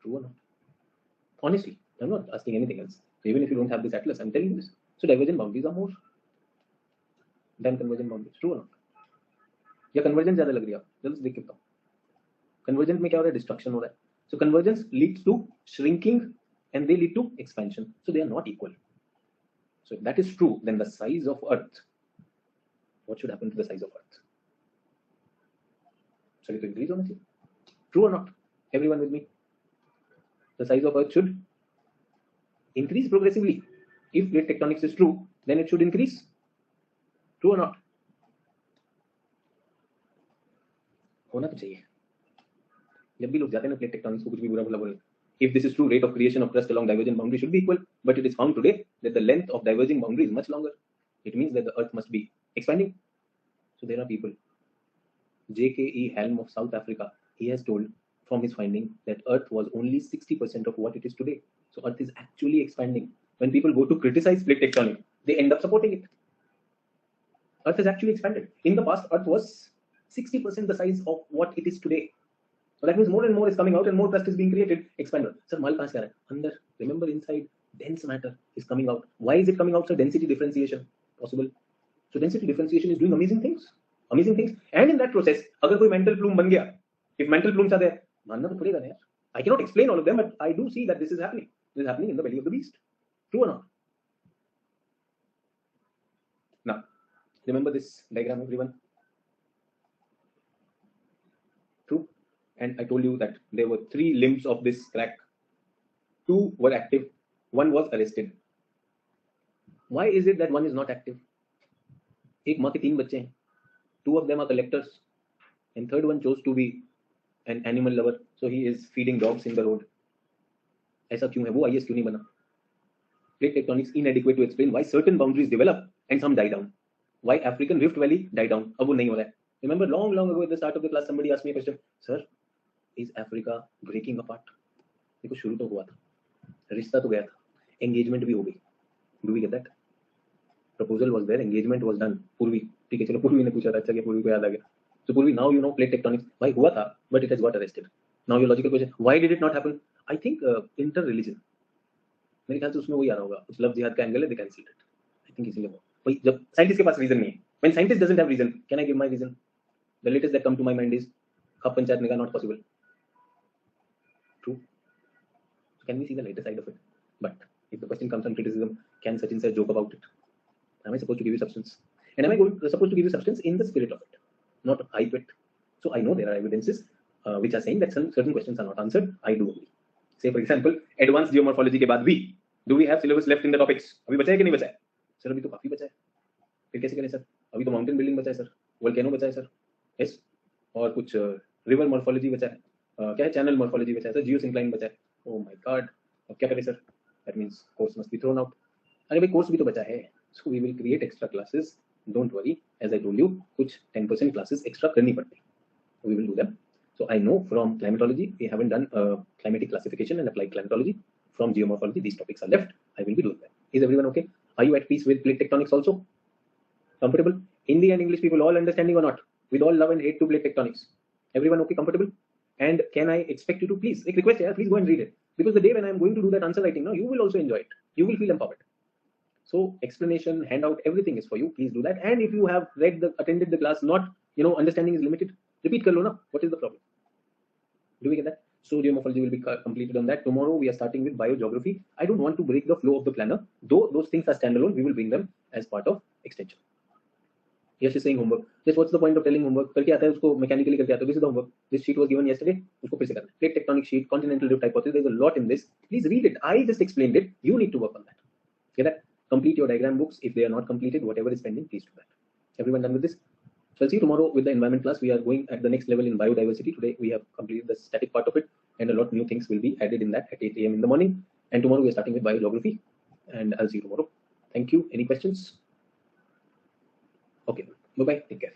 True or not? Honestly, I'm not asking anything else. Even if you don't have this atlas, I'm telling you this. So divergent boundaries are more than convergent boundaries. True or not? या convergence ज़्यादा लग रही है? जल्दी देख के बताओ. Convergent में क्या हो रहा है? Destruction हो रहा है. So convergence leads to shrinking and they lead to expansion. So they are not equal. So if that is true, then the size of Earth, what should happen to the size of Earth? Shall it increase or not? True or not? Everyone with me? The size of Earth should increase progressively. If plate tectonics is true, then it should increase. True or not? होना तो चाहिए. जब भी लोग जाते हैं ना plate tectonics को कुछ भी बुरा भला बोले. If this is true, rate of creation of crust along divergent boundary should be equal, but it is found today that the length of diverging boundary is much longer. It means that the Earth must be expanding. So there are people. J.K.E. Helm of South Africa, he has told from his finding that Earth was only 60% of what it is today. So Earth is actually expanding. When people go to criticize plate tectonics, they end up supporting it. Earth has actually expanded. In the past, Earth was 60% the size of what it is today. So that means more and more is coming out and more crust is being created. Expander. Sir, mal kahan se aa raha hai? Under. Remember, inside dense matter is coming out. Why is it coming out? Sir, density differentiation possible. So density differentiation is doing amazing things. Amazing things. And in that process, अगर कोई mental plume बन गया, if mental plumes are there, मानना तो पड़ेगा ना यार. I cannot explain all of them, but I do see that this is happening. This is happening in the belly of the beast. True or not? Now, remember this diagram, everyone. True. And I told you that there were 3 limbs of this crack. 2 were active, 1 was arrested. Why is it that 1 is not active? एक माँ के 3 बच्चे हैं. 2 of them are collectors, and 3rd one chose to be an animal lover, so he is feeding dogs in the road. ऐसा क्यों है? वो IS क्यों नहीं बना? Plate tectonics inadequate to explain why certain boundaries develop and some die down. Why African Rift Valley die down? अब वो नहीं हो रहा है. Remember long ago at the start of the class somebody asked me a question. Sir, is Africa breaking apart? देखो शुरू तो हुआ था, रिश्ता तो गया था, engagement भी हो गई. Do we get that? Proposal was there, engagement was done. पूर्वी, ठीक है, चलो पूर्वी ने पूछा था, अच्छा क्या पूर्वी को याद आ गया. So पूर्वी, now you know plate tectonics. भाई हुआ था, but it has got arrested. Now your logical question, why did it not happen? I think inter-religion. मेरे ख्याल से उसमें वही आ रहा होगा, कुछ लव जिहाद का एंगल है, they cancelled it. I think इसीलिए वो. भाई जब साइंटिस्ट के पास रीजन नहीं है, when scientist doesn't have reason, can I give my reason? The latest that come to my mind is खप पंचायत निकाह not possible. True. So can we see the later side of it? But if the question comes on criticism, can Sachin sir joke about it? Am I supposed to give you substance? And am I supposed to give you substance in the spirit of it, not hype it? So I know there are evidences which are saying that certain questions are not answered. I do agree. Say for example, advanced geomorphology के बाद भी, do we have syllabus left in the topics? अभी बचा है कि नहीं बचा है? सर अभी तो काफी बचा है. फिर कैसे करें सर? अभी तो माउंटेन बिल्डिंग बचा है सर, वोल्केनो बचा है सर, यस, और कुछ रिवर मॉर्फोलॉजी बचा है, क्या है, चैनल मॉर्फोलॉजी बचा है सर, जियोसिंक्लाइन बचा है. ओह माय गॉड, अब क्या करें sir? That means course must be thrown out. अरे भाई कोर्स भी तो बचा है. So we will create extra classes, don't worry. As I told you, कुछ 10% क्लासेस एक्स्ट्रा करनी पड़ती है, we will do them. So I know from climatology, we haven't done climatic classification and applied climatology. From geomorphology, these topics are left. I will be doing that. Is everyone okay? Are you at peace with plate tectonics also? Comfortable? Hindi and English people all understanding or not? With all love and hate to plate tectonics. Everyone okay? Comfortable? And can I expect you to please, like request, yeah, please go and read it. Because the day when I'm going to do that answer writing, now you will also enjoy it. You will feel empowered. So explanation, handout, everything is for you. Please do that. And if you have attended the class, not, understanding is limited, repeat kar lo na. What is the problem? Do we get that? So geomorphology will be completed on that. Tomorrow we are starting with biogeography. I don't want to break the flow of the planner. Though those things are standalone, we will bring them as part of extension. Yes, is saying homework. Just what's the point of telling homework? करके आता है उसको mechanically करके आता है. This is the homework. This sheet was given yesterday. उसको फिर से करना. Plate tectonic sheet, continental drift hypothesis. There's a lot in this. Please read it. I just explained it. You need to work on that. Get that? Complete your diagram books. If they are not completed, whatever is pending, please do that. Everyone done with this? So I'll see you tomorrow with the environment class. We are going at the next level in biodiversity. Today we have completed the static part of it, and a lot new things will be added in that at 8 a.m. in the morning. And tomorrow we are starting with biogeography, and I'll see you tomorrow. Thank you. Any questions? Okay. Bye-bye. Take care.